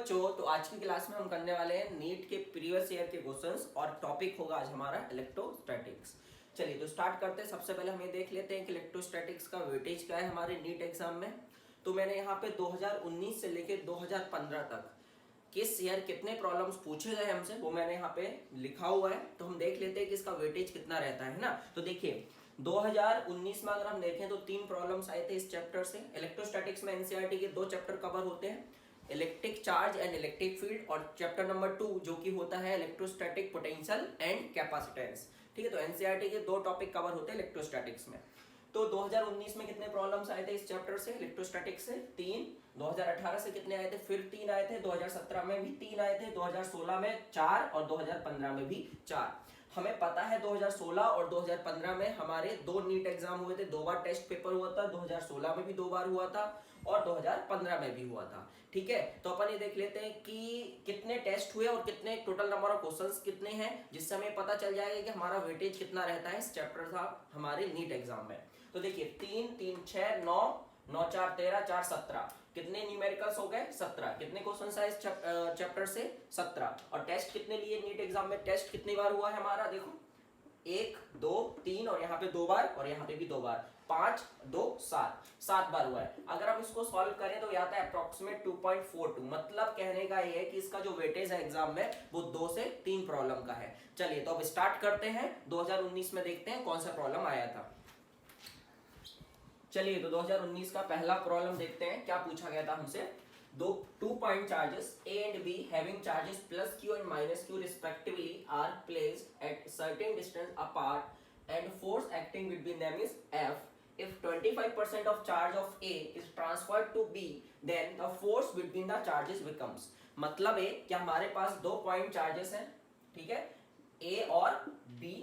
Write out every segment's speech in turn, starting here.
बच्चों, तो आज की क्लास में हम करने वाले हैं नीट के प्रीवियस ईयर के क्वेश्चंस और टॉपिक होगा आज हमारा इलेक्ट्रोस्टैटिक्स। चलिए तो स्टार्ट करते हैं। सबसे पहले हम ये देख लेते हैं कि इलेक्ट्रोस्टैटिक्स का वेटेज क्या है हमारे नीट एग्जाम में। तो मैंने यहाँ पे 2019 से लेके 2015 तक किस ईयर कितने प्रॉब्लम्स पूछे गए हमसे वो मैंने यहाँ पे लिखा हुआ है। तो हम देख लेते हैं कि इसका वेटेज कितना रहता है ना। तो देखिए 2019 में अगर हम देखें तो 3 प्रॉब्लम्स आए थे इस चैप्टर से। इलेक्ट्रोस्टैटिक्स में एनसीईआरटी के 2 चैप्टर कवर होते हैं, electric charge and electric field, और चैप्टर नंबर 2 जो कि होता है इलेक्ट्रोस्टैटिक पोटेंशियल एंड कैपेसिटेंस। ठीक है, तो एनसीईआरटी के 2 टॉपिक कवर होते हैं इलेक्ट्रोस्टैटिक्स में। तो 2019 में कितने प्रॉब्लम्स आए थे इस चैप्टर से इलेक्ट्रोस्टैटिक्स से? 3। 2018 से कितने आए थे? फिर 3 आए थे। 2017 में भी 3 आए थे। 2016 में 4 और 2015 में भी 4। हमें पता है 2016 और 2015 में हमारे 2 नीट एग्जाम हुए थे, 2 बार टेस्ट पेपर हुआ था। 2016 में भी 2 बार हुआ था और 2015 में भी हुआ था। ठीक है, तो अपन ये देख लेते हैं कि कितने टेस्ट हुए और कितने टोटल नंबर ऑफ क्वेश्चंस कितने हैं, जिससे हमें पता चल जाएगा कि हमारा वेटेज कितना रहता है इस चैप्टर का हमारे नीट एग्जाम में। तो देखिए 3 3 6 9 9 4 13 4 17 कितने न्यूमेरिकल्स हो गए? 17। कितने क्वेश्चंस आए इस चैप्टर से? 17। और टेस्ट कितने लिए नीट एग्जाम में? टेस्ट कितनी बार हुआ है हमारा? देखो 1 2 3 और यहाँ पे 2 बार और यहाँ पे भी 2 बार, 5 2 7 बार हुआ है। अगर हम इसको सॉल्व करें तो आता है अप्रोक्सीमेट 2.42। मतलब कहने का ये है कि इसका जो वेटेज है एग्जाम में वो 2 से 3 प्रॉब्लम का है। चलिए तो अब स्टार्ट करते हैं। 2019 में देखते हैं कौन सा प्रॉब्लम आया था। चलिए तो 2019 का पहला प्रॉब्लम देखते हैं क्या पूछा गया था हमसे। 2 point charges A and B having charges plus Q and minus Q respectively are placed at certain distance apart and force acting between them is F. If 25% of charge of A is transferred to B, then the force between the charges becomes. मतलब है कि हमारे पास 2 point charges हैं, ठीक है, A और B,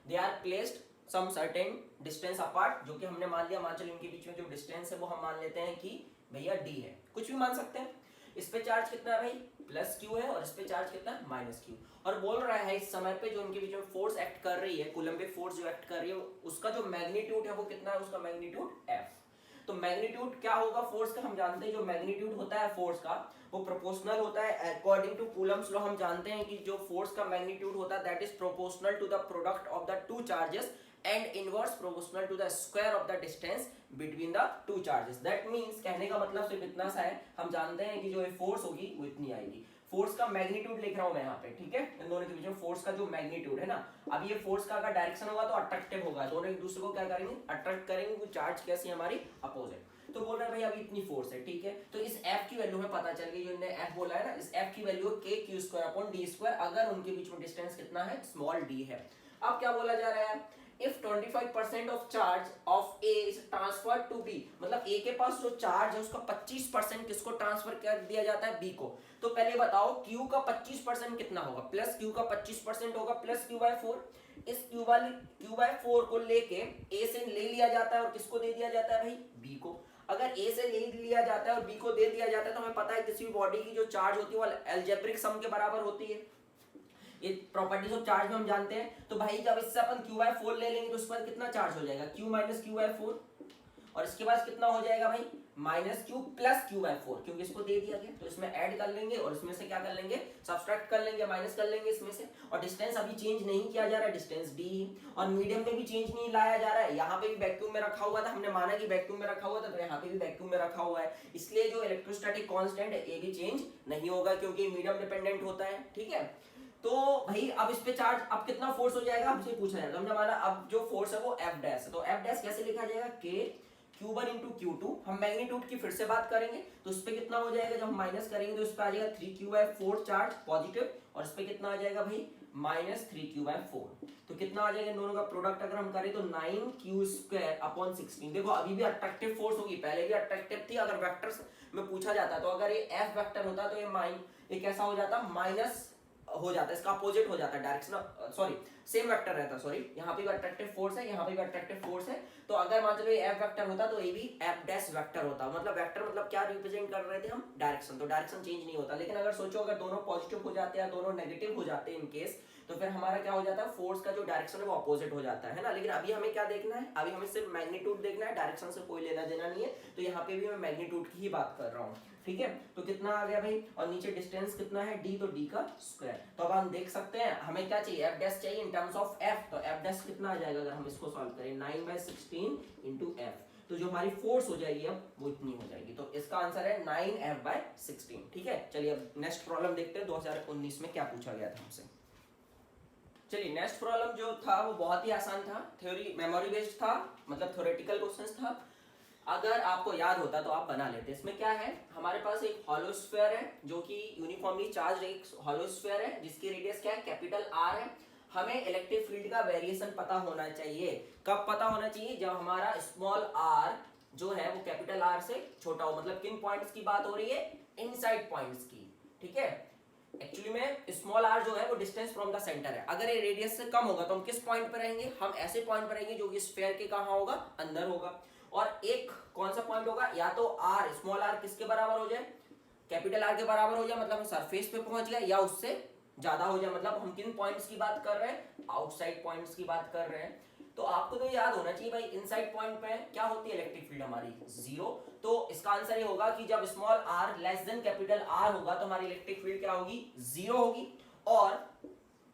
they are placed some certain distance apart, जो कि हमने मान लिया, मान चलो इनके बीच में जो डिस्टेंस है वो हम मान लेते हैं कि भैया d है, कुछ भी मान सकते हैं। इस पे चार्ज कितना है भाई? प्लस q है, और इस पे चार्ज कितना है? Minus q। और बोल रहा है इस समय पे जो इनके बीच में फोर्स एक्ट कर रही है, कूलम्बिक फोर्स जो एक्ट कर रही है, उसका जो मैग्नीट्यूड है वो कितना है? उसका मैग्नीट्यूड f। तो मैग्नीट्यूड क्या होगा फोर्स का? हम जानते हैं जो मैग्नीट्यूड होता है फोर्स का वो प्रोपोर्शनल होता है अकॉर्डिंग टू कूलम्स लॉ। हम जानते हैं कि जो फोर्स का मैग्नीट्यूड होता है that is proportional to the product of the 2 charges and inverse proportional to the square of the distance between the 2 charges. That means कहने का मतलब सिर्फ इतना सा है, हम जानते हैं कि जो ये फोर्स होगी वो इतनी आएगी। फोर्स का मैग्नीट्यूड लिख रहा हूं मैं यहाँ पे, ठीक है, इन दोनों के बीच में फोर्स का जो मैग्नीट्यूड है ना। अब ये फोर्स का अगर डायरेक्शन होगा तो अट्रैक्टिव होगा, दोनों एक दूसरे को क्या करेंगे? अट्रैक्ट करेंगे, वो चार्ज कैसी हमारी? अपोजिट। तो बोल रहे हैं भाई अभी इतनी फोर्स है, ठीक है, तो इस F की वैल्यू में पता चल गई, जो इन्होंने F बोला है ना, इस F की value k q square upon d square, अगर उनके बीच में डिस्टेंस कितना है? स्मॉल d है। अब क्या बोला जा रहा है? If 25% of charge of A is transferred to B, मतलब A के पास जो चार्ज है उसका 25% किसको ट्रांसफर कर दिया जाता है? B को। तो पहले बताओ Q का 25% कितना होगा? प्लस Q का 25% होगा प्लस Q/4। इस Q/4 को लेके A से ले लिया जाता है और किसको दे दिया जाता है भाई? B को। अगर A से ले लिया जाता है और B को दे दिया जाता है तो हमें पता है किसी भी बॉडी की जो चार्ज होती है वो अलजेब्रिक सम के बराबर होती है। ये प्रॉपर्टीज ऑफ चार्ज में हम जानते हैं। तो भाई जब इससे अपन Q/4 ले लेंगे तो उस पर कितना चार्ज हो जाएगा? Q माइनस Q/4, और इसके बाद कितना हो जाएगा भाई? माइनस Q प्लस Q/4, क्योंकि इसको दे दिया गया तो इसमें ऐड कर लेंगे और इसमें से क्या कर लेंगे? सब्सट्रैक्ट कर लेंगे, माइनस कर लेंगे इसमें से। और डिस्टेंस अभी चेंज नहीं किया जा रहा है, डिस्टेंस d, और मीडियम में भी चेंज नहीं लाया जा रहा है। यहाँ पे भी वैक्यूम में रखा हुआ था, हमने माना कि वैक्यूम में रखा हुआ था, तो यहाँ पे भी वैक्यूम में रखा हुआ है, इसलिए जो इलेक्ट्रोस्टैटिक कांस्टेंट है ये भी चेंज नहीं होगा क्योंकि मीडियम डिपेंडेंट होता है। ठीक है, तो भाई अब इस पे चार्ज अब कितना फोर्स हो जाएगा हमसे पूछा जाएगा। हमने माना अब जो फोर्स है वो F डैश है, तो F डैश कैसे लिखा जाएगा? K Q1 into Q2। हम मैग्नीट्यूड की फिर से बात करेंगे तो उस पे कितना हो जाएगा? जब हम माइनस करेंगे तो उस पे आ जाएगा 3Q/4 चार्ज पॉजिटिव, और इस पे कितना आ जाएगा भाई? Minus 3Q/4। तो कितना आ जाएगा इन दोनों का प्रोडक्ट अगर हम करें तो 9Q स्क्वायर अपॉन 16। देखो अभी भी अट्रैक्टिव फोर्स होगी, पहले भी अट्रैक्टिव थी। अगर वेक्टर्स में पूछा जाता तो अगर ये F वेक्टर होता तो ये कैसा हो जाता? माइनस हो जाता है, इसका अपोजिट हो जाता है, डायरेक्शन सॉरी सेम वेक्टर रहता, सॉरी यहाँ पे भी अट्रैक्टिव फोर्स है, यहाँ पे भी अट्रैक्टिव फोर्स है। तो अगर मान चलो ये F वेक्टर होता तो ये भी F डैश वेक्टर होता। मतलब वेक्टर मतलब क्या रिप्रेजेंट कर रहे थे हम? डायरेक्शन। तो डायरेक्शन चेंज नहीं होता। लेकिन अगर सोचो अगर दोनों पॉजिटिव हो जाते हैं, दोनों नेगेटिव हो जाते हैं इन केस, तो फिर हमारा क्या हो जाता है? फोर्स का जो डायरेक्शन है वो अपोजिट हो जाता है ना। लेकिन अभी हमें क्या देखना है? अभी हमें सिर्फ मैग्नीट्यूड देखना है, डायरेक्शन से कोई लेना देना नहीं है। तो यहाँ पे भी मैं मैग्नीट्यूड की ही बात कर रहा हूँ। ठीक है, तो कितना आ गया भाई, और नीचे डिस्टेंस कितना है d, तो d का स्क्वायर। तो अब हम देख सकते हैं हमें क्या चाहिए, f डैश चाहिए इन टर्म्स ऑफ f, तो f डैश कितना आ जाएगा अगर हम इसको सॉल्व करें, 9/16 इंटू f, तो जो हमारी फोर्स हो जाएगी अब वो इतनी हो जाएगी, तो इसका आंसर है 9f/16। ठीक है, चलिए अब नेक्स्ट प्रॉब्लम देखते हैं 2019 में क्या पूछा गया था हमसे। चलिए नेक्स्ट प्रॉब्लम जो था वो बहुत ही आसान था, थ्योरी मेमोरी बेस्ड था, मतलब थ्योरेटिकल क्वेश्चंस था, अगर आपको याद होता तो आप बना लेते। इसमें क्या है, हमारे पास एक हॉलो स्फीयर है जो कि यूनिफॉर्मली चार्ज एक हॉलो स्फीयर है जिसकी रेडियस क्या है, कैपिटल R है। हमें इलेक्ट्रिक फील्ड का वेरिएशन पता होना चाहिए, कब पता होना चाहिए, जब हमारा स्मॉल r जो है वो कैपिटल R से छोटा हो, मतलब किन पॉइंट्स की बात हो रही है, इनसाइड पॉइंट्स की। ठीक है, एक्चुअली में स्मॉल r जो है वो डिस्टेंस फ्रॉम द सेंटर है, अगर ये रेडियस से कम होगा तो हम किस पॉइंट पर रहेंगे, हम ऐसे पॉइंट पर रहेंगे जो कि स्फीयर के कहां होगा, अंदर होगा। और एक कौन सा पॉइंट होगा, या तो r स्मॉल r किसके बराबर हो जाए, कैपिटल R के बराबर हो जाए, मतलब हम सरफेस पे पहुंच गए, या उससे ज्यादा हो जाए, मतलब हम किन पॉइंट्स की बात कर रहे हैं, आउटसाइड पॉइंट्स की बात कर रहे हैं। तो आपको तो याद होना चाहिए भाई, इनसाइड पॉइंट पे क्या होती है इलेक्ट्रिक फील्ड हमारी, जीरो। तो इसका आंसर ये होगा कि जब small r less than capital R होगा तो हमारी इलेक्ट्रिक फील्ड क्या होगी, जीरो होगी। और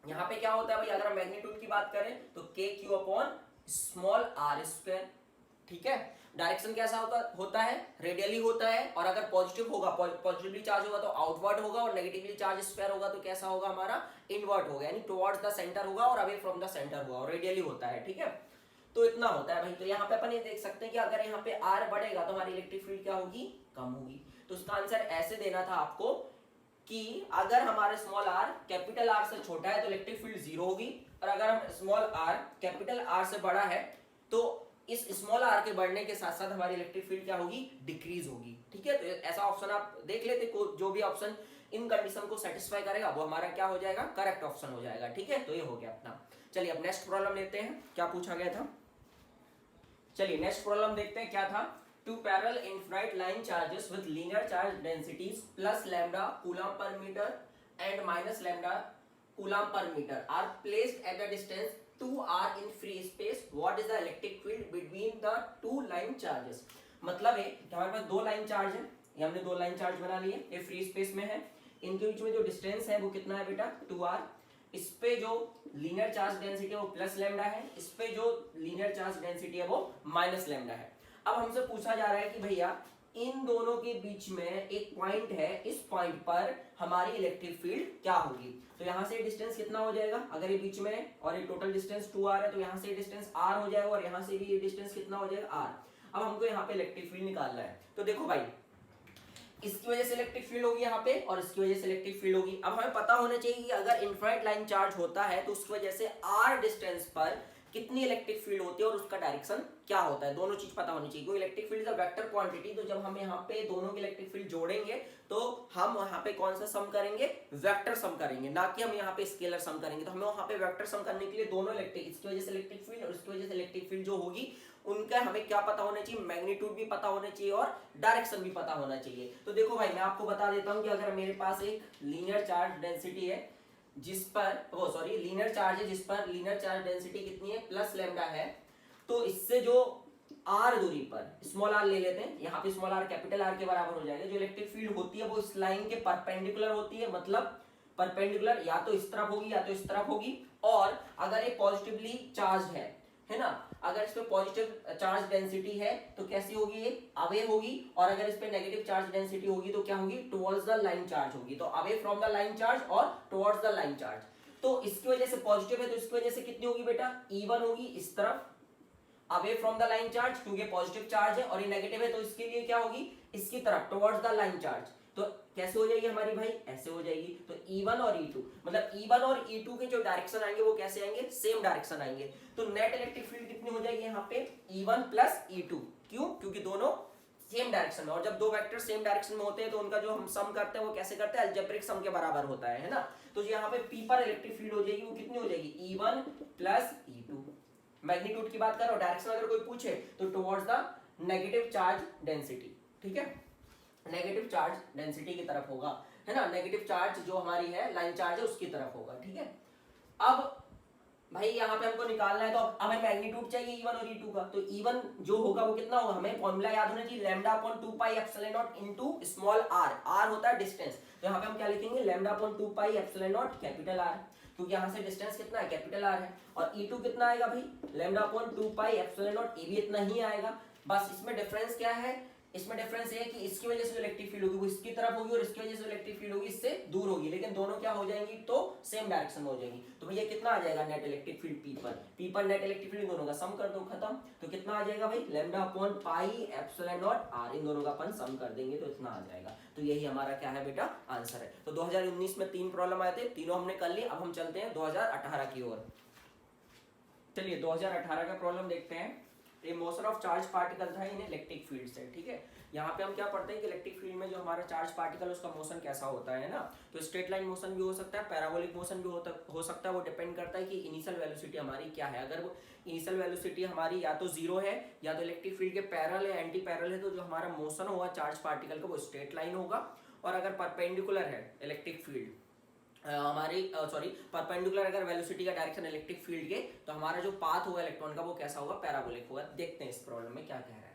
यहाँ पे क्या होता है भाई, अगर हम मैग्नीट्यूड की बात करें तो KQ upon small r square. ठीक है, डायरेक्शन कैसा होता है, रेडियली होता है, और अगर पॉजिटिव होगा, पॉजिटिवली चार्ज होगा तो आउटवर्ड होगा, और नेगेटिवली चार्ज स्फीयर होगा तो कैसा होगा हमारा, इनवर्ट होगा, यानी टुवर्ड्स द सेंटर होगा और अवे फ्रॉम द सेंटर होगा, और रेडियली होता है। ठीक है, तो इतना होता है भाई। तो यहाँ पे अपन ये देख सकते हैं कि अगर यहाँ पे R बढ़ेगा तो हमारी इलेक्ट्रिक फील्ड क्या होगी, कम होगी। तो इसका आंसर ऐसे देना था आपको कि अगर हमारे स्मॉल r कैपिटल R से छोटा है तो इलेक्ट्रिक फील्ड जीरो होगी, और अगर हम स्मॉल r कैपिटल R से बड़ा है तो इस स्मॉल r के बढ़ने के साथ साथ हमारी इलेक्ट्रिक फील्ड क्या होगी, डिक्रीज होगी। ठीक है, तो ऐसा ऑप्शन आप देख लेते, जो भी ऑप्शन इन कंडीशन को सेटिस्फाई करेगा वो हमारा क्या हो जाएगा, करेक्ट ऑप्शन हो जाएगा। ठीक है, तो ये हो गया अपना। चलिए अब नेक्स्ट प्रॉब्लम लेते हैं, क्या पूछा गया था। चलिए नेक्स्ट प्रॉब्लम देखते हैं क्या था। Two parallel infinite line charges with linear charge densities plus lambda coulomb per metre and minus lambda coulomb per metre are placed at the distance 2r in free space. What is the electric field between the two line charges? मतलब है कि हमारे पास दो line charge है, ये हमने दो line charge बना लिए, ये फ्री स्पेस में है, इनके बीच में जो डिस्टेंस है वो कितना है बेटा, 2r। इस पे जो लीनियर चार्ज डेंसिटी है वो प्लस लैम्डा है, इस पे जो लीनियर चार्ज डेंसिटी है वो माइनस लैम्डा है। अब हमसे पूछा जा रहा है कि भैया इन दोनों के बीच में एक पॉइंट है, इस पॉइंट पर हमारी इलेक्ट्रिक फील्ड क्या होगी। तो यहाँ से डिस्टेंस कितना हो जाएगा, अगर ये बीच में है और ये टोटल डिस्टेंस 2r है तो यहाँ से डिस्टेंस r हो जाएगा, और यहाँ से भी ये डिस्टेंस कितना हो जाएगा, r। अब हमको यहाँ पे इलेक्ट्रिक फील्ड निकालना है, तो देखो भाई इसकी वजह से इलेक्ट्रिक फील्ड होगी यहाँ पे, और इसकी वजह से इलेक्ट्रिक फील्ड होगी। अब हमें पता होना चाहिए कि अगर इनफिनिट लाइन चार्ज होता है तो उसकी वजह से r डिस्टेंस पर कितनी इलेक्ट्रिक फील्ड होती है और उसका डायरेक्शन क्या होता है, दोनों चीज पता होनी चाहिए। क्योंकि electric field is a vector quantity, तो जब हम यहाँ पे दोनों की इलेक्ट्रिक फील्ड जोड़ेंगे तो हम यहाँ पे कौन सा सम करेंगे, वेक्टर सम करेंगे, ना कि हम यहाँ पे स्केलर सम करेंगे। तो हमें वहाँ पे वेक्टर सम करने के लिए दोनों इलेक्ट्रिक, इसकी वजह से इलेक्ट्रिक फील्ड और इसकी वजह से इलेक्ट्रिक फील्ड जो होगी उनका हमें क्या पता होना चाहिए, मैग्नीट्यूड भी पता होना चाहिए और डायरेक्शन भी पता होना चाहिए। तो देखो भाई मैं आपको बता देता हूँ कि अगर मेरे पास एक लीनियर चार्ज डेंसिटी है जिस पर लीनियर चार्ज है जिस पर लीनियर चार्ज डेंसिटी कितनी है, प्लस लैम्डा है, तो इससे जो r दूरी पर स्मॉल r ले लेते हैं, यहाँ पे स्मॉल r कैपिटल R के बराबर हो जाएगा। जो इलेक्ट्रिक फील्ड होती है वो इस लाइन के परपेंडिकुलर होती है, मतलब परपेंडिकुलर या तो इस तरफ होगी या तो इस तरफ होगी। और अगर ये पॉजिटिवली चार्ज है ना, अगर इस पे पॉजिटिव चार्ज डेंसिटी है तो कैसी होगी, ये अवे होगी, और अगर इस पे नेगेटिव चार्ज डेंसिटी होगी तो क्या होगी, टुवर्ड्स द लाइन चार्ज होगी। तो away from the line charge और टुवर्ड्स द लाइन चार्ज। तो इसकी वजह से पॉजिटिव है तो इसकी वजह से कितनी होगी बेटा, E1 होगी इस तरफ, away from the line charge क्योंकि पॉजिटिव चार्ज है, और ये नेगेटिव है तो इसके लिए क्या होगी, इसकी तरफ टुवर्ड्स द लाइन चार्ज। तो कैसे हो जाएगी हमारी भाई, ऐसे हो जाएगी। तो E1 और E2 मतलब E1 और E2 के जो डायरेक्शन आएंगे वो कैसे आएंगे, सेम डायरेक्शन आएंगे। तो नेट इलेक्ट्रिक फील्ड कितनी हो जाएगी यहाँ पे, E1 प्लस E2। क्यों, क्योंकि दोनों सेम डायरेक्शन में, और जब दो वेक्टर सेम डायरेक्शन में होते हैं तो उनका जो हम सम करते हैं वो कैसे करते हैं, अलजेब्रिक सम के बराबर होता है ना। तो यहाँ पे P पर इलेक्ट्रिक फील्ड हो जाएगी, वो कितनी हो जाएगी, E1 प्लस E2। मैग्नीट्यूड की बात करो, डायरेक्शन अगर कोई पूछे तो towards the negative charge density. ठीक है, नेगेटिव चार्ज डेंसिटी की तरफ होगा, है ना, नेगेटिव चार्ज जो हमारी है लाइन चार्ज है उसकी तरफ होगा। ठीक है, अब भाई यहाँ पे हमको निकालना है तो अब हमें मैग्नीट्यूड चाहिए E1 और E2 का, तो E1 जो होगा वो कितना होगा, हमें फॉर्मूला याद होना चाहिए लैम्डा अपॉन 2 पाई epsilon naught into small r, r होता है डिस्टेंस, तो यहाँ पे हम क्या लिखेंगे lambda upon 2 pi epsilon not capital R, क्योंकि यहाँ से डिस्टेंस कितना है कैपिटल R है, और E2 कितना आएगा भाई lambda upon 2 pi epsilon not, ये भी इतना ही आएगा। बस इसमें डिफरेंस क्या है, इसमें डिफरेंस ये है कि इसकी वजह से जो इलेक्ट्रिक फील्ड होगी वो इसकी तरफ होगी और इसकी वजह से जो इलेक्ट्रिक फील्ड होगी इससे दूर होगी, लेकिन दोनों क्या हो जाएंगी तो सेम डायरेक्शन में हो जाएंगी। तो भैया कितना आ जाएगा नेट इलेक्ट्रिक फील्ड पी पर नेट इलेक्ट्रिक फील्ड, दोनों का सम कर दो खत्म, तो कितना आ जाएगा भाई lambda upon pi epsilon not r, इन दोनों का अपन सम कर देंगे तो इतना आ जाएगा। तो यही हमारा क्या है बेटा आंसर है। तो 2019 में 3 प्रॉब्लम आए थे, तीनों हमने कर लिए। अब हम चलते हैं 2018 की ओर। चलिए 2018 का प्रॉब्लम देखते हैं। ये मोशन ऑफ चार्ज पार्टिकल था इन इलेक्ट्रिक फील्ड से, ठीक है। यहाँ पे हम क्या पढ़ते हैं कि इलेक्ट्रिक फील्ड में जो हमारा चार्ज पार्टिकल उसका मोशन कैसा होता है ना, तो स्ट्रेट लाइन मोशन भी हो सकता है, पैराबोलिक मोशन भी हो सकता है, वो डिपेंड करता है कि इनिशियल वेलोसिटी हमारी क्या है। अगर वो इनिशियल वेलोसिटी हमारी या तो जीरो है या तो इलेक्ट्रिक फील्ड के पैरेलल है, एंटी पैरेलल है, तो जो हमारा मोशन होगा चार्ज पार्टिकल का वो स्ट्रेट लाइन होगा। और अगर परपेंडिकुलर है इलेक्ट्रिक फील्ड हमारी परपेंडिकुलर अगर वेलोसिटी का डायरेक्शन इलेक्ट्रिक फील्ड के, तो हमारा जो पाथ होगा इलेक्ट्रॉन का वो कैसा होगा पैराबोलिक होगा। देखते हैं इस प्रॉब्लम में क्या कह रहा है।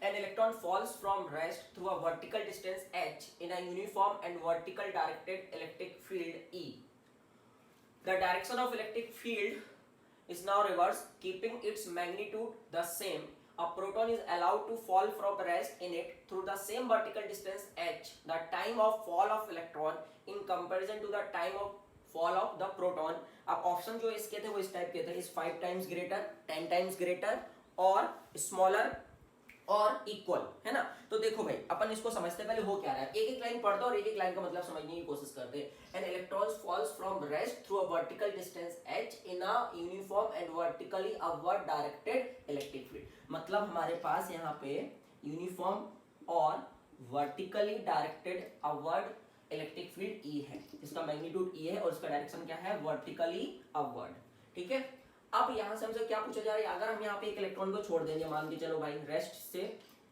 An electron falls from rest through a vertical distance h in a uniform and vertical directed electric field E. The direction of electric field is now reversed, keeping its magnitude the same. A proton is allowed to fall from rest in it through the same vertical distance h. The time of fall of electron in comparison to the time of fall of the proton. अब option जो इसके थे वो इस type के थे, इस 5 times greater, 10 times greater और smaller और इक्वल, है ना। तो देखो भाई अपन इसको समझते पहले हो क्या रहा है, एक एक लाइन पढ़ते और एक एक लाइन का मतलब समझने की कोशिश करते हैं। An electron falls from rest through a vertical distance h in a uniform and vertically upward directed electric field, मतलब हमारे पास यहाँ पे यूनिफॉर्म और vertically directed upward electric field E है, इसका मैग्नीट्यूड E है और इसका डायरेक्शन क्या है वर्टिकली अपवर्ड, ठीक है। अब यहाँ से हमसे क्या पूछा जा रहा है, अगर हम यहाँ पे एक इलेक्ट्रॉन को छोड़ देंगे, मान के चलो भाई रेस्ट से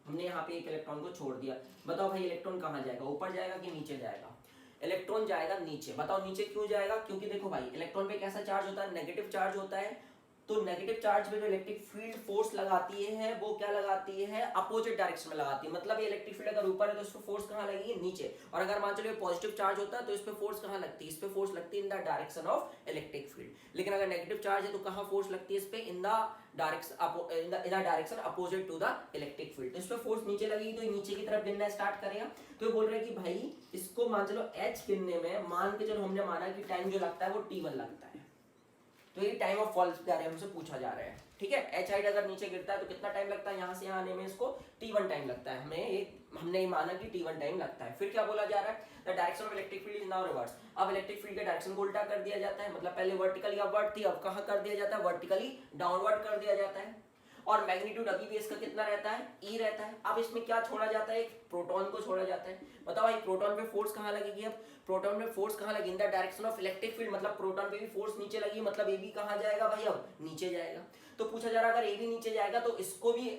हमने यहाँ पे एक इलेक्ट्रॉन को छोड़ दिया, बताओ भाई इलेक्ट्रॉन कहाँ जाएगा, ऊपर जाएगा कि नीचे जाएगा। इलेक्ट्रॉन जाएगा नीचे, बताओ नीचे क्यों जाएगा, क्योंकि देखो भाई इलेक्ट्रॉन पे कैसा चार्ज होता है नेगेटिव चार्ज होता है, तो नेगेटिव चार्ज पे जो इलेक्ट्रिक फील्ड फोर्स लगाती है वो क्या लगाती है अपोजिट डायरेक्शन में लगाती है, मतलब ये इलेक्ट्रिक फील्ड अगर ऊपर है तो इस पे फोर्स कहाँ लगेगी नीचे, और अगर मान चलो पॉजिटिव चार्ज होता है तो इस पे फोर्स कहाँ लगती है, इस पे फोर्स लगती है इन the direction of electric field. लेकिन अगर नेगेटिव चार्ज है तो कहाँ फोर्स लगती है इस पे in the direction opposite to the electric field, तो इस पे फोर्स नीचे लगेगी तो ये नीचे की तरफ गिरना स्टार्ट करेगा। तो ये बोल रहे हैं कि भाई इसको मान चलो h गिरने में मान के चलो हमने माना कि टाइम जो लगता है वो t1 लगता है, तो ये टाइम ऑफ फॉल के बारे में हमसे पूछा जा रहा है, ठीक है। एच हाइट अगर नीचे गिरता है तो कितना टाइम लगता है यहाँ से यहाँ आने में, इसको t1 टाइम लगता है, हमने ये माना कि t1 टाइम लगता है। फिर क्या बोला जा रहा है, the direction of electric field is now reverse, अब इलेक्ट्रिक फील्ड के डायरेक्शन को उल्टा कर दिया जाता है, मतलब पहले वर्टिकली अपवर्ड थी अब कहाँ कर दिया जाता है वर्टिकली डाउनवर्ड कर दिया जाता है, और मैग्नीट्यूड अभी भी इसका कितना रहता है E रहता है। अब इसमें क्या छोड़ा जाता है, एक प्रोटॉन को छोड़ा जाता है, बताओ भाई प्रोटॉन पे फोर्स कहाँ लगेगी, अब प्रोटॉन पे फोर्स कहाँ लगेगी इन the direction of electric field, मतलब प्रोटॉन पे भी फोर्स नीचे लगी, मतलब ए भी कहाँ जाएगा भाई अब नीचे जाएगा। तो पूछा जा रहा है अगर ए भी नीचे जाएगा तो इसको भी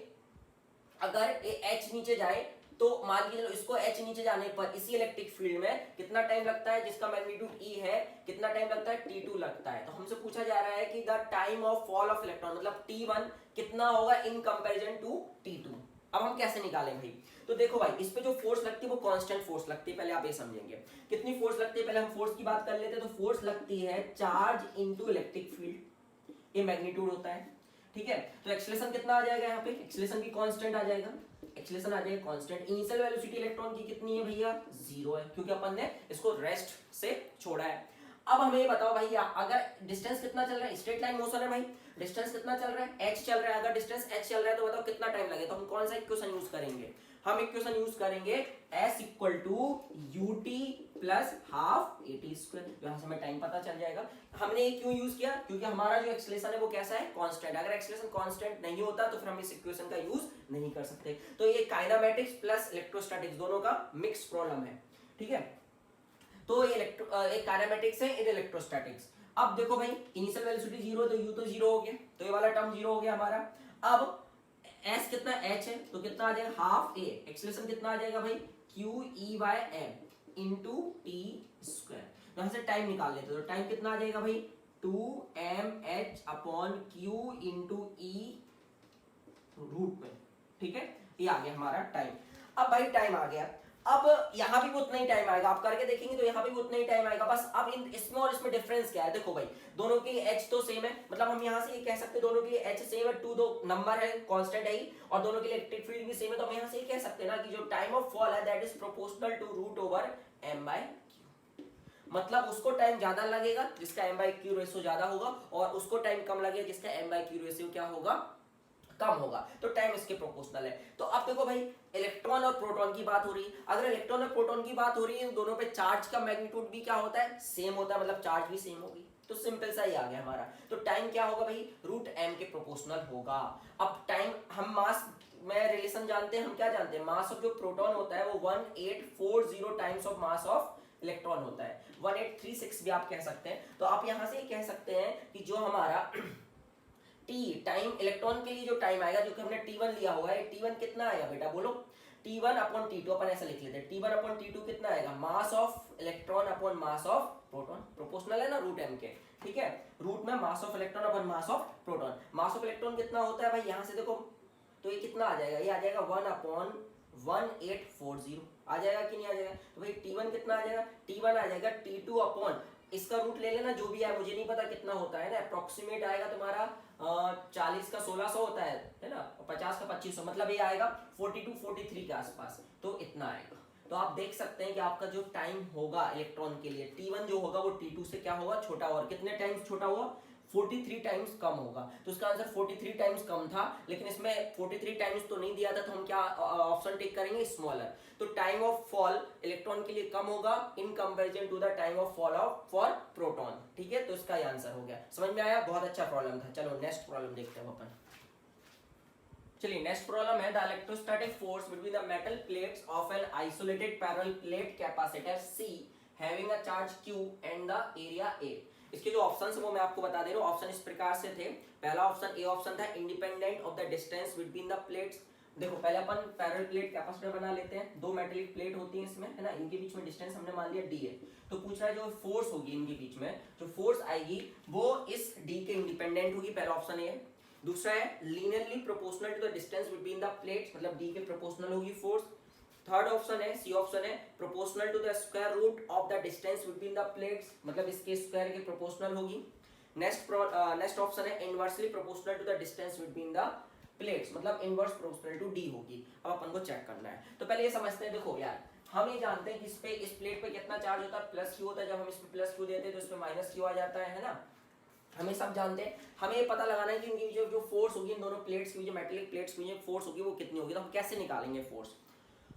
अगर H नीचे जाए तो मान के चलो इसको H नीचे जाने पर इसी इलेक्ट्रिक फील्ड में कितना टाइम लगता है, जिसका मैग्नीट्यूड E है कितना टाइम लगता है T2 लगता है। तो हमसे पूछा जा रहा है कि the time of fall of electron मतलब T1 कितना होगा इन कंपैरिजन टू T2। अब हम कैसे निकालें भाई, तो देखो भाई इस पे जो फोर्स लगती है वो कांस्टेंट फोर्स लगती है, पहले आप ये समझेंगे कितनी फोर्स लगती है, पहले हम फोर्स की बात कर लेते हैं। तो फोर्स लगती है चार्ज इनटू इलेक्ट्रिक फील्ड, ये मैग्नीट्यूड होता है, ठीक है। तो एक्सेलरेशन कितना आ जाएगा यहाँ पे, एक्सेलरेशन की कांस्टेंट आ जाएगा, एक्सेलरेशन आ जाएगा कांस्टेंट। इनिशियल वेलोसिटी इलेक्ट्रॉन की कितनी है भैया 0 है, क्योंकि अपन ने इसको रेस्ट से छोड़ा है। अब हमें ये बताओ भैया अगर डिस्टेंस कितना चल रहा है, स्ट्रेट लाइन मोशन है भाई, डिस्टेंस कितना चल रहा है h चल रहा है, अगर डिस्टेंस h चल रहा है तो बताओ कितना टाइम लगेगा। तो हम कौन सा इक्वेशन यूज करेंगे, हम इक्वेशन यूज करेंगे s equal to ut plus half at square, यहाँ से हमें टाइम पता चल जाएगा। हमने ये क्यों यूज किया, क्योंकि हमारा जो एक्सेलरेशन है वो कैसा है कांस्टेंट, अगर एक्सेलरेशन कांस्टेंट नहीं होता तो फिर हम इस इक्वेशन का यूज नहीं कर सकते। तो ये काइनेमैटिक्स प्लस इलेक्ट्रोस्टैटिक्स दोनों का मिक्स प्रॉब्लम है, ठीक है। तो ये एक काइनेमैटिक्स है, ये इलेक्ट्रोस्टैटिक्स। अब देखो भाई इनिशियल वेलोसिटी 0 तो u तो 0 हो गया, तो ये वाला टर्म 0 हो गया हमारा। अब s कितना h है तो कितना आ जाएगा हाफ a, एक्सेलरेशन कितना आ जाएगा भाई q e by m into t square. यहां से टाइम निकाल लेते तो टाइम कितना आ जाएगा भाई 2mh/q इंटू ई रूट में, ठीक है। ये आ गया हमारा टाइम। अब भाई टाइम आ गया, अब यहां भी उतना ही टाइम आएगा, आप करके देखेंगे तो यहां भी उतना ही टाइम आएगा, बस अब इसमें और इसमें डिफरेंस क्या है, देखो भाई दोनों के लिए h तो सेम है, मतलब हम यहां से ये कह सकते हैं दोनों के लिए h सेम है, 2 दो नंबर है कांस्टेंट है ही, और दोनों के लिए इलेक्ट्रिक फील्ड भी सेम है, तो हम यहां से ये कह सकते हैं ना कि जो टाइम ऑफ फॉल है that is proportional to root over m/q, मतलब उसको टाइम ज्यादा लगेगा जिसका m/q रेशियो ज्यादा होगा, और उसको टाइम कम लगेगा जिसका m/q रेशियो क्या होगा, कम होगा, तो टाइम इसके प्रोपोर्शनल है। तो अब देखो भाई इलेक्ट्रॉन और प्रोटॉन की बात हो रही है, अगर इलेक्ट्रॉन और प्रोटॉन की बात हो रही है दोनों पे चार्ज का मैग्नीट्यूड भी क्या होता है, सेम होता है, मतलब चार्ज भी सेम होगी, तो सिंपल सा ही आ गया हमारा। तो टाइम क्या होगा भाई, रूट एम के प्रोपोर्शनल होगा। अब टाइम हम मास में रिलेशन जानते हैं, हम क्या जानते हैं, मास ऑफ जो प्रोटॉन होता है वो 1840 times of mass of electron होता है, 1836 भी आप कह सकते हैं। तो आप यहां से कह सकते हैं कि जो हमारा टी टाइम इलेक्ट्रॉन के लिए जो टाइम आएगा, जो कि हमने t1 लिया हुआ है, t1 कितना आएगा बेटा बोलो, t1 अपॉन t2, अपन ऐसा लिख लेते हैं, t1 अपॉन t2 कितना आएगा, mass of electron upon mass of proton, proportional है ना रूट m के, ठीक है, रूट में mass of electron upon mass of proton. Mass of electron कितना होता है भाई, यहां से देखो तो ये कितना आ जाएगा, ये आ जाएगा 1 अपॉन 1840 आ जाएगा कि नहीं आ जाएगा, तो भाई t1 कितना आ जाएगा, t1 आ जाएगा t2 अपॉन, इसका रूट ले लेना जो भी है, मुझे नहीं पता कितना होता है ना, अप्रोक्सीमेट आएगा तुम्हारा 40 का 1600 होता है ना, 50 का 2500, मतलब ये आएगा 42 43 के आसपास, तो इतना आएगा। तो आप देख सकते हैं कि आपका जो टाइम होगा इलेक्ट्रॉन के लिए t1 जो होगा वो t2 से क्या होगा, छोटा, और कितने टाइम्स छोटा हुआ, 43 टाइम्स कम होगा। तो इसका आंसर 43 टाइम्स कम था, लेकिन इसमें 43 टाइम्स तो नहीं दिया था, तो हम क्या ऑप्शन टिक करेंगे, स्मॉलर। तो टाइम ऑफ फॉल इलेक्ट्रॉन के लिए कम होगा in comparison to the time of fall of for proton, ठीक है, तो इसका आंसर हो गया। समझ में आया, बहुत अच्छा प्रॉब्लम था। चलो नेक्स्ट प्रॉब्लम देखते हैं अपन। चलिए नेक्स्ट प्रॉब्लम है, the electrostatic force between the metal plates of an isolated parallel plate capacitor C having a charge Q and the area A। इसके जो ऑप्शंस है वो मैं आपको बता दे रहा हूँ, ऑप्शन इस प्रकार से थे। पहला ऑप्शन ए ऑप्शन था, independent of the distance between the plates. देखो पहले अपन पैरेलल प्लेट कैपेसिटर बना लेते हैं, दो मेटेलिक प्लेट होती है इसमें, है ना, इनके बीच में डिस्टेंस हमने मान लिया d है। तो पूछ रहा है जो फोर्स होगी इनके बीच में, जो फोर्स आएगी वो इस d के इंडिपेंडेंट होगी, पहला ऑप्शन ए है। दूसरा है linearly proportional to the distance between the plates, मतलब d के प्रोपोर्शनल होगी फोर्स। थर्ड ऑप्शन है, सी ऑप्शन है, proportional to the square root of the distance between the plates, मतलब इसके स्क्वायर के प्रोपोर्शनल होगी। नेक्स्ट ऑप्शन है, inversely proportional to the distance between the plates, मतलब इनवर्स प्रोपोर्शनल टू डी होगी। अब अपन को चेक करना है, तो पहले ये समझते हैं। देखो यार हम ये जानते हैं कि इस प्लेट पे कितना चार्ज होता है, प्लस क्यू होता है, जब हम इस पे प्लस क्यू देते हैं तो इस पे माइनस क्यू आ जाता है ना, हमें सब जानते हैं। हमें ये पता लगाना है कि इनकी जो फोर्स होगी इन दोनों प्लेट्स की, जो मेटेलिक प्लेट्स की जो फोर्स होगी वो कितनी होगी। तो हम कैसे निकालेंगे फोर्स,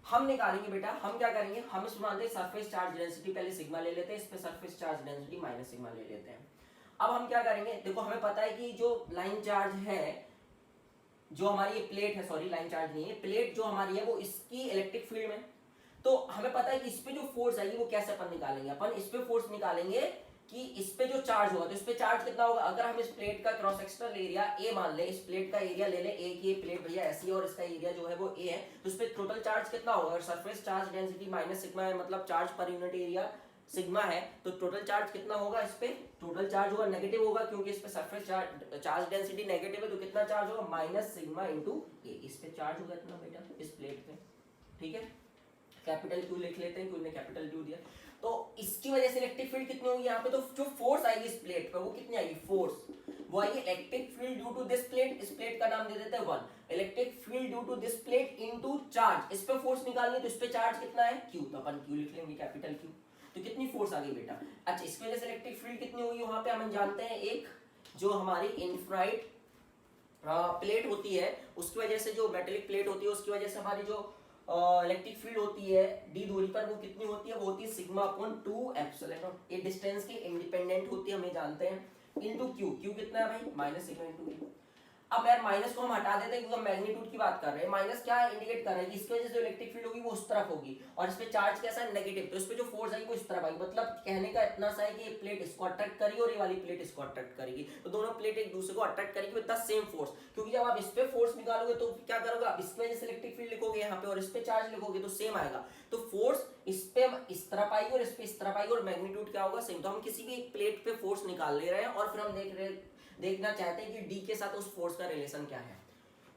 हम निकालेंगे बेटा, हम क्या करेंगे, हम इसमें मानते हैं सरफेस चार्ज डेंसिटी, पहले सिग्मा ले लेते हैं, इस पे surface charge density minus sigma ले लेते हैं। अब हम क्या करेंगे, देखो हमें पता है कि जो लाइन चार्ज है, जो हमारी ये प्लेट है, सॉरी लाइन चार्ज नहीं है, प्लेट जो हमारी है वो इसकी इलेक्ट्रिक फील्ड में, तो हमें पता है कि इस पे जो फोर्स आएगी वो कैसे अपन निकालेंगे, अपन इस पे फोर्स निकालेंगे कि इस पे जो चार्ज होगा, तो इस पे चार्ज कितना होगा, अगर हम इस प्लेट का क्रॉस सेक्शनल एरिया ए मान ले, इस प्लेट का एरिया ले ले, ए की प्लेट भैया ऐसी है और इसका एरिया जो है वो ए है, तो इस पे टोटल चार्ज कितना होगा, अगर surface charge density minus sigma है, मतलब charge per unit area sigma है, तो टोटल चार्ज कितना होगा, इस पे टोटल चार्ज होगा नेगेटिव होगा, क्योंकि इस पे सरफेस चार्ज डेंसिटी नेगेटिव है, तो कितना चार्ज होगा, माइनस सिग्मा इंटू ए, इस पे चार्ज होगा इतना बेटा इस प्लेट पे, ठीक है। कैपिटल क्यू लिख लेते हैं, क्यू ने कैपिटल क्यू दिया, तो इसकी वजह से इलेक्ट्रिक फील्ड कितनी होगी यहाँ पे, तो जो फोर्स आएगी इस प्लेट पे वो कितनी आएगी, फोर्स वो आएगी electric field due to this plate, इस प्लेट का नाम दे देते हैं 1, electric field due to this plate into charge, इस पे फोर्स निकालनी है तो इस पे चार्ज कितना है Q, तो अपन Q लिख लेंगे कैपिटल Q। तो कितनी फोर्स आ गई बेटा, अच्छा इसकी वजह से इलेक्ट्रिक फील्ड कितनी होगी वहां पे, हम जानते हैं एक जो हमारी इनफ्राइट प्लेट होती है उसकी वजह से, जो मेटेलिक प्लेट होती है उसकी वजह से हमारी जो इलेक्ट्रिक फील्ड होती है डी दूरी पर वो कितनी होती है, वो होती है सिग्मा अपॉन 2 एप्सिलॉन नॉट, ये डिस्टेंस की इंडिपेंडेंट होती है हमें जानते हैं, इनटू क्यू, क्यू कितना है भाई माइनस सिग्मा इनटू ए। अब यार माइनस को हम हटा देते हैं क्योंकि हम मैग्नीट्यूड की बात कर रहे हैं। माइनस क्या इंडिकेट कर रहे हैं, इसकी वजह से जो इलेक्ट्रिक फील्ड होगी वो उस तरफ होगी और इस पे चार्ज कैसा है नेगेटिव, तो इस पे जो फोर्स आएगी वो इस तरफ आएगी। मतलब कहने का इतना सा है कि ये प्लेट इसको अट्रैक्ट करेगी और ये वाली प्लेट इसको अट्रैक्ट करेगी, तो दोनों प्लेट एक दूसरे को अट्रैक्ट करेगी विद द सेम फोर्स। क्योंकि जब आप इस पे फोर्स निकालोगे तो क्या करोगे आप, इसकी वजह से इलेक्ट्रिक फील्ड लिखोगे यहाँ पे और इस पे चार्ज लिखोगे तो सेम आएगा। तो फोर्स इस पे इस तरफ आएगी और इस पे इस तरफ आएगी और मैग्नीट्यूड क्या होगा सेम। तो हम किसी भी एक प्लेट पे फोर्स निकाल ले रहे हैं और फिर हम देखना चाहते हैं कि डी के साथ उस फोर्स का रिलेशन क्या है।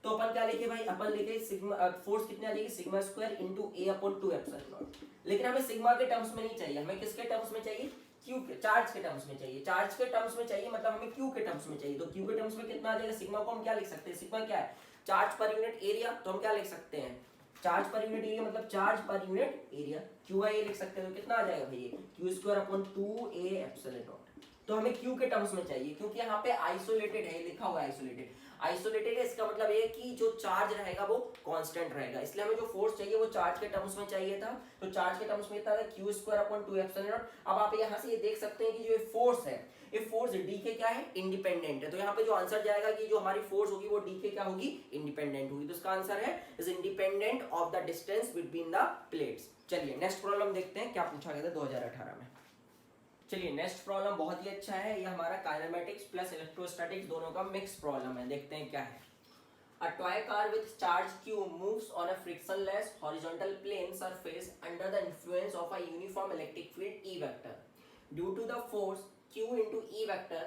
तो अपन क्या लिखे भाई, अपन लिखे सिग्मा, फोर्स कितनी आ जाएगी sigma square into A upon 2 epsilon not. लेकिन हमें सिग्मा के टर्म्स में नहीं चाहिए, हमें किसके टर्म्स में चाहिए, क्यू के, चार्ज के टर्म्स में चाहिए। चार्ज के टर्म्स में चाहिए मतलब हमें क्यू के टर्म्स में चाहिए। तो क्यू के टर्म्स में कितना आ जाएगा, सिग्मा को हम क्या लिख सकते हैं, सिग्मा क्या है चार्ज पर यूनिट एरिया, तो हम क्या लिख सकते हैं चार्ज पर यूनिट एरिया मतलब charge per unit area, Q I लिख सकते हैं। तो कितना आ जाएगा भाई, Q square upon 2a epsilon not. तो हमें क्यू के टर्म्स में चाहिए क्योंकि यहाँ पे आइसोलेटेड है, लिखा हुआ है आइसोलेटेड। आइसोलेटेड है इसका मतलब ये कि जो चार्ज रहेगा वो कांस्टेंट रहेगा, इसलिए हमें जो फोर्स चाहिए वो चार्ज के टर्म्स में चाहिए था। तो चार्ज के टर्म्स में इतना था Q square upon 2 epsilon not. अब आप यहाँ से ये देख सकते हैं कि जो फोर्स है ये फोर्स डी के क्या है इंडिपेंडेंट है। तो यहाँ पे जो आंसर जाएगा कि जो हमारी फोर्स होगी वो डी के क्या होगी इंडिपेंडेंट होगी। तो इसका आंसर है is independent of the distance between the plates. चलिए नेक्स्ट प्रॉब्लम देखते हैं क्या पूछा गया था 2018 में। चलिए नेक्स्ट प्रॉब्लम बहुत ही अच्छा है, ये हमारा काइनेमेटिक्स प्लस इलेक्ट्रोस्टैटिक्स दोनों का मिक्स प्रॉब्लम है। देखते हैं क्या है। A toy car with charge q moves on a frictionless horizontal plane surface under the influence of a uniform electric field E vector. Due to the force q into E vector,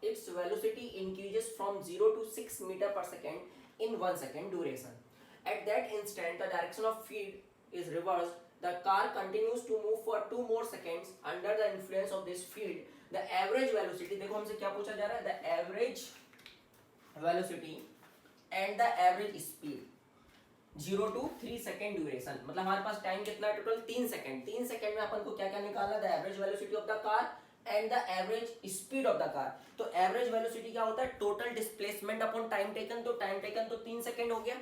its velocity increases from 0 to 6 meter per second in 1 second duration. At that instant, the direction of field is reversed. The car continues to move for 2 more seconds under the influence of this field. The average velocity, देखो हमसे क्या पूछा जा रहा है, the average velocity and the average speed 0 to 3 second duration. मतलब हमारे पास time कितना है टोटल 3 सेकेंड। 3 सेकेंड में अपन को क्या क्या निकालना है, the average velocity of the car and the average speed of the car. तो एवरेज वेलोसिटी क्या होता है, total displacement upon time taken. तो टाइम टेकन तो 3 सेकेंड हो गया।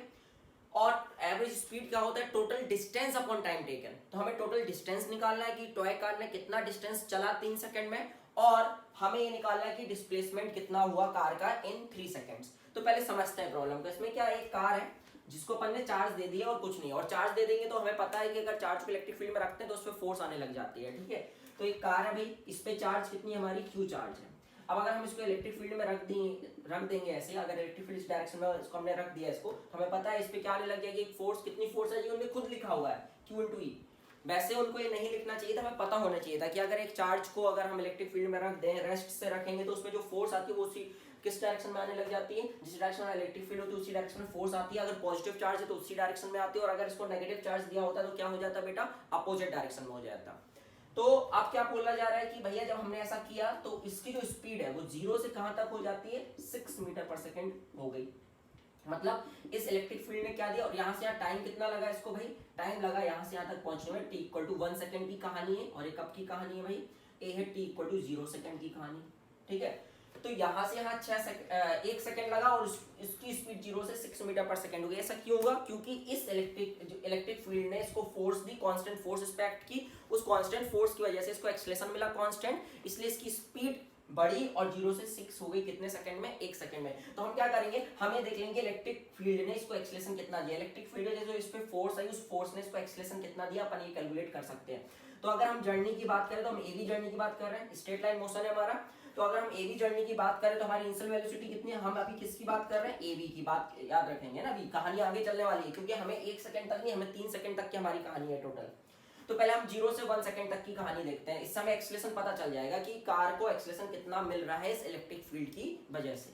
और एवरेज स्पीड क्या होता है, total distance upon time taken. तो हमें टोटल डिस्टेंस निकालना है कि टॉय कार ने कितना डिस्टेंस चला 3 सेकेंड में, और हमें ये निकालना है कि डिस्प्लेसमेंट कितना हुआ कार का इन 3 सेकेंड्स। तो पहले समझते हैं प्रॉब्लम को। इसमें क्या, एक कार है जिसको अपन ने चार्ज दे दिया और कुछ नहीं, और चार्ज दे देंगे तो हमें पता है कि अगर चार्ज को इलेक्ट्रिक फील्ड में रखते हैं तो उस पर फोर्स आने लग जाती है, ठीक है। तो एक कार है भाई, इस पे चार्ज कितनी हमारी क्यू चार्ज है। अब अगर हम इसको इलेक्ट्रिक फील्ड में रख देंगे ऐसे, अगर इलेक्ट्रिक फील्ड इस डायरेक्शन में इसको हमने रख दिया इसको, तो हमें पता है इस पे क्या आने लग जाएगी, एक फोर्स, कितनी फोर्स है, ये उन्होंने खुद लिखा हुआ है Q into E। वैसे उनको ये नहीं लिखना चाहिए था, हमें पता होना चाहिए था कि अगर एक चार्ज को अगर हम इलेक्ट्रिक फील्ड में रख दें, रेस्ट से रखेंगे, तो उसमें जो फोर्स आती है वो उसी किस डायरेक्शन में आने लग जाती है, जिस डायरेक्शन में इलेक्ट्रिक फील्ड होती है उसी डायरेक्शन में फोर्स आती है। अगर पॉजिटिव चार्ज है तो उसी डायरेक्शन में आती है, और अगर इसको नेगेटिव चार्ज दिया होता है तो क्या हो जाता बेटा, अपोजिट डायरेक्शन में हो जाता। तो अब क्या बोला जा रहा है कि भैया जब हमने ऐसा किया तो इसकी जो स्पीड है वो 0 से कहां तक हो जाती है, 6 मीटर पर सेकेंड हो गई। मतलब इस इलेक्ट्रिक फील्ड ने क्या दिया, और यहाँ से यहाँ टाइम कितना लगा इसको भाई, टाइम लगा यहाँ से यहाँ तक पहुंचने में t इक्वल टू 1 सेकंड की कहानी है। और ये कब की कहानी है भाई, ए है t इक्वल टू 0 सेकंड की कहानी, ठीक है। तो यहाँ से यहाँ 1 सेकंड लगा और इसकी स्पीड 0 से 6 मीटर पर सेकंड हो गई। ऐसा क्यों होगा, क्योंकि इस इलेक्ट्रिक फील्ड ने इसको फोर्स दी, कांस्टेंट फोर्स एक्ट की। उस कांस्टेंट फोर्स की वजह से इसको एक्सेलरेशन मिला कांस्टेंट, इसलिए इसकी स्पीड बढ़ी और 0 से 6 हो गई कितने सेकंड में, 1 सेकंड में। तो हम क्या करेंगे, हमें देख लेंगे इलेक्ट्रिक फील्ड ने इसको एक्सेलरेशन कितना दिया। इलेक्ट्रिक फील्ड है जो इस पे फोर्स है, उस फोर्स ने इसको एक्सेलरेशन कितना दिया, अपन ये कैलकुलेट कर सकते हैं। तो अगर हम जर्नी की बात करें तो हम एवी जर्नी की बात कर रहे हैं, स्ट्रेट लाइन मोशन है हमारा। तो अगर हम एवी जर्नी की बात करें तो हमारी इनिशियल वेलोसिटी कितनी है, हम अभी किसकी बात कर रहे हैं, एवी की बात याद रखेंगे ना। अभी कहानी आगे चलने वाली है, क्योंकि हमें 1 सेकंड तक नहीं, हमें 3 सेकंड तक की हमारी कहानी है टोटल। तो पहले हम 0 से 1 सेकंड तक की कहानी देखते हैं। इस समय एक्सेलरेशन पता चल जाएगा कि कार को एक्सेलरेशन कितना मिल रहा है इस इलेक्ट्रिक फील्ड की वजह से।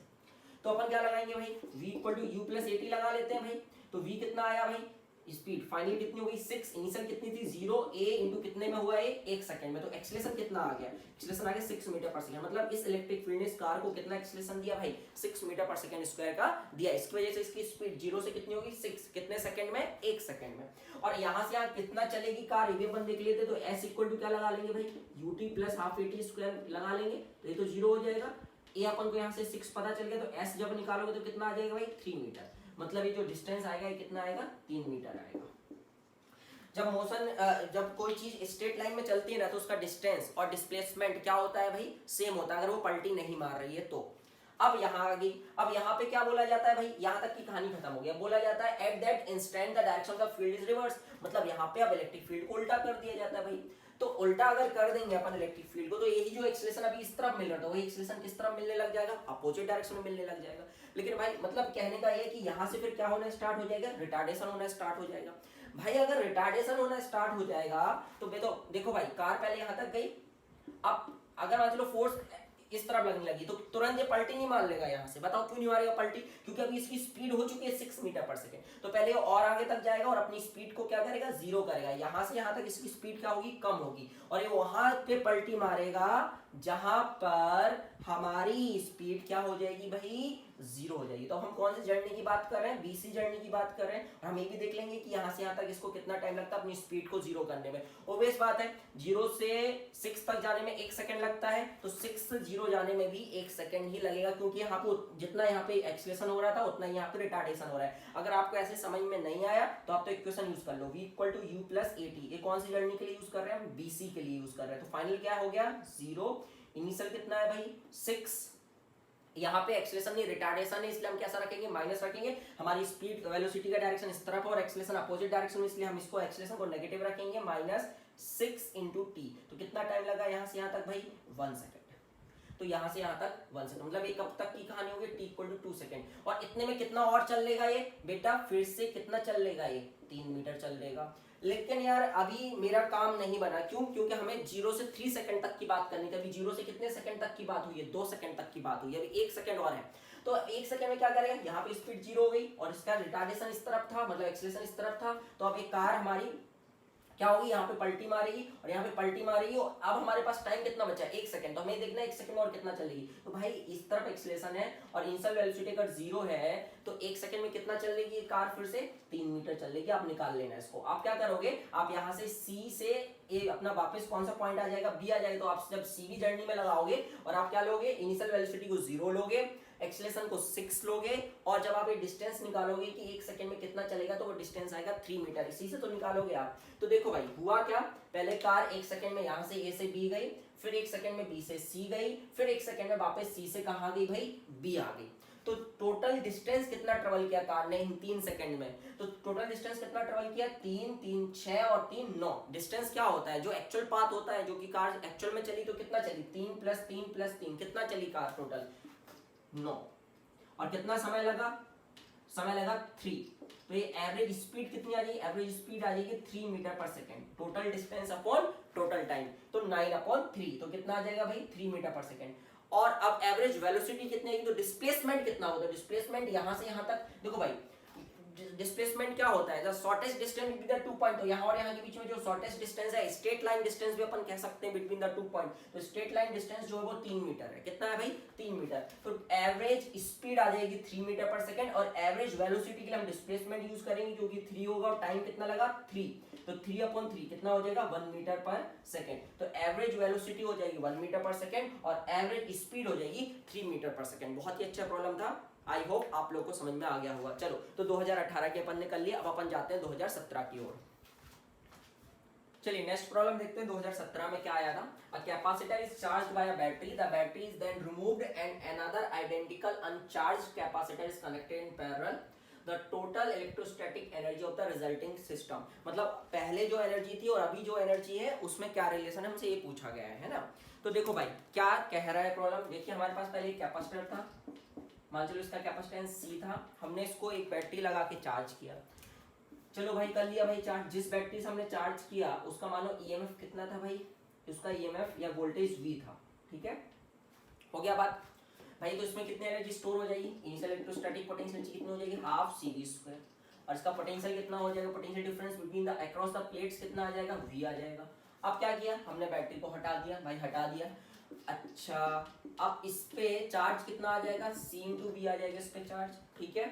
तो अपन क्या लगाएंगे भाई, v equal to u plus at लगा लेते हैं भाई। तो v कितना आया भाई, स्पीड फाइनली कितनी हो गई 6, इनिशियल कितनी थी 0, a इंटू कितने में हुआ है 1 सेकंड में। तो एक्सेलरेशन कितना आ गया, एक्सेलरेशन आ गया 6 मीटर पर सेकंड। मतलब इस इलेक्ट्रिक फील्ड ने इस कार को कितना एक्सेलरेशन दिया भाई, 6 मीटर पर सेकंड स्क्वायर का दिया। इसकी वजह से इसकी स्पीड 0 से कितनी होगी 6, कितने सेकंड में, 1 सेकंड में। और यहाँ से यहाँ कितना चलेगी कार, ये भी अपन देख लेते। तो s इक्वल टू क्या लगा लेंगे भाई, ut plus half at square लगा लेंगे, तो ये तो 0 हो जाएगा। a अपन को यहाँ से 6 पता चल गया, तो s जब निकालोगे तो कितना आ जाएगा भाई 3 मीटर। मतलब ये जो डिस्टेंस आएगा ये कितना आएगा, 3 मीटर आएगा। जब कोई चीज स्ट्रेट लाइन में चलती है ना, तो उसका डिस्टेंस और डिस्प्लेसमेंट क्या होता है भाई, सेम होता है, अगर वो पलटी नहीं मार रही है तो। अब यहाँ आ गई, अब यहाँ पे क्या बोला जाता है भाई, यहाँ तक की कहानी खत्म हो गया। बोला जाता है at that instant the direction of the field is reverse, मतलब यहाँ पे अब इलेक्ट्रिक फील्ड को उल्टा कर दिया जाता है भाई। तो उल्टा अगर कर देंगे अपन इलेक्ट्रिक फील्ड को, तो यही जो एक्सीलरेशन अभी इस तरफ मिल रहा था वही एक्सीलरेशन किस तरफ मिलने लग जाएगा, अपोजिट डायरेक्शन में मिलने लग जाएगा। लेकिन भाई मतलब कहने का ये कि यहाँ से फिर क्या होना स्टार्ट हो जाएगा, रिटार्डेशन होना स्टार्ट हो जाएगा। भाई अगर रिटार्डेशन होना स्टार्ट हो जाएगा तो देखो भाई कार पहले यहाँ तक गई, अब अगर मान लो फोर्स इस तरफ लगने लगी तो तुरंत ये पलटी नहीं मार लेगा यहाँ से, बताओ क्यों नहीं मारेगा पलटी, क्योंकि अभी इसकी स्पीड हो चुकी है 6 मीटर पर सेकेंड। तो पहले और आगे तक जाएगा और अपनी स्पीड को क्या करेगा, जीरो करेगा। यहाँ से यहाँ तक इसकी स्पीड क्या होगी, कम होगी, और ये वहां पे पलटी मारेगा जहां पर हमारी स्पीड क्या हो जाएगी भाई, जीरो हो जाएगी। तो हम कौन सी जर्नी की बात कर रहे हैं, बीसी जर्नी की बात कर रहे हैं। और हम ये भी देख लेंगे कि यहाँ से यहाँ तक इसको कितना टाइम लगता है अपनी स्पीड को जीरो करने में। ऑब्वियस बात है, 0 से 6 तक जाने में 1 सेकंड लगता है, तो 6 से 0 जाने में भी 1 सेकंड ही लगेगा, क्योंकि यहाँ पे जितना यहाँ पे एक्सीलरेशन हो रहा था उतना यहाँ पे रिटार्डेशन हो रहा है। अगर आपको ऐसे समझ में नहीं आया तो आप तो इक्वेशन यूज कर लो, v equal to u plus at। ये कौन सी जर्नी के लिए यूज कर रहे हैं, हम बीसी के लिए यूज कर रहे हैं। तो फाइनल क्या हो गया, 0। इनिशियल कितना है भाई, 6। यहाँ पे एक्सीलरेशन नहीं रिटार्डेशन है, इसलिए हम कैसा रखेंगे, माइनस रखेंगे। हमारी स्पीड वेलोसिटी का डायरेक्शन इस तरफ और एक्सीलरेशन अपोजिट डायरेक्शन में, इसलिए हम इसको एक्सीलरेशन को नेगेटिव रखेंगे, -6 × t। तो कितना टाइम लगा यहाँ से यहाँ तक भाई, 1 सेकंड। तो यहाँ से यहाँ तक 1 सेकंड, मतलब ये कब तक की कहानी होगी, t इक्वल टू 2 सेकंड। और इतने में कितना और चल लेगा ये बेटा, फिर से कितना चल लेगा ये, 3 मीटर चल लेगा। लेकिन यार अभी मेरा काम नहीं बना, क्यों, क्योंकि हमें 0 से 3 सेकंड तक की बात करनी थी। अभी 0 से कितने सेकंड तक की बात हुई है, 2 सेकंड तक की बात हुई है, अभी 1 सेकंड और है। तो 1 सेकंड में क्या करेगा, यहाँ पे स्पीड 0 हो गई और इसका रिटार्डेशन इस तरफ था, मतलब एक्सीलरेशन इस तरफ था। तो अब एक कार हमारी क्या होगी, यहाँ पे पलटी मारेगी और यहाँ पे पलटी मारेगी, और अब हमारे पास टाइम कितना बचा है, 1 सेकंड। तो हमें देखना है 1 सेकंड और कितना चलेगी। तो भाई इस तरफ एक्सीलरेशन है और इनिशियल वेलोसिटी अगर 0 है तो 1 सेकंड में कितना चलेगी कार, फिर से 3 मीटर चलेगी। आप निकाल लेना इसको। आप क्या करोगे, आप यहाँ से सी से ए अपना वापस कौन सा पॉइंट आ जाएगा, बी आ जाएगा। तो आप जब सी भी जर्नी में लगाओगे और आप क्या लोगे, इनिशियल वेलोसिटी को 0 लोगे, एक्सीलरेशन को 6 लोगे, और जब आप ये डिस्टेंस निकालोगे कि 1 सेकंड में कितना चलेगा, तो वो डिस्टेंस आएगा 3 मीटर। इसी से तो निकालोगे आप। तो देखो भाई हुआ क्या, पहले कार 1 सेकंड में यहाँ से ए से बी गई, फिर 1 सेकंड में बी से सी गई, फिर 1 सेकंड में वापस सी से कहाँ गई भाई, बी आ गई। तो टोटल डिस्टेंस कितना ट्रेवल किया कार ने इन 3 सेकंड में, तो टोटल डिस्टेंस कितना ट्रेवल किया, 3 3 6 और 3 9। डिस्टेंस क्या होता है, जो एक्चुअल पाथ होता है, जो कि कार एक्चुअल में चली तो कितना चली, 3 + 3 + 3 कितना चली कार, टोटल 9। और कितना समय लगा, समय लगा 3। तो ये एवरेज स्पीड कितनी आ जाएगी, एवरेज स्पीड आ जाएगी 3 मीटर पर second. Total distance upon total time, तो 9/3। तो कितना आ जाएगा भाई, 3 मीटर पर सेकंड। और अब एवरेज वेलोसिटी कितनी आएगी, तो डिस्प्लेसमेंट कितना होता है, डिस्प्लेसमेंट यहाँ से यहाँ तक। देखो भाई डिस्प्लेसमेंट क्या होता है, the shortest distance between the 2 point. तो यहाँ और यहाँ के बीच में जो शॉर्टेस्ट डिस्टेंस है, स्ट्रेट लाइन डिस्टेंस भी अपन कह सकते हैं बिटवीन द 2 पॉइंट। तो स्ट्रेट लाइन डिस्टेंस जो है वो 3 मीटर है। कितना है भाई, 3 मीटर। तो एवरेज स्पीड आ जाएगी 3 मीटर पर सेकंड, और एवरेज वेलोसिटी के लिए हम डिस्प्लेसमेंट यूज करेंगे, क्योंकि 3 होगा और टाइम कितना लगा 3। तो 3/3 कितना हो जाएगा, 1 मीटर पर सेकंड। तो एवरेज वेलोसिटी हो जाएगी 1 मीटर पर सेकंड और एवरेज स्पीड हो जाएगी 3 मीटर पर सेकंड। बहुत ही अच्छा प्रॉब्लम था, आई होप आप लोग को समझ में आ गया होगा। चलो तो 2018 के अपन ने कर लिया, अब अपन जाते हैं 2017 की ओर। चलिए नेक्स्ट प्रॉब्लम देखते हैं 2017 में क्या आया था। A capacitor is charged by a battery, the battery is then removed and another identical uncharged capacitor is connected in parallel, the total electrostatic energy of the resulting system. मतलब पहले जो energy थी और अभी जो एनर्जी है उसमें क्या रिलेशन है, हमसे ये पूछा गया है ना। तो देखो भाई क्या कह रहा है प्रॉब्लम, देखिए हमारे पास पहले एक कैपेसिटर था, मान चलो इसका कैपेसिटेंस C था, हमने इसको एक बैटरी लगा के चार्ज किया। चलो भाई कर लिया भाई चार्ज, जिस बैटरी से हमने चार्ज किया उसका मानो EMF कितना था भाई, उसका EMF या वोल्टेज V था। ठीक है, हो गया बात भाई। तो इसमें कितनी एनर्जी स्टोर हो जाएगी, इनिशियल इलेक्ट्रोस्टैटिक पोटेंशियल कितनी हो जाएगी, ½ CV²। और इसका पोटेंशियल कितना हो जाएगा, potential difference between the across the plates कितना आ जाएगा, V आ जाएगा। अब क्या किया हमने, बैटरी को हटा दिया भाई, हटा दिया। अच्छा अब इस पे चार्ज कितना आ जाएगा, C/V आ जाएगा इस पे चार्ज। ठीक है,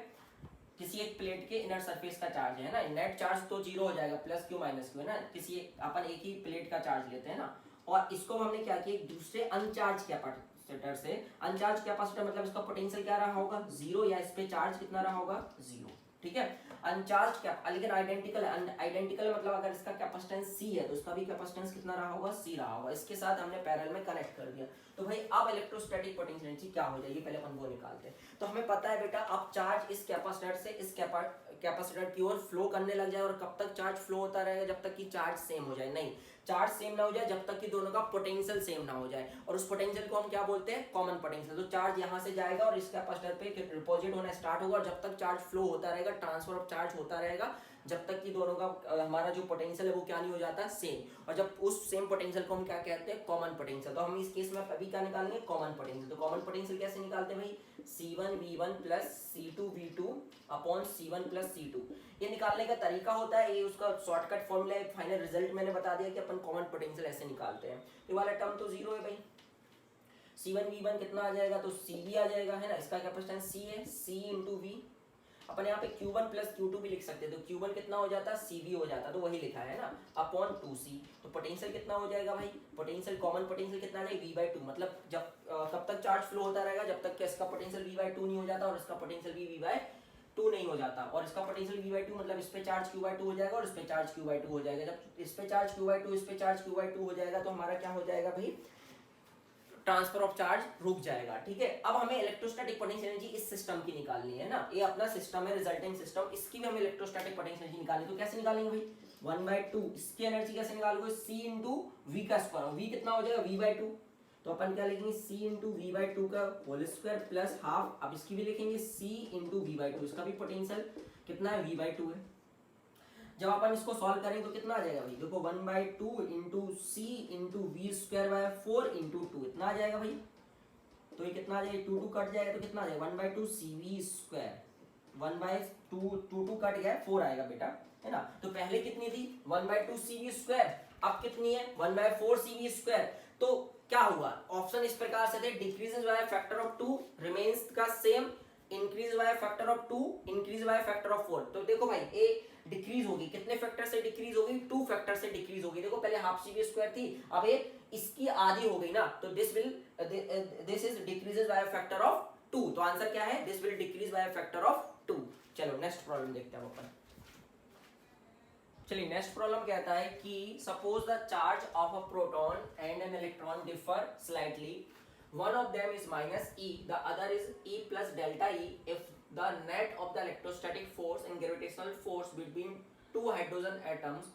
किसी एक प्लेट के इनर सरफेस का चार्ज है ना, नेट चार्ज तो 0 हो जाएगा, +Q -Q है ना, किसी अपन एक ही प्लेट का चार्ज लेते हैं ना। और इसको हमने क्या किया, एक दूसरे अनचार्ज कैपेसिटर से, अनचार्ज कैपेसिटर मतलब इसका पोटेंशियल क्या रहा होगा 0, या इस पे चार्ज कितना रहा होगा 0। ठीक है। अनचार्ज कैप लेकिन आइडेंटिकल है, आइडेंटिकल मतलब अगर इसका कैपेसिटेंस C है तो इसका भी कैपेसिटेंस कितना रहा होगा, C रहा होगा। इसके साथ हमने पैरेलल में कनेक्ट कर दिया। तो भाई अब इलेक्ट्रोस्टैटिक पोटेंशियल एनर्जी क्या हो जाएगी, पहले अपन वो निकालते हैं। तो हमें पता है बेटा, अब चार्ज इस कैपेसिटर से इस कैपेसिटर की ओर फ्लो करने लग जाए, और कब तक चार्ज फ्लो होता रहेगा, जब तक कि चार्ज सेम हो जाए। नहीं, चार्ज सेम ना हो जाए जब तक कि दोनों का पोटेंशियल सेम ना हो जाए, और उस पोटेंशियल को हम क्या बोलते हैं, कॉमन पोटेंशियल। तो चार्ज यहाँ से जाएगा और इस कैपेसिटर पे डिपॉजिट होना स्टार्ट होगा, और जब तक चार्ज फ्लो होता रहेगा, ट्रांसफर ऑफ चार्ज होता रहेगा, जब तक कि दोनों का हमारा जो पोटेंशियल है वो क्या नहीं हो जाता, सेम। और जब उस सेम पोटेंशियल को हम क्या कहते हैं, कॉमन पोटेंशियल। तो हम इस केस में अभी क्या निकालेंगे, कॉमन पोटेंशियल। तो कॉमन पोटेंशियल कैसे निकालते हैं भाई, C1V1 plus C2V2 upon C1 plus C2। ये निकालने का तरीका होता है, ये उसका शॉर्टकट फॉर्मूला है। फाइनल रिजल्ट मैंने बता दिया कि अपन कॉमन पोटेंशियल ऐसे निकालते हैं। तो ये वाला टर्म तो जीरो है भाई, C1V1 कितना आ जाएगा, तो CV आ जाएगा, है ना। इसका कैपेसिटेंस C है, C इंटू V। अपन यहाँ पे Q1 प्लस Q2 भी लिख सकते हैं। तो Q1 कितना हो जाता है, CV हो जाता, तो वही लिखा है ना, अपॉन 2C। तो पोटेंशियल कितना हो जाएगा भाई, पोटेंशियल कॉमन पोटेंशियल कितना है, V/2। मतलब जब कब तक चार्ज फ्लो होता रहेगा, जब तक कि इसका पोटेंशियल V/2 नहीं हो जाता, और इसका पोटेंशियल भी V/2 नहीं हो जाता। और इसका पोटेंशियल V/2 मतलब इस पे चार्ज Q/2 हो जाएगा, और इस पे चार्ज Q/2 हो जाएगा। जब इस पे चार्ज Q/2, इस पे चार्ज Q/2 हो जाएगा, तो हमारा क्या हो जाएगा भाई, ट्रांसफर ऑफ चार्ज रुक जाएगा। ठीक है, अब हमें इलेक्ट्रोस्टैटिक पोटेंशियल एनर्जी इस सिस्टम की निकालनी है ना। ये अपना सिस्टम है, रिजल्टिंग सिस्टम, इसकी भी हमें इलेक्ट्रोस्टैटिक पोटेंशियल एनर्जी निकालनी है। तो कैसे निकालेंगे भाई, 1/2 इसकी एनर्जी कैसे निकालोगे, C इंटू V का स्क्वायर। V कितना हो जाएगा, V/2। तो अपन क्या लिखेंगे, C इंटू V/2 का होल स्क्वायर प्लस हाफ। अब इसकी भी लिखेंगे C इंटू V/2, इसका भी पोटेंशियल कितना है, V/2 है। जब अपन इसको सॉल्व करें तो कितना आ जाएगा भाई, देखो 1/2 into C into V square by 4 into 2 इतना आ जाएगा भाई। तो ये कितना आ जाएगा, 2 कट जाएगा तो कितना आ जाएगा, 1/2 CV स्क्वायर, 1/2 कट गया, 4 आएगा बेटा, है ना। तो पहले कितनी थी, 1/2 CV स्क्वायर, अब कितनी है, 1/4 CV स्क्वायर। तो क्या हुआ, ऑप्शन इस प्रकार से थे, decreases by factor of 2, remains का same, increase by factor of 2, increase by factor of 4। तो देखो भाई, ए डिक्रीज होगी, कितने फैक्टर से डिक्रीज होगी, 2 फैक्टर से डिक्रीज होगी। देखो पहले हाफ CV स्क्वायर थी, अब ये इसकी आधी हो गई ना, तो this is decreases by factor of 2। तो आंसर क्या है, this will decrease by factor of 2। चलो नेक्स्ट प्रॉब्लम देखते हैं अपन। चलिए नेक्स्ट प्रॉब्लम कहता है कि suppose the charge of a proton and an electron differ slightly, one of them is minus E, the other is E plus delta E, if the net of the electrostatic force and gravitational force between two hydrogen atoms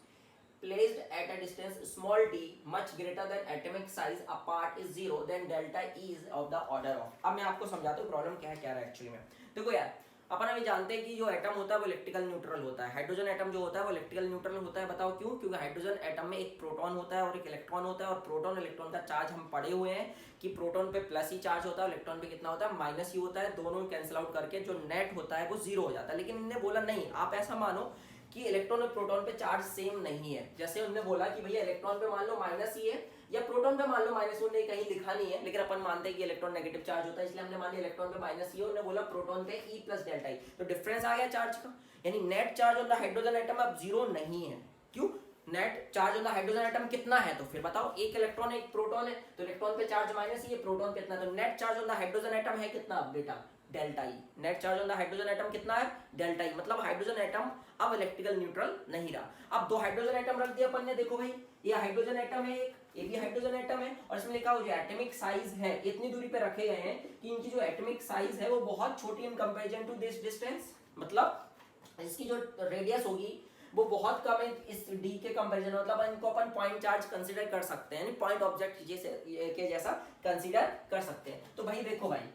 placed at a distance small d much greater than atomic size apart is 0, then delta E is of the order of। अब मैं आपको समझाता हूँ problem क्या है actually में। देखो यार, अपन अभी जानते हैं कि जो एटम होता है वो इलेक्ट्रिकल न्यूट्रल होता है। हाइड्रोजन एटम जो होता है वो इलेक्ट्रिकल न्यूट्रल होता है। बताओ क्यों, क्योंकि हाइड्रोजन एटम में एक प्रोटॉन होता है और एक इलेक्ट्रॉन होता है, और प्रोटॉन इलेक्ट्रॉन का चार्ज हम पढ़े हुए हैं कि प्रोटॉन पे प्लस ही चार्ज होता है, इलेक्ट्रॉन पे कितना होता है, माइनस ही होता है। दोनों कैंसिल आउट करके जो नेट होता है वो 0 हो जाता है। लेकिन इन्होंने बोला नहीं, आप ऐसा मानो कि इलेक्ट्रॉन और प्रोटॉन पे चार्ज सेम नहीं है। जैसे उन्होंने बोला कि भैया इलेक्ट्रॉन पे मान लो माइनस ही है, या प्रोटॉन पे मान लो माइनस, उन्होंने कहीं लिखा नहीं है, लेकिन अपन मानते हैं कि इलेक्ट्रॉन नेगेटिव चार्ज होता है, इसलिए हमने मान लिया इलेक्ट्रॉन पे माइनस ही है। उन्होंने बोला प्रोटॉन पे E प्लस डेल्टा E, तो डिफरेंस आ गया चार्ज का, यानी net charge on the hydrogen atom अब 0 नहीं है। क्यों, net charge on the hydrogen atom कितना है, तो फिर बताओ, एक इलेक्ट्रॉन एक प्रोटॉन है, तो इलेक्ट्रॉन पे चार्ज माइनस ही है, प्रोटॉन कितना, तो net charge on the hydrogen atom है कितना बेटा, delta E। Net charge on the hydrogen atom कितना है, डेल्टा E। मतलब हाइड्रोजन एटम अब इलेक्ट्रिकल न्यूट्रल नहीं रहा। अब दो हाइड्रोजन एटम रख दिया अपन ने, देखो भाई ये हाइड्रोजन एटम है एक, ये भी हाइड्रोजन एटम है, और इसमें लिखा हुआ जो एटॉमिक साइज है इतनी दूरी पे रखे गए हैं कि इनकी जो एटॉमिक साइज है वो बहुत छोटी in comparison to this distance. मतलब इसकी जो रेडियस होगी वो बहुत कम है इस d के कंपैरिजन। मतलब इनको अपन पॉइंट चार्ज कंसीडर कर सकते हैं, यानी पॉइंट ऑब्जेक्ट के जैसा कंसीडर कर सकते हैं। तो भाई देखो भाई,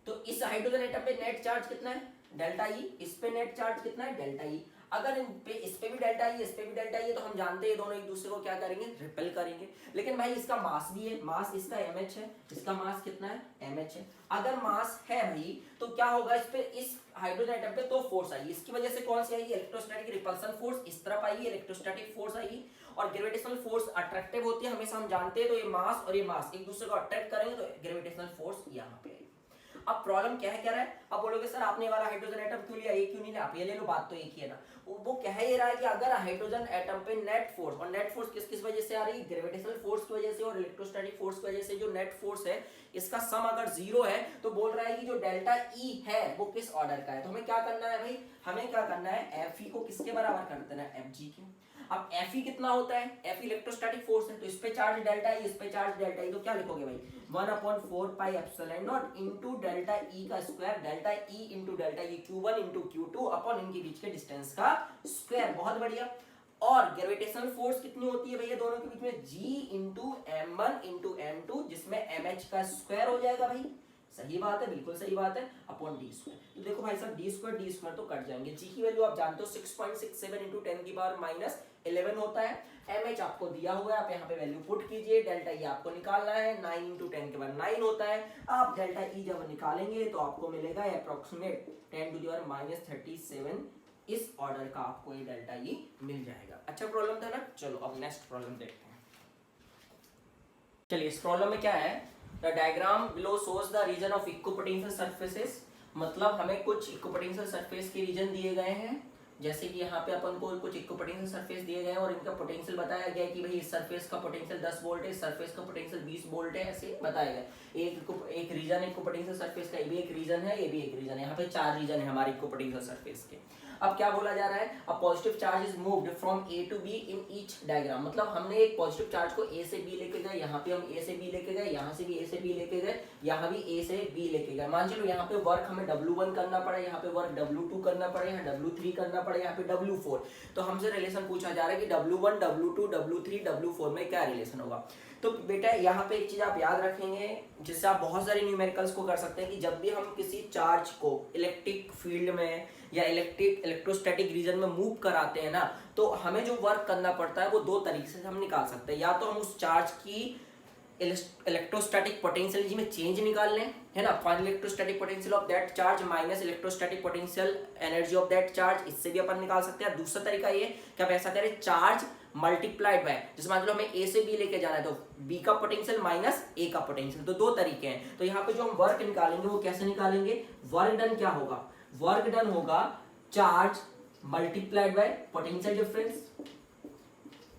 तो इस हाइड्रोजन एटम पे नेट चार्ज कितना है, डेल्टा E, इस पे नेट चार्ज कितना है, डेल्टा E। अगर इस पे भी डेल्टा E, इस पे भी डेल्टा E है, तो हम जानते हैं दोनों एक दूसरे को क्या करेंगे, रिपेल करेंगे। लेकिन भाई इसका मास भी है, मास इसका mh है, इसका मास कितना है, mh है। अगर मास है भाई तो क्या होगा, इस पे इस हाइड्रोजन एटम पे तो फोर्स आएगी, इसकी वजह से कौन सी आएगी, इलेक्ट्रोस्टैटिक रिपल्सन फोर्स इस तरफ आएगी, इलेक्ट्रोस्टैटिक फोर्स आएगी, और ग्रेविटेशनल फोर्स अट्रैक्टिव होती है हमेशा, हम जानते हैं। तो ये मास और ये मास एक दूसरे को अट्रैक्ट करेंगे तो ग्रेविटेशनल फोर्स यहाँ पे आएगी। अब प्रॉब्लम क्या है, कह रहा है, अब बोलोगे सर आपने ये वाला हाइड्रोजन एटम क्यों लिया, ये क्यों नहीं लिया, आप ये ले लो, बात तो एक ही है ना। वो कह ये रहा है कि अगर हाइड्रोजन एटम पे नेट फोर्स, और नेट फोर्स किस किस वजह से आ रही है, ग्रेविटेशनल फोर्स की वजह से और इलेक्ट्रोस्टैटिक फोर्स की वजह से, जो नेट फोर्स है इसका सम अगर 0 है तो बोल रहा है कि जो डेल्टा ई है वो किस ऑर्डर का है। तो हमें क्या करना है भाई, हमें क्या करना है, एफ ई को किसके बराबर कर देना है, एफ जी के। अब एफ ई कितना होता है, एफ इलेक्ट्रोस्टैटिक फोर्स है, तो इस पे चार्ज डेल्टा ई, इस पे चार्ज डेल्टा ई, तो क्या लिखोगे भाई 1/4 pi epsilon naught into delta E का square, delta E into delta E Q1 into Q2 upon इनके बीच के डिस्टेंस का स्क्वायर। बहुत बढ़िया। और ग्रेविटेशनल फोर्स कितनी होती है भैया दोनों के बीच में, G into M1 into M2, जिसमें MH का स्क्वायर हो जाएगा भाई, सही बात है, बिल्कुल सही बात है, अपॉन डी स्क्वायर। तो देखो भाई साहब डी स्क्वायर तो कट जाएंगे। जी की वैल्यू आप जानते हो 6.67 इंटू 10 की पावर माइनस 11 होता है। MH आपको दिया हुआ है, आप यहाँ पे वैल्यू पुट कीजिए, डेल्टा ई आपको निकालना है, 9 इंटू 10 के बाद 9 होता है। आप डेल्टा ई जब निकालेंगे तो आपको मिलेगा approximate 10 to the power minus 37, इस ऑर्डर का आपको ये डेल्टा ई मिल जाएगा। अच्छा प्रॉब्लम था ना। चलो अब नेक्स्ट प्रॉब्लम देखते हैं। चलिए इस प्रॉब्लम में क्या है, the diagram below shows the region of equipotential surfaces, मतलब हमें कुछ इक्विपोटेंशियल सरफेस के रीजन दिए गए हैं, जैसे कि यहाँ पे अपन को कुछ इक्विपोटेंशियल सरफेस दिए गए हैं और इनका पोटेंशियल बताया गया है कि भाई इस सरफेस का पोटेंशियल 10 वोल्ट है, इस सरफेस का पोटेंशियल 20 वोल्ट है, ऐसे बताया गया। एक रीजन इक्विपोटेंशियल सरफेस का, ये भी एक रीजन है, ये भी एक रीजन है, यहाँ पे 4 रीजन है हमारे इक्विपोटेंशियल सरफेस के। अब क्या बोला जा रहा है, a positive charge is moved from A to B in each diagram, मतलब हमने एक पॉजिटिव चार्ज को ए से बी लेके गए, यहाँ पे हम ए से बी लेके गए, यहाँ से भी ए से बी लेके गए, यहाँ भी ए से बी लेके गए। मान चलो यहाँ पे वर्क हमें W1 करना पड़े, यहाँ पे वर्क W2 करना पड़े, यहाँ W3 करना पड़े, यहाँ पे W4। तो हमसे रिलेशन पूछा जा रहा है कि W1 W2 W3 W4 में क्या रिलेशन होगा। तो बेटा यहाँ पे एक चीज आप याद रखेंगे, जिससे आप बहुत सारे न्यूमेरिकल्स को कर सकते हैं, कि जब भी हम किसी चार्ज को इलेक्ट्रिक फील्ड में या इलेक्ट्रोस्टैटिक रीजन में मूव कराते हैं ना, तो हमें जो वर्क करना पड़ता है वो 2 तरीके से हम निकाल सकते हैं। या तो हम उस चार्ज की इलेक्ट्रोस्टैटिक पोटेंशियल में चेंज निकाल लें, है ना, final electrostatic potential of that charge minus electrostatic potential energy of that charge, इससे भी अपन निकाल सकते हैं। दूसरा तरीका ये कि आप ऐसा करें, चार्ज मल्टीप्लाइड बाय, जैसे मान लो हमें ए से बी लेके जाना है तो बी का पोटेंशियल माइनस ए का पोटेंशियल, तो 2 तरीके हैं। तो यहाँ पे जो हम वर्क निकालेंगे वो कैसे निकालेंगे, वर्क डन क्या होगा, वर्क डन होगा charge multiplied bye potential difference,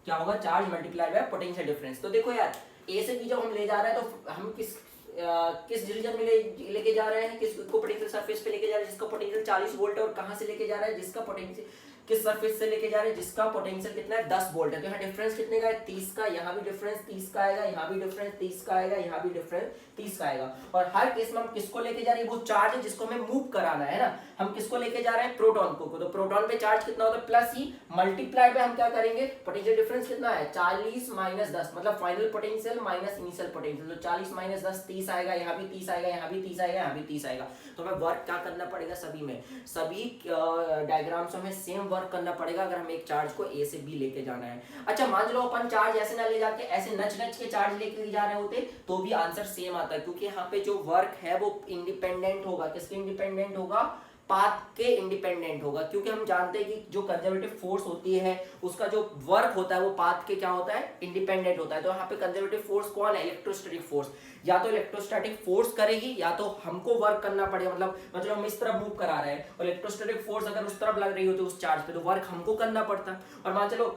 क्या होगा, charge multiplied bye potential difference. तो देखो यार, ए से बी जब हम ले जा रहे हैं तो हम किस रीजन में लेके जा रहे हैं, किस को पोटेंशियल सरफेस पे लेके जा रहे हैं जिसका पोटेंशियल 40 वोल्ट है, और कहां से लेके जा रहा है, जिसका पोटेंशियल किस सरफेस से लेके जा रहे हैं जिसका पोटेंशियल कितना है, 10 वोल्ट है। तो यहाँ डिफरेंस कितने का है, 30 का, यहाँ भी डिफरेंस 30 का आएगा, यहाँ भी डिफरेंस 30 का आएगा, यहाँ भी डिफरेंस 30 का आएगा। और हर केस में हम किसको लेके जा रहे हैं, वो चार्ज है जिसको हमें मूव कराना है ना, हम किसको लेके जा रहे हैं, प्रोटॉन को। तो प्रोटॉन पे चार्ज कितना होता है, प्लस ही, मल्टीप्लाइड में हम क्या करेंगे, पोटेंशियल डिफरेंस कितना है, 40 माइनस 10, मतलब final potential minus initial potential, तो 40 माइनस 10 30 आएगा, यहाँ भी 30 आएगा, यहाँ भी 30 आएगा, यहाँ भी 30 आएगा। तो हमें वर्क क्या करना पड़ेगा, सभी में, सभी डायग्राम्स में सेम वर्क करना पड़ेगा अगर हम एक चार्ज को ए से बी लेके जाना है। अच्छा मान लो अपन चार्ज ऐसे ना ले जाके ऐसे नच नच के चार्ज लेके जा रहे होते तो भी आंसर सेम आता है, क्योंकि यहाँ पे जो वर्क है वो इंडिपेंडेंट होगा, किसके इंडिपेंडेंट होगा, पाथ के इंडिपेंडेंट होगा, क्योंकि हम जानते हैं कि जो कंजर्वेटिव फोर्स होती है उसका जो वर्क होता है वो पाथ के क्या होता है, इंडिपेंडेंट होता है। तो यहाँ पे कंजर्वेटिव फोर्स कौन है, इलेक्ट्रोस्टैटिक फोर्स, या तो इलेक्ट्रोस्टैटिक फोर्स करेगी या तो हमको वर्क करना पड़ेगा, मतलब हम इस तरफ मूव करा रहे हैं और इलेक्ट्रोस्टैटिक फोर्स अगर उस तरफ लग रही होती है उस चार्ज पे, तो वर्क हमको करना पड़ता। और मान चलो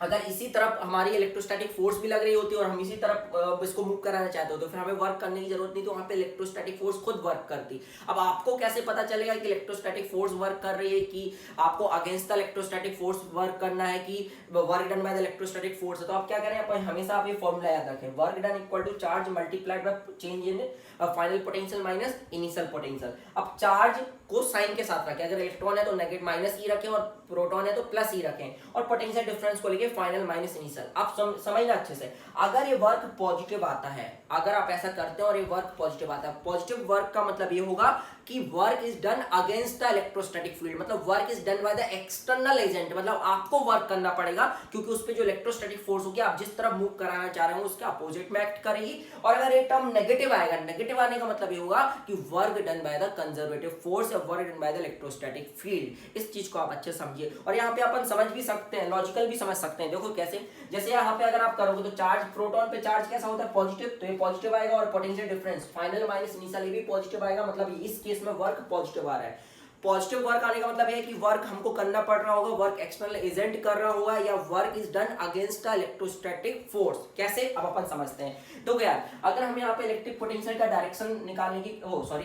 अगर इसी तरफ हमारी इलेक्ट्रोस्टैटिक फोर्स भी लग रही होती है और हम इसी तरफ इसको मूव कराना चाहते हो, तो फिर हमें वर्क करने की जरूरत नहीं, तो वहां पे इलेक्ट्रोस्टैटिक फोर्स खुद वर्क करती। अब आपको कैसे पता चलेगा कि इलेक्ट्रोस्टैटिक फोर्स वर्क कर रही है, कि आपको against the electrostatic force work करना है, कि work done by the electrostatic force है। तो आप क्या करें, आप हमेशा आप ये फॉर्मूला याद रखें, work done equal to charge multiplied by change in final potential minus initial potential. अब चार्ज को साइन के साथ रखें, अगर इलेक्ट्रॉन है तो नेगेटिव माइनस ई रखें और प्रोटॉन है तो प्लस ई रखें, और पोटेंशियल डिफरेंस को लेके फाइनल माइनस इनिशियल। आप समझना अच्छे से, अगर ये वर्क पॉजिटिव आता है, अगर आप ऐसा करते हैं और ये वर्क पॉजिटिव आता है, पॉजिटिव वर्क का मतलब ये होगा कि work is done against the electrostatic field, मतलब work is done by the external agent, मतलब आपको वर्क करना पड़ेगा क्योंकि उस पे जो इलेक्ट्रोस्टैटिक फोर्स होगी आप जिस तरफ मूव कराना चाह रहे हो उसके अपोजिट में एक्ट करेगी। और अगर ये टर्म नेगेटिव आएगा, नेगेटिव आने का मतलब ये होगा कि work done by the conservative force, of work done by the electrostatic field. इस चीज को आप अच्छे समझिए और यहाँ पे अपन समझ भी सकते हैं, लॉजिकल भी समझ सकते हैं। देखो कैसे, जैसे यहाँ पे अगर आप करोगे तो चार्ज, प्रोटॉन पे चार्ज कैसा होता है, पॉजिटिव, तो ये पॉजिटिव आएगा और potential difference final minus initial ये भी पॉजिटिव आएगा, मतलब इस केस में वर्क पॉजिटिव आ रहा है। पॉजिटिव वर्क आने का मतलब है कि वर्क हमको करना पड़ रहा होगा, वर्क एक्सटर्नल एजेंट कर रहा होगा या work is done against electrostatic force. कैसे, अब अपन समझते हैं। तो यार अगर हम यहाँ पे इलेक्ट्रिक पोटेंशियल का डायरेक्शन निकालने की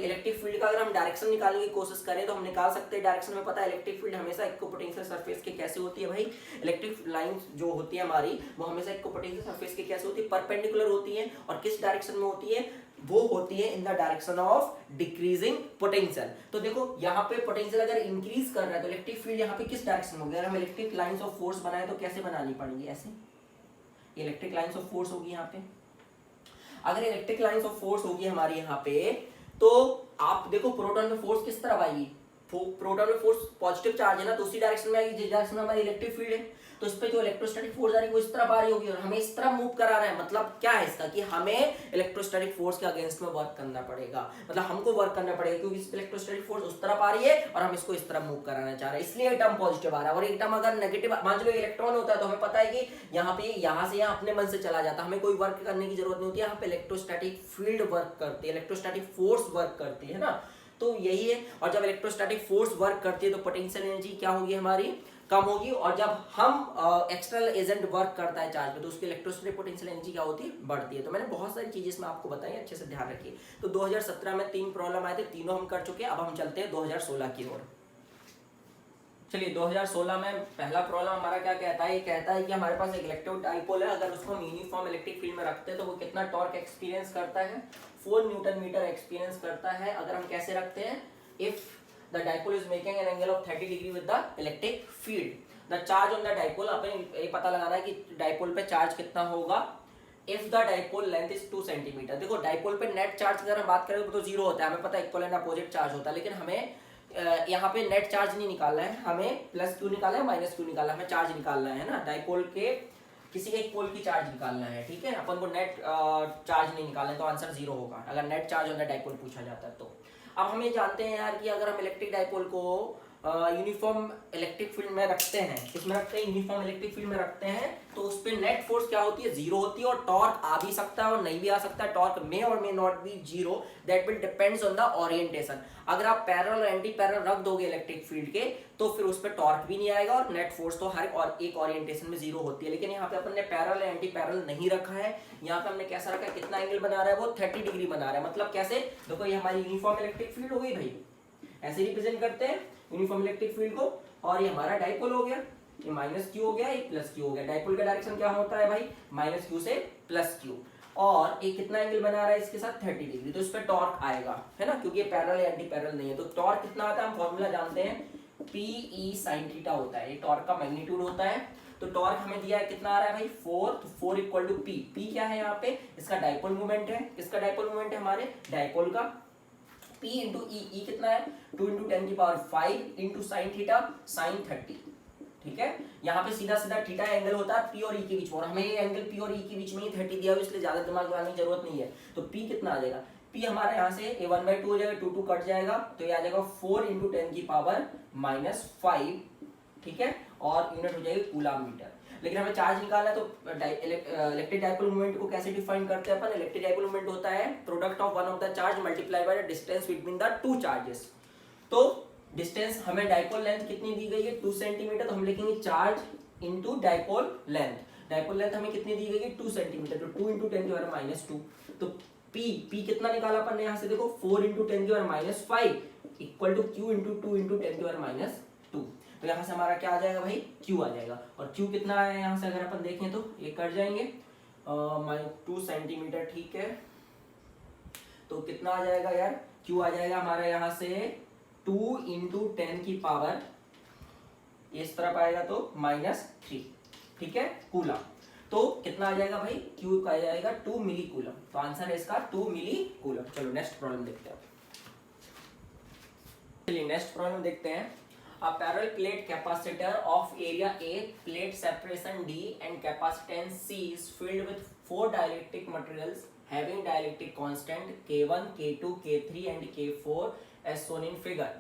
इलेक्ट्रिक फील्ड का अगर हम डायरेक्शन निकालने की कोशिश करें तो हम निकाल सकते हैं। डायरेक्शन में पता है इलेक्ट्रिक फील्ड हमेशा इक्विपोटेंशियल सरफेस के कैसे होती है भाई, इलेक्ट्रिक लाइन जो होती है हमारी वो हमेशा इक्विपोटेंशियल सरफेस के कैसे होती है, परपेंडिकुलर होती है। और किस डायरेक्शन में होती है, वो होती है इन the direction of decreasing potential. तो देखो यहाँ पे पोटेंशियल अगर इंक्रीज कर रहा है तो इलेक्ट्रिक फील्ड यहाँ पे किस डायरेक्शन में होगी, अगर हम इलेक्ट्रिक लाइंस ऑफ फोर्स बनाए तो कैसे बनानी पड़ेगी, ऐसे इलेक्ट्रिक लाइंस ऑफ फोर्स होगी यहाँ पे। अगर इलेक्ट्रिक लाइंस ऑफ फोर्स होगी हमारी यहाँ पे, तो आप देखो प्रोटॉन में फोर्स किस तरफ आएगी, प्रोटॉन में फोर्स पॉजिटिव चार्ज है ना, तो उसी डायरेक्शन में आएगी जिस डायरेक्शन में हमारी इलेक्ट्रिक फील्ड है। तो इस पे जो इलेक्ट्रोस्टैटिक फोर्स आ रही है वो इस तरफ आ रही होगी और हमें इस तरफ मूव करा रहा है। मतलब क्या है इसका, कि हमें इलेक्ट्रोस्टैटिक फोर्स के अगेंस्ट में वर्क करना पड़ेगा, मतलब हमको वर्क करना पड़ेगा क्योंकि इस इलेक्ट्रोस्टैटिक फोर्स उस तरफ आ रही है और हम इसको इस तरफ मूव कराना चाह रहे हैं, इसलिए टर्म पॉजिटिव आ रहा है। और एक टर्म अगर नेगेटिव, मान लो इलेक्ट्रॉन होता है तो हमें पता है कि यहाँ पे यहाँ से यहाँ अपने मन से चला जाता है, हमें कोई वर्क करने की जरूरत नहीं होती है। यहाँ पे इलेक्ट्रोस्टैटिक फील्ड वर्क करती है, इलेक्ट्रोस्टैटिक फोर्स वर्क करती है ना, तो यही है। और जब इलेक्ट्रोस्टैटिक फोर्स वर्क करती है तो पोटेंशियल एनर्जी क्या होगी हमारी, कम होगी। और जब हम एक्सटर्नल एजेंट वर्क करता है चार्ज पे तो उसकी इलेक्ट्रोस्टैटिक पोटेंशियल एनर्जी क्या होती है, बढ़ती है। तो मैंने बहुत सारी चीजें इसमें आपको बताई, अच्छे से ध्यान रखिए। तो 2017 में 3 प्रॉब्लम आए थे, तीनों हम कर चुके हैं। अब हम चलते हैं 2016 की ओर। चलिए 2016 में पहला प्रॉब्लम हमारा क्या कहता है, ये कहता है कि हमारे पास एक इलेक्ट्रिक डाइपोल है, अगर उसको हम यूनिफॉर्म इलेक्ट्रिक फील्ड में रखते हैं तो वो कितना टॉर्क एक्सपीरियंस करता है, 4 न्यूटन मीटर एक्सपीरियंस करता है। अगर हम कैसे रखते हैं, if the dipole is making an angle of 30 degree with the electric field, the charge on the dipole, अपन ये पता लगाना है कि डाइपोल पे चार्ज कितना होगा। If the dipole length is 2 centimetre, देखो डाइपोल पे नेट चार्ज अगर हम बात करें तो 0 होता है, हमें पता है इक्वल एंड अपोजिट चार्ज होता है, लेकिन हमें यहाँ पे नेट चार्ज नहीं निकालना है, हमें प्लस क्यू निकालना है, माइनस क्यू निकालना है, हमें चार्ज निकालना है ना, डाइपोल के किसी एक पोल की चार्ज निकालना है, ठीक है। अपन को नेट चार्ज नहीं निकालना है तो आंसर 0 होगा अगर net charge on the dipole पूछा जाता है तो। अब हमें जानते हैं यार कि अगर हम इलेक्ट्रिक डाइपोल को यूनिफॉर्म इलेक्ट्रिक फील्ड में रखते हैं, किसमें रखते हैं, यूनिफॉर्म इलेक्ट्रिक फील्ड में रखते हैं, तो उस पे नेट फोर्स क्या होती है, 0 होती है। और टॉर्क आ भी सकता है और नहीं भी आ सकता है, टॉर्क मे और may not be 0, that will depends on the orientation. अगर आप पैरेलल और एंटी पैरेलल रख दोगे इलेक्ट्रिक फील्ड के तो फिर उस पर टॉर्क भी नहीं आएगा और नेट फोर्स तो हर और एक ओरिएंटेशन में 0 होती है। लेकिन यहाँ पे अपन ने पैरेलल एंटी पैरेलल नहीं रखा है, यहाँ पे हमने कैसा रखा है, कितना एंगल बना रहा है वो 30 डिग्री बना रहा है। मतलब कैसे, देखो ये हमारी यूनिफॉर्म इलेक्ट्रिक फील्ड हो गई भाई, ऐसे रिप्रेजेंट करते हैं यूनिफॉर्म इलेक्ट्रिक फील्ड को, और ये हमारा डाइपोल हो गया, ये माइनस क्यू हो गया, ये प्लस क्यू हो गया। डाइपोल का डायरेक्शन क्या होता है भाई, माइनस क्यू से प्लस क्यू, और ये कितना एंगल बना रहा है इसके साथ 30 डिग्री, तो इस पे टॉर्क आएगा, है ना, क्योंकि ये पैरेलल या एंटी पैरेलल नहीं है। तो टॉर्क कितना आता है, हम फॉर्मूला जानते हैं, PE sin थीटा होता है, ये टॉर्क का मैग्नीट्यूड होता है। तो टॉर्क हमें दिया है, कितना आ रहा है भाई 4, तो 4 इक्वल टू P, P क्या है यहाँ पे, इसका डाइपोल मोमेंट है, किसका डाइपोल मोमेंट है, हमारे डाइपोल का। P इंटू ई, कितना है 2 इंटू 10 की power 5 into sine theta sine 30, ठीक है। यहाँ पे सीधा सीधा थीटा एंगल होता है P और E के बीच में, और हमें ये एंगल P और E के बीच में ही 30 दिया हुआ, इसलिए ज्यादा दिमाग लगाने की जरूरत नहीं है। तो P कितना आ जाएगा, P हमारे यहाँ से ये 1/2 हो जाएगा, 2 कट जाएगा, तो ये आ जाएगा 4 इंटू 10 की पावर -5, ठीक है, और यूनिट हो जाएगी कूलम मीटर। लेकिन हमें चार्ज निकालना है तो इलेक्ट्रिक डाइपोल मोमेंट को कैसे डिफाइन करते हैं अपन, इलेक्ट्रिक डाइपोल मोमेंट होता है product of one of the charge multiply by the distance between the two charges. तो डिस्टेंस हमें डाइपोल लेंथ कितनी दी गई है 2 सेंटीमीटर, तो हम लिखेंगे charge into dipole length. Dipole length हमें कितनी दी गई है 2 सेंटीमीटर, तो 2 इंटू 10 की पावर -2। तो P कितना निकाला अपन ने यहाँ से, देखो 4 इंटू 10 की power -5 equal to Q into 2 into 10 की पावर -2। तो यहाँ से हमारा क्या आ जाएगा भाई, Q आ जाएगा, और Q कितना है यहाँ से अगर अपन देखें तो ये कट जाएंगे, 2 सेंटीमीटर, ठीक है। तो कितना आ जाएगा यार, Q आ जाएगा हमारा यहाँ से 2 इंटू 10 की पावर, इस तरफ आएगा तो -3, ठीक है, कूलम। तो कितना आ जाएगा भाई, Q का आ जाएगा 2 मिली कूलम, तो आंसर है इसका 2 मिली कूलम। चलो नेक्स्ट प्रॉब्लम देखते हैं। चलिए नेक्स्ट प्रॉब्लम देखते हैं। A parallel plate capacitor of area A, plate separation D and capacitance C is filled with 4 dielectric materials having dielectric constant K1, K2, K3 and K4 as shown in figure.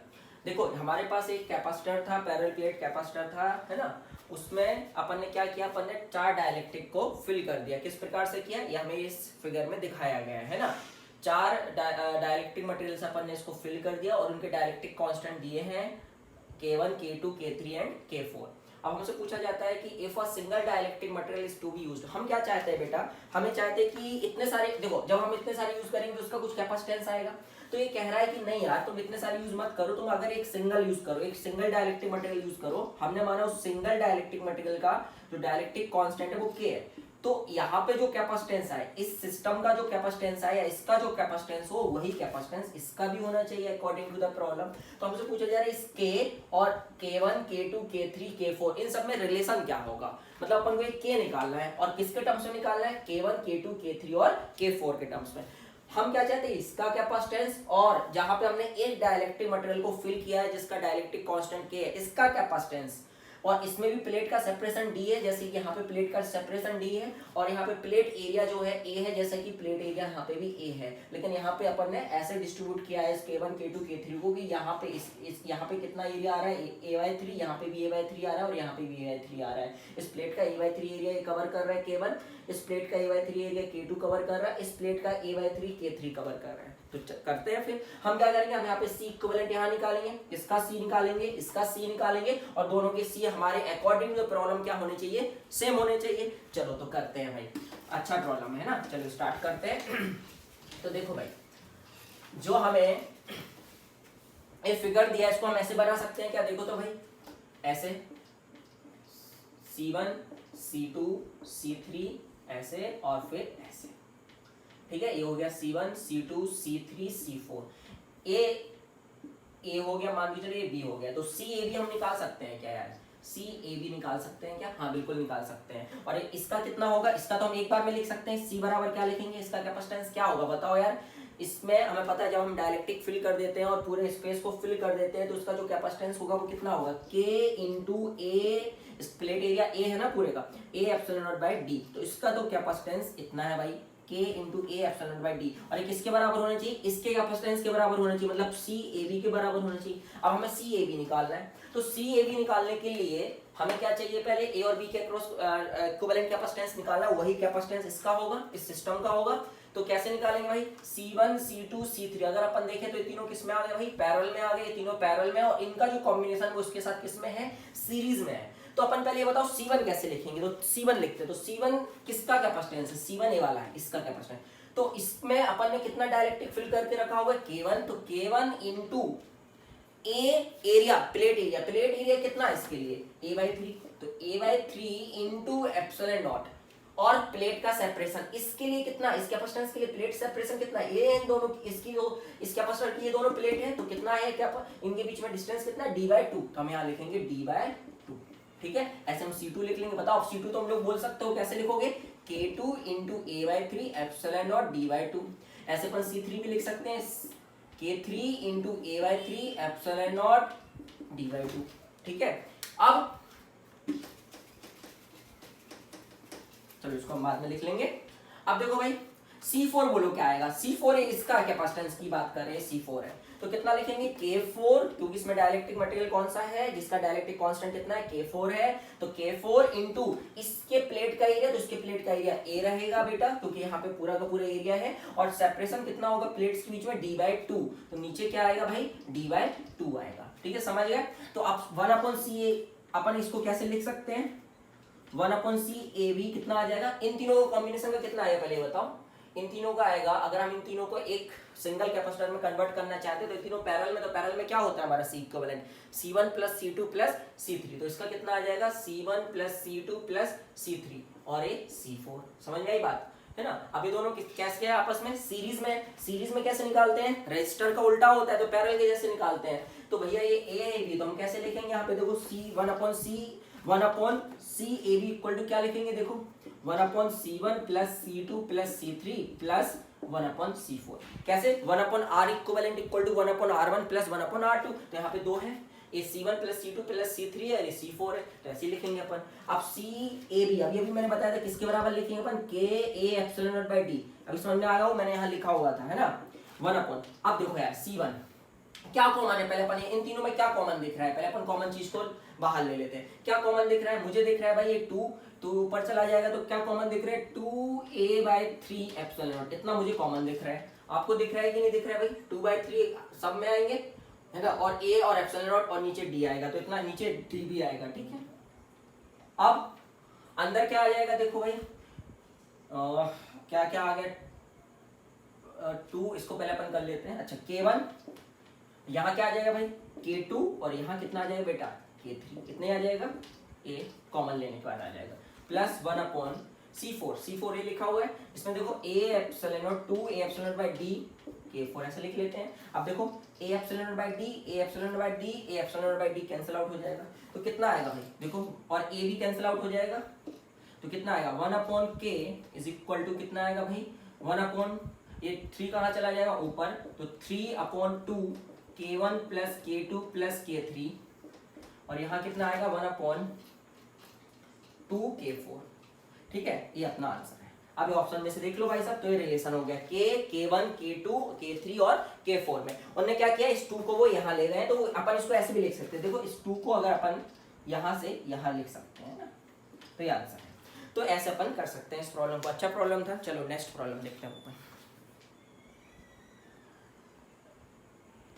देखो हमारे पास एक capacitor था, parallel plate capacitor था, है ना, उसमें अपन ने क्या किया, अपन ने 4 डाइलेक्ट्रिक को फिल कर दिया। किस प्रकार से किया, ये हमें इस फिगर में दिखाया गया है ना। 4 डाइलेक्ट्रिक मटेरियल अपन ने इसको फिल कर दिया और उनके डाइलेक्ट्रिक कांस्टेंट दिए हैं K1, K2, K3 and K4। अब हमसे पूछा जाता है कि if a single dielectric material is to be used, हम क्या चाहते हैं बेटा, हमें चाहते हैं कि इतने सारे, देखो जब हम इतने सारे यूज करेंगे तो उसका कुछ कैपेसिटेंस आएगा। तो ये कह रहा है कि नहीं यार तुम इतने सारे यूज मत करो, तुम अगर एक सिंगल यूज करो, एक सिंगल डाइलेक्ट्रिक मटेरियल यूज करो। हमने माना उस सिंगल डाइलेक्ट्रिक मटेरियल का जो डाइलेक्ट्रिक कांस्टेंट है वो K है, तो यहाँ पे जो कैपेसिटेंस आए, इस सिस्टम का जो कैपेसिटेंस आए या इसका जो कैपेसिटेंस हो वही कैपेसिटेंस इसका भी होना चाहिए अकॉर्डिंग टू द प्रॉब्लम। तो हमसे पूछा जा रहा है इस K और K1, K2, K3, K4 इन सब में रिलेशन क्या होगा, मतलब अपन को एक K निकालना है और किसके टर्म्स में निकालना है, K1, K2, K3 और K4 के टर्म्स में। हम क्या चाहते हैं, इसका कैपेसिटेंस, और जहां पे हमने एक डाइलेक्ट्रिक मटेरियल को फिल किया है जिसका डाइलेक्ट्रिक कांस्टेंट K है, इसका कैपेसिटेंस, और इसमें भी प्लेट का सेपरेशन D है, जैसे कि यहाँ पे प्लेट का सेपरेशन D है, और यहाँ पे प्लेट एरिया जो है A है, जैसे कि प्लेट एरिया यहाँ पे भी A है। लेकिन यहाँ पे अपन ने ऐसे डिस्ट्रीब्यूट किया है इस K1, K2, K3 को कि यहाँ पे इस यहाँ पे कितना एरिया आ रहा है, A/3, यहाँ पे भी A/3 आ रहा है और यहाँ पे भी A/3 आ रहा है। इस प्लेट का A/3 एरिया कवर कर रहा है K1, इस प्लेट का A/3 एरिया K2 कवर कर रहा है, इस प्लेट का A/3 K3 कवर कर रहा है। तो करते हैं फिर हम क्या करेंगे, हम यहाँ पे C इक्विवेलेंट यहाँ निकालेंगे, इसका C निकालेंगे, इसका C निकालेंगे, और दोनों के C हमारे अकॉर्डिंग टू प्रॉब्लम क्या होने चाहिए, सेम होने चाहिए। चलो तो करते हैं भाई, अच्छा प्रॉब्लम है ना, चलो स्टार्ट करते हैं। तो देखो भाई, जो हमें ये फिगर दिया है इसको हम ऐसे बना सकते हैं क्या, देखो तो भाई ऐसे C1, C2, C3 ऐसे और फिर ऐसे, ठीक है। ये हो गया C1, C2, C3, C4, ए हो गया, मान के चलिए B हो गया। तो CAB हम निकाल सकते हैं क्या यार, CAB निकाल सकते हैं क्या, हाँ बिल्कुल निकाल सकते हैं। और इसका कितना होगा, इसका तो हम एक बार में लिख सकते हैं, C बराबर क्या लिखेंगे, इसका कैपेसिटेंस क्या होगा बताओ यार। इसमें हमें पता है जब हम डाइलेक्ट्रिक फिल कर देते हैं और पूरे स्पेस को फिल कर देते हैं तो उसका जो कैपेसिटेंस होगा वो कितना होगा, K into A, plate area A है ना पूरे का, A epsilon naught by D, तो इसका तो कैपेसिटेंस इतना है भाई, K into A epsilon naught by D, और ये किसके बराबर होना चाहिए, इसके कैपेसिटेंस के बराबर होना चाहिए, मतलब CAB के बराबर होना चाहिए। अब हमें CAB निकालना है, तो CAB निकालने के लिए हमें क्या चाहिए, पहले A और B के क्रॉस इक्विवेलेंट कैपेसिटेंस निकालना, वही कैपेसिटेंस इसका होगा, इस सिस्टम का होगा। तो कैसे निकालेंगे भाई, C1, C2, C3, अगर अपन देखें तो ये तीनों किसमें आ गए भाई, पैरेलल में आ गए, ये तीनों पैरेलल में, और इनका जो कॉम्बिनेशन वो उसके साथ किसमें है, सीरीज में है। तो अपन पहले ये बताओ C1 कैसे लिखेंगे, तो C1 लिखते हैं, तो C1 किसका कैपेसिटेंस है, C1 A वाला है, इसका कैपेसिटेंस। तो इसमें अपन ने कितना डाइलेक्ट्रिक फिल करके रखा होगा, K1, तो K1 into A area, plate area कितना है इसके लिए, A/3, तो A/3 इंटू एप्सिलॉन नॉट, और प्लेट का सेपरेशन इसके लिए कितना, इस कैपेसिटेंस के लिए प्लेट सेपरेशन कितना है, ये इन दोनों इसकी जो इस कैपेसिटर की ये दोनों प्लेट है, तो कितना है, क्या इनके बीच में डिस्टेंस कितना है, D/2, तो हम यहाँ लिखेंगे D/2, ठीक है। ऐसे हम C2 लिख लेंगे, बताओ C2 तो हम लोग बोल सकते हो, कैसे लिखोगे, K2 into A/3 epsilon not D/2। ऐसे अपन C3 भी लिख सकते हैं, K3 into A/3 epsilon not D/2, ठीक है। अब चलो इसको हम बाद में लिख लेंगे। अब देखो भाई C4 बोलो क्या आएगा, C4 है, इसका कैपेसिटेंस की बात कर रहे हैं, C4 है, तो कितना लिखेंगे, K4, क्योंकि इसमें डाइलेक्ट्रिक मटेरियल कौन सा है जिसका डाइलेक्ट्रिक कांस्टेंट कितना है, K4 है, तो K4 इंटू इसके प्लेट का एरिया, तो इसके प्लेट का एरिया A रहेगा बेटा, क्योंकि यहाँ पे पूरा का पूरा एरिया है, और सेपरेशन कितना होगा प्लेट्स के बीच में, D/2, तो नीचे क्या आएगा भाई, D/2 आएगा, ठीक है, समझ गए। तो अब 1/CA अपन इसको कैसे लिख सकते हैं, 1/CAB कितना आ जाएगा, इन तीनों का कॉम्बिनेशन का कितना आएगा पहले बताओ, इन तीनों का आएगा, अगर हम इन तीनों को एक सिंगल कैपेसिटर में कन्वर्ट करना चाहते हैं तो तीनों पैरेलल में, तो पैरेलल में क्या होता है हमारा C equivalent, C1 plus C2 plus C3, तो इसका कितना आ जाएगा, C1 plus C2 plus C3, और ये C4, समझ में आई बात है ना। अब ये दोनों कैसे है आपस में, सीरीज में कैसे निकालते हैं, रजिस्टर का उल्टा होता है, तो पैरेलल के जैसे निकालते हैं। तो भैया ये A है B, तो हम कैसे लिखेंगे, यहाँ पे देखो C1/CAB इक्वल टू क्या लिखेंगे, देखो 1/C1 plus C2 plus C3 plus 1/C4, कैसे 1/R equivalent equal to 1/R1 plus 1/R2, तो यहाँ पे 2 है, ये C1 plus C2 plus C3 है, ये C4 है, तो ऐसे लिखेंगे अपन। अब CAB अभी मैंने बताया था किसके बराबर लिखेंगे अपन, KA epsilon naught by D, अभी समझ में आ गया हो, मैंने यहाँ लिखा हुआ था, है ना, 1/, अब देखो यार C1 क्या कॉमन है, पहले अपन इन तीनों में क्या कॉमन दिख रहा है, पहले अपन कॉमन चीज को बाहर ले लेते हैं। क्या कॉमन दिख रहा है, मुझे दिख रहा है भाई ये 2, तो ऊपर चला जाएगा तो क्या कॉमन दिख रहा है 2a/3 एप्सिलॉन नॉट, इतना मुझे कॉमन दिख रहा है। आपको दिख रहा है कि नहीं दिख रहा है भाई, 2/3 सब में आएंगे है ना, और a और एप्सिलॉन नॉट और नीचे d आएगा, तो इतना नीचे d भी आएगा, ठीक है। अब अंदर क्या आ जाएगा देखो भाई, क्या क्या आ गया 2, इसको पहले अपन कर लेते हैं। अच्छा k1, यहाँ क्या आ जाएगा भाई k2, और यहाँ कितना आ जाएगा बेटा k3, कितने आ जाएगा a कॉमन लेने के बाद आ जाएगा, प्लस 1/c4, c4 ये लिखा हुआ है, इसमें देखो a epsilon naught 2 a epsilon naught by d k4 ऐसे लिख लेते हैं। अब देखो a epsilon naught by d a epsilon naught by d a epsilon naught by d cancel out हो जाएगा, तो कितना आएगा भाई देखो, और a भी कैंसिल आउट हो जाएगा, तो कितना आएगा 1/k इज इक्वल टू कितना आएगा भाई 1/, ये 3 कहाँ चला जाएगा ऊपर, तो 3/2 k1 plus k2 plus k3, और यहाँ कितना आएगा 1/2 k4, ठीक है, ये अपना आंसर है। अब ये ऑप्शन में से देख लो भाई साहब, तो ये रिलेशन हो गया k1 k2 k3 और k4 में। उन्होंने क्या किया, इस 2 को वो यहाँ ले गए हैं, तो अपन इसको ऐसे भी लिख सकते हैं, देखो इस 2 को अगर अपन यहाँ से यहाँ लिख सकते हैं ना, तो ये आंसर है। तो ऐसे अपन कर सकते हैं इस प्रॉब्लम को, अच्छा प्रॉब्लम था। चलो नेक्स्ट प्रॉब्लम देखते हैं अपन।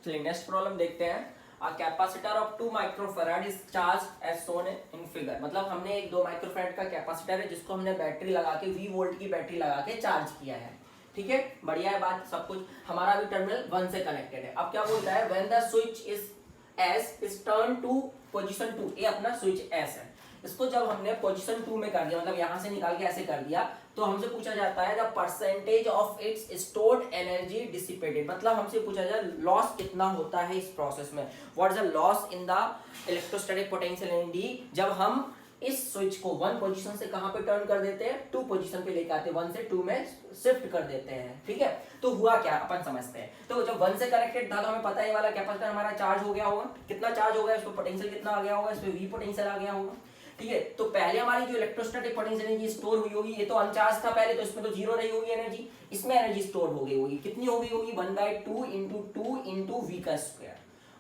चलिए नेक्स्ट प्रॉब्लम देखते हैं। A capacitor of 2 microfarad is charged as shown in figure, मतलब हमने एक 2 माइक्रोफैराड का कैपेसिटर है जिसको हमने बैटरी लगा के 20 वोल्ट की बैटरी लगा के चार्ज किया है, ठीक है, बढ़िया है बात, सब कुछ हमारा भी टर्मिनल 1 से कनेक्टेड है। अब क्या बोलता है, when the switch is S is turned to position 2, ये अपना स्विच S है, इसको जब हमने पोजीशन 2 में कर दिया, मतलब यहाँ से निकाल के ऐसे कर दिया, तो हमसे पूछा जाता है the percentage of its stored energy dissipated, मतलब हमसे पूछा जाए लॉस कितना होता है इस प्रोसेस में, what is the loss in the electrostatic potential energy जब हम इस स्विच को 1 पोजीशन से कहां पे टर्न कर देते हैं, 2 पोजीशन पे लेके आते हैं, 1 से 2 में शिफ्ट कर देते हैं, ठीक है। तो हुआ क्या अपन समझते हैं, तो जब 1 से कनेक्टेड था तो हमें पता है ये वाला कैपेसिटर हमारा चार्ज हो गया होगा, कितना चार्ज हो गया, इसमें पोटेंशियल कितना आ गया होगा, इसमें v पोटेंशियल आ गया होगा, ठीक है। तो पहले हमारी जो इलेक्ट्रोस्टैटिक पोटेंशियल एनर्जी स्टोर हुई होगी, ये तो अनचार्ज था पहले, तो इसमें तो जीरो रही होगी एनर्जी, इसमें एनर्जी स्टोर हो गई होगी, कितनी हो गई होगी 1/2 × 2 × v का स्क्वायर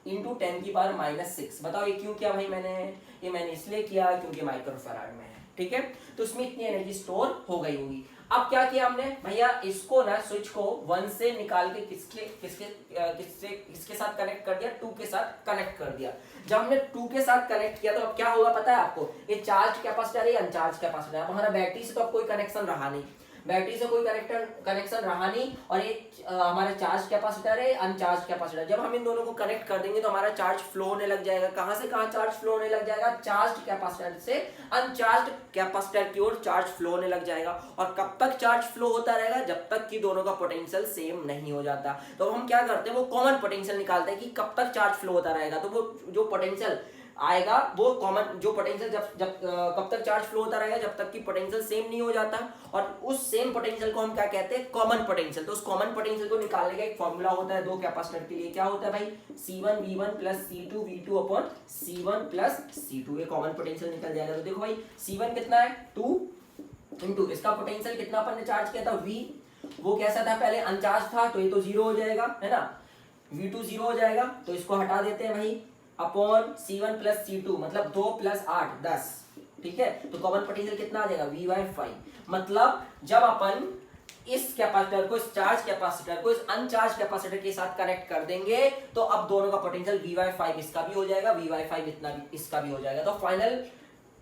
इंटू 10⁻⁻⁶। बताओ ये क्यों किया भाई मैंने इसलिए किया क्योंकि माइक्रोफैराड में है, ठीक है, तो इसमें इतनी एनर्जी स्टोर हो गई होगी। अब क्या किया हमने भैया, इसको ना स्विच को 1 से निकाल के किसके साथ कनेक्ट कर दिया, 2 के साथ कनेक्ट कर दिया। जब हमने 2 के साथ कनेक्ट किया तो अब क्या होगा पता है आपको, ये चार्ज कैपेसिटर है अनचार्ज कैपेसिटर है, हमारा बैटरी से तो अब कोई कनेक्शन रहा नहीं, बैटरी से कोई कनेक्शन रहा नहीं, और ये हमारा चार्ज कैपेसिटर है अनचार्ज कैपेसिटर, जब हम इन दोनों को कनेक्ट कर देंगे तो हमारा चार्ज फ्लो होने लग जाएगा, कहां से कहां चार्ज फ्लो होने लग जाएगा, चार्ज कैपेसिटर से अनचार्ज कैपेसिटर की ओर चार्ज फ्लो होने लग जाएगा। और कब तक चार्ज फ्लो होता रहेगा, जब तक कि दोनों का पोटेंशियल सेम नहीं हो जाता। तो हम क्या करते हैं, वो कॉमन पोटेंशियल निकालते हैं कि कब तक चार्ज फ्लो होता रहेगा, तो वो जो पोटेंशियल आएगा वो कॉमन जो पोटेंशियल जब कब तक चार्ज फ्लो होता रहेगा, जब तक कि पोटेंशियल सेम नहीं हो जाता, और उस सेम पोटेंशियल को हम क्या कहते हैं, कॉमन पोटेंशियल। तो उस कॉमन पोटेंशियल को निकालने का एक फॉर्मूला होता है दो कैपेसिटर के लिए, क्या होता है भाई, C1V1 plus C2V2 upon C1 plus C2, ये कॉमन पोटेंशियल निकल जाएगा। तो देखो भाई C1 कितना है 2 इंटू इसका पोटेंशियल कितना अपन ने चार्ज किया था V, वो कैसा था पहले अनचार्ज था, तो ये तो जीरो हो जाएगा है ना, V2 जीरो हो जाएगा, तो इसको हटा देते हैं भाई, अपॉन C1 प्लस C2, मतलब 2 + 8 10, ठीक है। तो कॉमन पोटेंशियल कितना आ जाएगा V/5, मतलब जब अपन इस कैपेसिटर को, इस चार्ज कैपेसिटर को इस अनचार्ज कैपेसिटर के साथ कनेक्ट कर देंगे तो अब दोनों का पोटेंशियल V/5 इसका भी हो जाएगा, V/5 इतना भी इसका भी हो जाएगा। तो फाइनल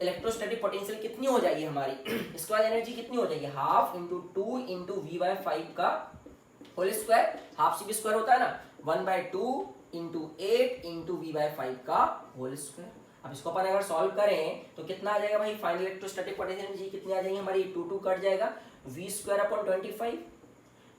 इलेक्ट्रोस्टैटिक पोटेंशियल कितनी हो जाएगी हमारी, इसके बाद एनर्जी कितनी हो जाएगी, ½ × 2 × V/5 का whole square, half C square होता है ना, 1/2 × 8 × V/5 का होल स्क्वायर। अब इसको अपन अगर सॉल्व करें तो कितना आ जाएगा भाई, फाइनल इलेक्ट्रोस्टैटिक पोटेंशियल एनर्जी कितनी आ जाएगी हमारी, 2 कट जाएगा, V²/25,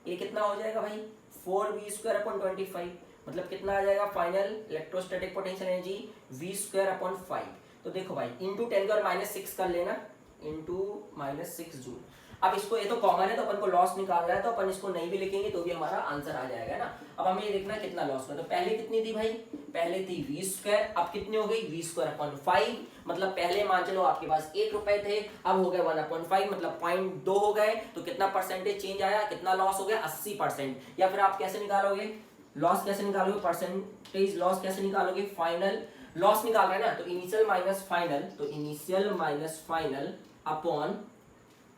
ये कितना हो जाएगा भाई 4V²/25, मतलब कितना आ जाएगा final electrostatic potential energy V²/5। तो देखो भाई इंटू 10⁻⁶ कर लेना, इंटू -6 जूल। अब इसको, ये तो कॉमन है तो अपन को लॉस निकालना है, तो अपन इसको नहीं भी लिखेंगे तो भी हमारा आंसर आ जाएगा ना। अब हमें ये देखना है कितना लॉस हुआ, तो पहले कितनी थी भाई, पहले थी V², अब कितनी हो गई V²/5, मतलब पहले मान चलो आपके पास 1 रुपए थे, अब हो गए 1/5, मतलब 0.2 हो गए, तो कितना परसेंटेज चेंज आया, कितना लॉस हो गया 80%। या फिर आप कैसे निकालोगे, लॉस कैसे निकालोगे, परसेंटेज लॉस कैसे निकालोगे, फाइनल लॉस निकाल रहे हैं ना, तो इनिशियल माइनस फाइनल, तो इनिशियल माइनस फाइनल अपॉन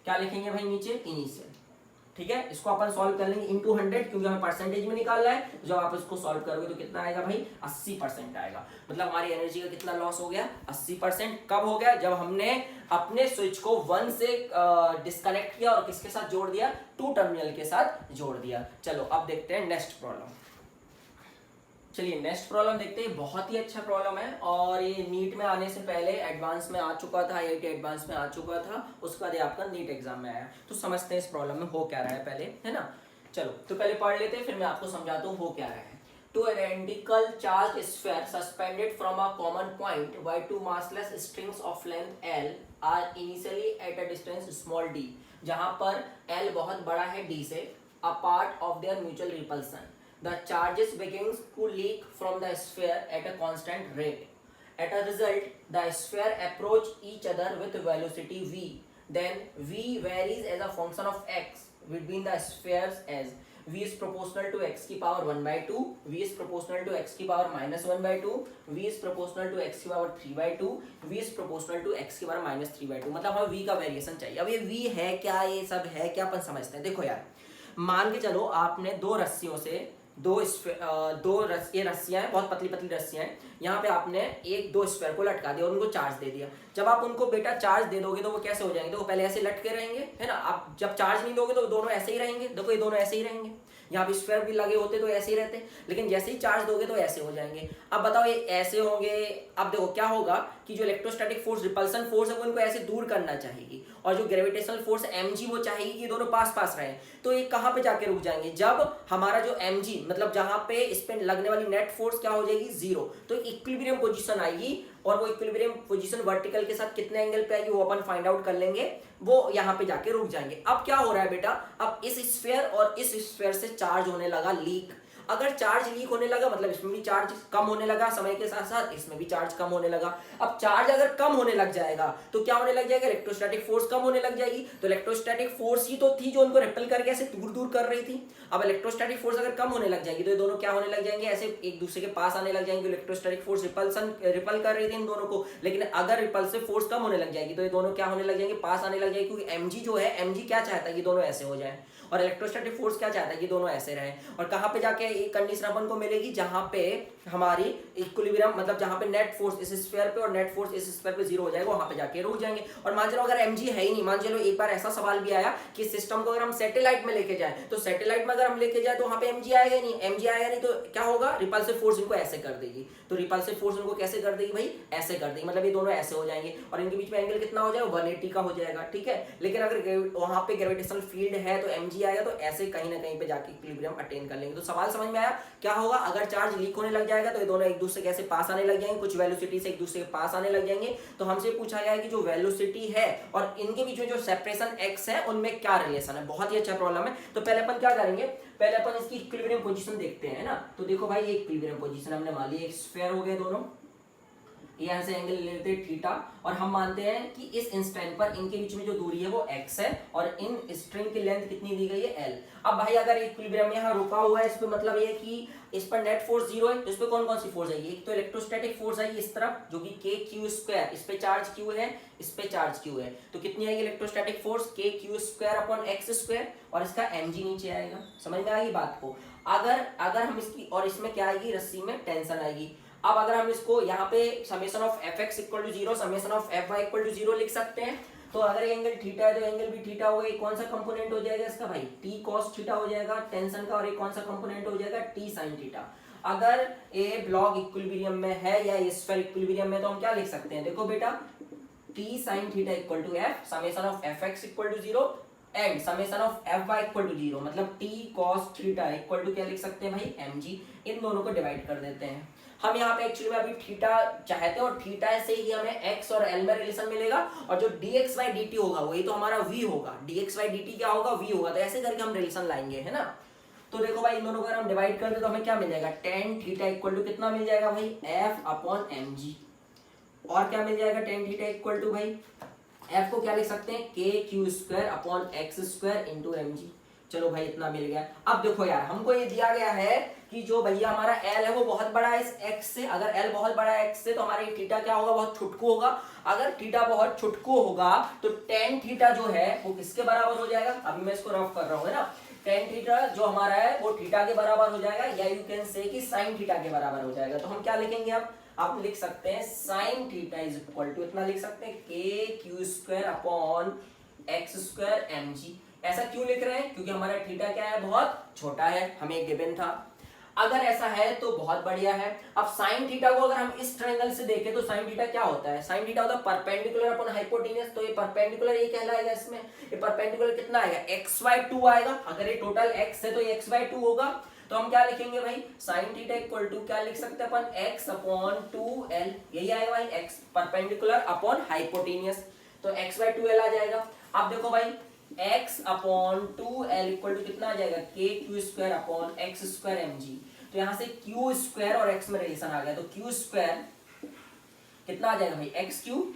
क्या लिखेंगे भाई नीचे, इनिशियल। ठीक है, इसको अपन सॉल्व कर लेंगे इनटू 100, क्योंकि हमें परसेंटेज में निकालना है। जब आप इसको सॉल्व करोगे तो कितना आएगा भाई, 80% आएगा। मतलब हमारी एनर्जी का कितना लॉस हो गया, 80%। कब हो गया, जब हमने अपने स्विच को 1 से डिस्कनेक्ट किया और किसके साथ जोड़ दिया, 2 टर्मिनल के साथ जोड़ दिया। चलो अब देखते हैं नेक्स्ट प्रॉब्लम। चलिए नेक्स्ट प्रॉब्लम देखते हैं, बहुत ही अच्छा प्रॉब्लम है और ये नीट में आने से पहले एडवांस में आ चुका था, IIT एडवांस में आ चुका था, उसके बाद आपका नीट एग्जाम में आया। तो समझते हैं इस प्रॉब्लम में हो क्या रहा है पहले, है ना। चलो तो पहले पढ़ लेते हैं, फिर मैं आपको समझाता हूँ हो क्या रहा है। Two identical charge sphere suspended from a common point by 2 massless strings of length L are initially at a distance small d, जहां पर L बहुत बड़ा है d से, a part of their mutual repulsion. The charges begins to leak from the sphere at a constant rate. At a result, the sphere approach each other with velocity v. Then v varies as a function of x between the spheres as v is proportional to x की power 1 by 2, v is proportional to x की power minus 1 by 2, v is proportional to x की power 3 by 2, v is proportional to x की power minus 3 by 2। मतलब हमें v का variation चाहिए। अब ये v है क्या, ये सब है क्या, अपन समझते हैं। देखो यार, मान के चलो आपने दो रस्सियों से ये रस्सियां हैं, बहुत पतली पतली रस्सियां हैं, यहाँ पे आपने एक दो स्फीयर को लटका दिया और उनको चार्ज दे दिया। जब आप उनको बेटा चार्ज दे दोगे तो वो कैसे हो जाएंगे, तो वो पहले ऐसे लटके रहेंगे, है ना। आप जब चार्ज नहीं दोगे तो दोनों ऐसे ही रहेंगे। देखो ये दोनों ऐसे ही रहेंगे, यहाँ पे स्फीयर भी लगे होते तो ऐसे ही रहते, लेकिन जैसे ही चार्ज दोगे तो ऐसे हो जाएंगे। अब बताओ ये ऐसे होंगे। अब देखो क्या होगा कि जो इलेक्ट्रोस्टैटिक फोर्स, रिपल्सन फोर्स है, वो इनको ऐसे दूर करना चाहेगी, और जो ग्रेविटेशनल फोर्स mg वो चाहेगी कि दोनों पास पास रहे। तो ये कहाँ पे जाके रुक जाएंगे, जब हमारा जो mg मतलब जहां पे इस पे लगने वाली नेट फोर्स क्या हो जाएगी, 0। तो इक्विलिब्रियम पोजीशन आएगी, और वो इक्विलिब्रियम पोजीशन वर्टिकल के साथ कितने एंगल पे आएगी वो अपन फाइंड आउट कर लेंगे, वो यहाँ पे जाके रुक जाएंगे। अब क्या हो रहा है बेटा, अब इस स्फीयर और इस स्फीयर से चार्ज होने लगा लीक। अगर चार्ज लीक होने लगा मतलब इसमें भी चार्ज कम होने लगा, समय के साथ साथ इसमें भी चार्ज कम होने लगा। अब चार्ज अगर कम होने लग जाएगा तो क्या होने लग जाएगा, इलेक्ट्रोस्टैटिक फोर्स कम होने लग जाएगी। तो इलेक्ट्रोस्टैटिक फोर्स ही तो थी जो उनको रिपेल करके ऐसे दूर दूर कर रही थी। अब इलेक्ट्रोस्टैटिक फोर्स अगर कम होने लग जाएगी तो ये दोनों क्या होने लग जाएंगे, ऐसे एक दूसरे के पास आने लग जाएंगे। इलेक्ट्रोस्टैटिक फोर्स रिपल कर रही थी इन दोनों को, लेकिन अगर रिपल्सिव फोर्स कम होने लग जाएगी तो ये दोनों क्या होने लग जाएंगे, पास आने लग जाएगी। क्योंकि mg जो है, mg क्या चाहता है कि दोनों ऐसे हो जाए, और इलेक्ट्रोस्टैटिक फोर्स क्या चाहता है कि दोनों ऐसे रहे। और कहां पे जाके एक कंडीशन अपन को मिलेगी, जहां पे हमारी इक्विलिब्रियम मतलब जहां पे नेट फोर्स इस स्फीयर पे और नेट फोर्स इस स्फीयर पे 0 हो जाएगा, वहां पे जाके रुक जाएंगे। और मान चलो अगर mg है ही नहीं, मान चलो एक बार ऐसा सवाल भी आया कि सिस्टम को अगर हम सैटेलाइट में लेके जाए, तो सैटेलाइट में अगर हम लेके जाए तो वहां पे mg आएगा नहीं। mg आएगा नहीं तो क्या होगा, रिपल्सिव फोर्स इनको ऐसे कर देगी। तो रिपल्सिव फोर्स इनको कैसे कर देगी भाई, ऐसे कर देगी। मतलब ये दोनों ऐसे हो जाएंगे और इनके बीच में एंगल कितना हो जाएगा, 180 का हो जाएगा। ठीक है, लेकिन अगर वहां पे ग्रेविटेशनल फील्ड है तो mg आएगा, तो ऐसे कहीं ना कहीं पे जाके इक्विलिब्रियम अटेन कर लेंगे। तो सवाल समझ में आया क्या होगा, अगर चार्ज लीक होने लग जाएगा तो ये दोनों एक दूसरे के ऐसे पास आने लग जाएंगे, कुछ वेलोसिटी से एक दूसरे के पास आने लग जाएंगे। तो हमसे पूछा गया है कि जो वेलोसिटी है और इनके बीच में जो सेपरेशन x है उनमें क्या रिलेशन है। बहुत ही अच्छा प्रॉब्लम है। तो पहले अपन क्या करेंगे, पहले अपन इसकी इक्विलिब्रियम पोजीशन देखते हैं ना। तो देखो भाई ये इक्विलिब्रियम पोजीशन हमने मान ली, एक स्फीयर हो गए दोनों, यहाँ से एंगल लेते हैं थीटा, और हम मानते हैं कि इस इंस्टेंट पर इनके बीच में जो दूरी है वो x है और इन स्ट्रिंग की लेंथ कितनी दी गई है, l। अब भाई अगर इक्विलिब्रियम यहाँ रुका हुआ है, इस पे मतलब ये कि इस पर नेट फोर्स 0 है, तो इस पे कौन कौन सी फोर्स आएगी, एक तो इलेक्ट्रोस्टैटिक फोर्स आएगी इस तरफ जो कि kq², इस पे चार्ज q है, इस पे चार्ज q है, तो कितनी आएगी इलेक्ट्रोस्टैटिक फोर्स, kq² और इसका mg नीचे आएगा। समझ में आएगी बात को। अगर हम इसकी, और इसमें क्या आएगी, रस्सी में टेंशन आएगी। अब अगर हम इसको यहाँ पे summation of fx = 0 summation of fy = 0 लिख सकते हैं। तो अगर एंगल थीटा है तो एंगल भी थीटा होगा। कौन सा कंपोनेंट हो जाएगा इसका भाई, t cos थीटा हो जाएगा टेंशन का, और एक कौन सा कंपोनेंट हो जाएगा, t sin थीटा। अगर ए ब्लॉक इक्विलिब्रियम में है या स्फीयर इक्विलिब्रियम में, तो हम क्या लिख सकते हैं, देखो बेटा t sin theta = f summation of fx = 0 and summation of fy = 0, मतलब t cos थीटा = क्या लिख सकते हैं भाई, mg। इन दोनों को डिवाइड कर देते हैं हम। यहाँ पे एक्चुअली में अभी थीटा चाहते हैं, और थीटा से ही हमें x और l में रिलेशन मिलेगा, और जो dx/dt होगा वही तो हमारा v होगा। dx/dt क्या होगा, v होगा। तो ऐसे करके हम रिलेशन लाएंगे, है ना। तो देखो भाई इन दोनों को अगर हम डिवाइड कर दे तो हमें क्या मिल जाएगा, tan थीटा = कितना मिल जाएगा भाई, f/mg। और क्या मिल जाएगा, tan थीटा = भाई f को क्या लिख सकते हैं, kq² / x² × mg। चलो भाई इतना मिल गया। अब देखो यार हमको ये दिया गया है कि जो भैया हमारा एल है वो बहुत बड़ा है इस एक्स से, अगर एल बहुत बड़ा है एक्स से तो हमारा थीटा क्या होगा, बहुत छुटकू होगा। अगर थीटा बहुत छुटकू होगा तो टेन थीटा जो है वो किसके बराबर हो जाएगा, अभी मैं इसको रफ कर रहा हूँ है ना, टेन थीटा जो हमारा है वो थीटा के बराबर हो जाएगा, या यू कैन से कि साइन थीटा के बराबर हो जाएगा। तो हम क्या लिखेंगे, अब आप लिख सकते हैं sine theta is equal to इतना लिख सकते हैं K q square upon x square m g. ऐसा क्यों लिख रहे हैं, क्योंकि हमारा थीटा क्या है, बहुत छोटा है, हमें गिवन था। अगर ऐसा है तो बहुत बढ़िया है। अब साइन थीटा को अगर हम इस ट्रायंगल से देखें तो साइन थीटा क्या होता है, साइन थीटा होता है परपेंडिकुलर अपॉन हाइपोटेन्यूज। तो ये परपेंडिकुलर ये कहलाएगा, इसमें ये परपेंडिकुलर कितना आएगा, x/2 आएगा। अगर ये टोटल x है तो ये x/2 होगा। तो हम क्या लिखेंगे भाई, साइन थीटा इक्वल टू क्या लिख सकते हैं अपन, x अपॉन 2l, यही आएगा भाई, x परपेंडिकुलर अपॉन हाइपोटेन्यूज, तो x/2l आ जाएगा। अब देखो भाई x upon 2l equal to कितना आ जाएगा, K q square upon x square m g. तो यहां से क्यू स्क्वायर और x में रिलेशन आ गया, तो क्यू स्क्वायर कितना आ जाएगा भाई, एक्स क्यू,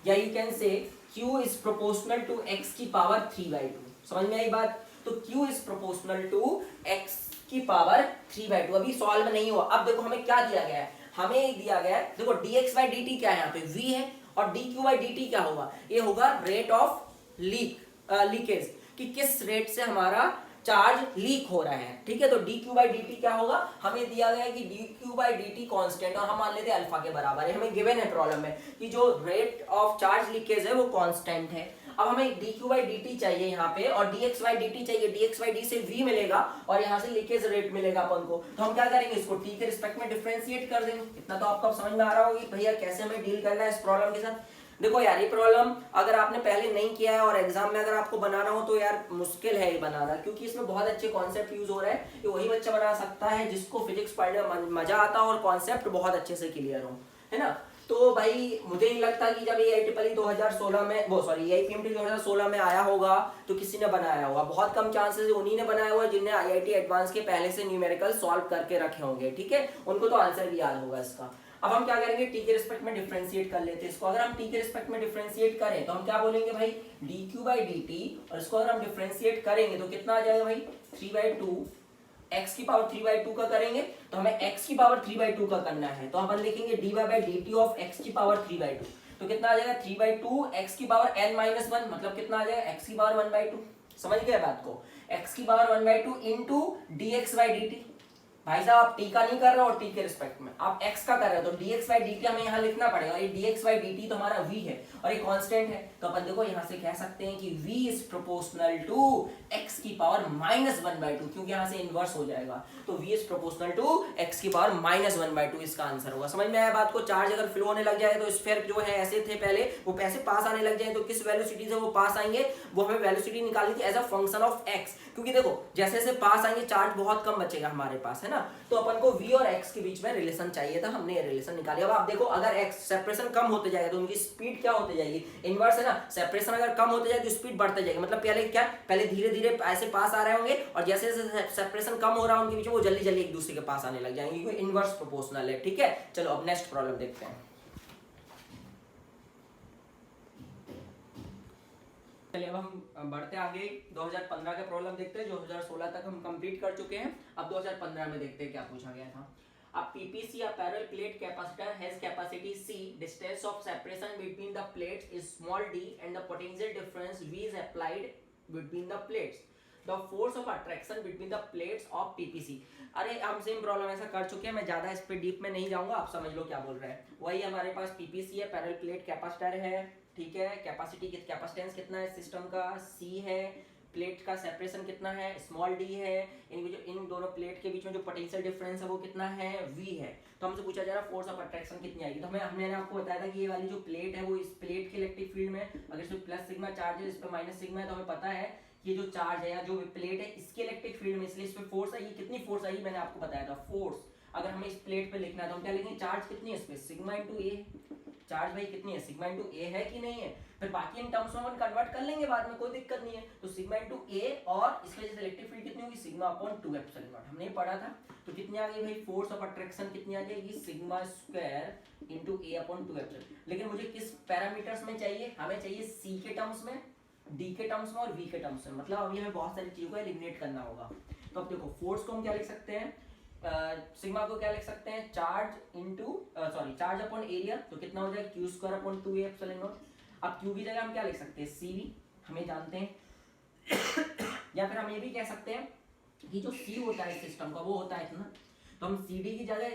या you can say q is proportional to x की पावर 3/2। समझ में आई बात, तो q is proportional to x की पावर 3/2। अभी सॉल्व नहीं हुआ। अब देखो हमें क्या दिया गया है, हमें दिया गया है देखो dx/dt क्या है, यहाँ पे v है, और dq/dt क्या होगा, ये होगा रेट ऑफ लीकेज, कि किस रेट से हमारा चार्ज लीक हो रहा है, ठीक है। तो dq/dt क्या होगा, हमें दिया गया है कि dq/dt कांस्टेंट, और हम मान लेते हैं अल्फा के बराबर है, हमें गिवन है प्रॉब्लम में कि जो रेट ऑफ चार्ज लीकेज है वो कांस्टेंट है। अब हमें dq/dt चाहिए यहाँ पे, और dx/dt चाहिए, dx/d से v मिलेगा और यहाँ से लीकेज रेट मिलेगा अपन को। तो हम क्या करेंगे, इसको t के रिस्पेक्ट में डिफरेंशिएट कर देंगे। इतना तो आपको समझ में आ रहा होगा कि भैया कैसे हमें डील करना है इस प्रॉब्लम के साथ। देखो यार ये प्रॉब्लम अगर आपने पहले नहीं किया है और एग्जाम में अगर आपको बनाना हो तो यार मुश्किल है ये बनाना, क्योंकि इसमें बहुत अच्छे कॉन्सेप्ट यूज हो रहे हैं। ये वही बच्चा बना सकता है जिसको फिजिक्स पढ़ने में मजा आता हो और कॉन्सेप्ट बहुत अच्छे से क्लियर हो, है ना। तो भाई मुझे नहीं लगता कि जब ये IEEE 2016 में वो सॉरी AIPMT 2016 में आया होगा तो किसी ने बनाया होगा। बहुत कम चांसेस है उन्हीं ने बनाया हुआ जिनने IIT एडवांस के पहले से न्यूमेरिकल सॉल्व करके रखे होंगे, ठीक है, उनको तो आंसर भी याद होगा इसका। अब हम क्या करेंगे, टी के रिस्पेक्ट में डिफरेंशिएट कर लेते हैं इसको। अगर हम टी के रिस्पेक्ट में डिफरेंशिएट करें तो हम क्या बोलेंगे भाई, dq/dt, और इसको अगर हम डिफरेंशिएट करेंगे तो कितना आ जाएगा भाई, 3/2 x की पावर 3/2 का करेंगे, तो हमें x की पावर 3/2 का करना है, तो अपन लिखेंगे dy/dt ऑफ x की पावर 3/2। तो कितना आ जाएगा, 3/2 x की पावर n-1, मतलब कितना आ जाएगा, x की पावर 1/2। समझ गए बात को, x की पावर 1/2 इंटू dx/dt। भाई साहब आप टी का नहीं कर रहे हो और टी के रिस्पेक्ट में आप एक्स का कर रहे हो, तो dx/dt हमें यहाँ लिखना पड़ेगा। ये dx/dt तो हमारा v है और ये कांस्टेंट है, तो अपन देखो यहाँ से कह सकते हैं कि v is proportional to x की पावर -1/2, क्योंकि यहाँ से इनवर्स हो जाएगा, तो v is proportional to x की पावर -1/2 इसका आंसर होगा। समझ में आया बात को। चार्ज अगर फ्लो होने लग जाए तो स्फीयर जो है ऐसे थे पहले, वो पैसे पास आने लग जाए तो किस वेलोसिटी से वो पास आएंगे, वो हमें वेलोसिटी निकालनी थी as a function of x, क्योंकि देखो जैसे जैसे पास आएंगे चार्ज बहुत कम बचेगा हमारे पास, है ना। तो अपन को v और x के बीच में रिलेशन चाहिए था, हमने ये रिलेशन निकाली। अब आप देखो अगर x सेपरेशन कम होते जाएगा तो उनकी स्पीड क्या होती जाएगी, इनवर्स है ना। सेपरेशन अगर कम होते जाए तो स्पीड बढ़ते जाएगी, मतलब पहले क्या, पहले धीरे धीरे ऐसे पास आ रहे होंगे और जैसे जैसे सेपरेशन कम हो रहा है उनके बीच में वो जल्दी जल्दी एक दूसरे के पास आने लग जाएंगे, क्योंकि इनवर्स प्रोपोर्शनल है, ठीक है। चलो अब नेक्स्ट प्रॉब्लम देखते हैं। चलिए अब हम बढ़ते आगे 2015 का प्रॉब्लम देखते हैं, जो 2016 तक हम कंप्लीट कर चुके हैं। अब 2015 में देखते हैं क्या पूछा गया था। अब PPC a parallel plate capacitor has capacity C, distance of separation between the plates is small d and the potential difference V is applied between the plates. The force of attraction between the plates of PPC। अरे हम same problem ऐसा कर चुके हैं, मैं ज्यादा इस पे डीप में नहीं जाऊंगा, आप समझ लो क्या बोल रहे हैं। वही हमारे पास PPC है, पैरेलल प्लेट कैपेसिटर है, ठीक है। कैपेसिटी कैपेसिटेंस कितना है सिस्टम का, C है। प्लेट का सेपरेशन कितना है, स्मॉल d है। इन दोनों प्लेट के बीच में जो पोटेंशियल डिफरेंस है वो कितना है, V है। तो हमसे पूछा जा रहा है फोर्स ऑफ अट्रैक्शन कितनी आएगी। तो हमने आपको बताया था कि ये वाली जो प्लेट है वो इस प्लेट के इलेक्ट्रिक फील्ड में अगर इसमें प्लस सिग्मा चार्ज है, इस पर माइनस सिग्मा है, तो हमें पता है ये जो चार्ज है या जो प्लेट है इसके इलेक्ट्रिक फील्ड में, इसलिए इस पे फोर्स आई। कितनी फोर्स आई मैंने आपको बताया था, फोर्स अगर हमें इस प्लेट पे लिखना है तो हम क्या लिखेंगे, चार्ज कितनी है इस पे, सिग्मा इनटू ए। चार्ज भाई कितनी है, सिग्मा इनटू ए है कि नहीं है। फिर बाकी इन टर्म्स में हम कन्वर्ट कर लेंगे बाद में, कोई दिक्कत नहीं है। तो सिग्मा इनटू ए और इसकी वजह से इलेक्ट्रिक फील्ड कितनी होगी, सिग्मा अपॉन 2 एप्सिलॉन नॉट, हमने पढ़ा था। तो कितनी आ गई भाई, फोर्स ऑफ अट्रैक्शन कितनी आ जाएगी, सिग्मा स्क्वायर इनटू ए अपॉन 2 एप्सिलॉन। लेकिन मुझे किस पैरामीटर्स में चाहिए, हमें चाहिए सी के टर्म्स में, डी के टर्म्स में और वी के टर्म्स में, मतलब अभी हमें बहुत सारी चीजों को एलिमिनेट करना होगा। तो अब देखो फोर्स को हम क्या लिख सकते हैं, सिग्मा को क्या लिख सकते हैं, charge into charge upon area, तो कितना हो जाएगा Q square upon 2a epsilon not. अब क्यू की जगह हम क्या लिख सकते हैं, सीवी, हमें जानते हैं या फिर हम ये भी कह सकते हैं कि जो सी होता है सिस्टम का वो होता है इतना, तो हम सी डी की जगह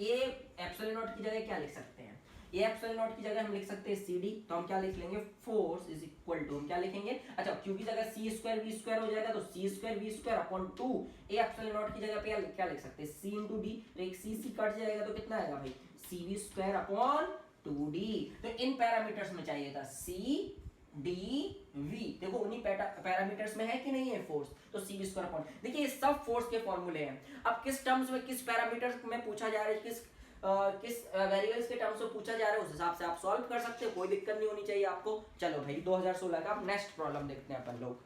ए एप्सिलॉन नॉट की जगह क्या लिख सकते हैं, ए एप्सिलॉन नॉट की जगह हम लिख सकते हैं सी डी, तो हम क्या लिख लेंगे, फोर्स इज इक्वल टू, हम क्या लिखेंगे, अच्छा क्यू की जगह सी स्क्वायर वी स्क्वायर हो जाएगा, तो C square V square upon 2 A epsilon naught की जगह पे क्या लिख सकते हैं, सी इंटू डी, तो एक सी सी कट जाएगा तो कितना आएगा भाई, सी वी स्क्वायर अपॉन 2d। तो इन पैरामीटर्स में चाहिए था सी डी वी, देखो उन्हीं पैरामीटर्स में है कि नहीं है फोर्स, तो सी वी स्क्वायर अपॉन, देखिए ये सब फोर्स के फॉर्मूले हैं। अब किस टर्म्स में किस पैरामीटर्स में पूछा जा रहा है, किस वेरिएबल्स के टर्म्स में पूछा जा रहा है, उस हिसाब से आप सॉल्व कर सकते हो, कोई दिक्कत नहीं होनी चाहिए आपको। चलो भाई 2016 का नेक्स्ट प्रॉब्लम देखते हैं अपन लोग।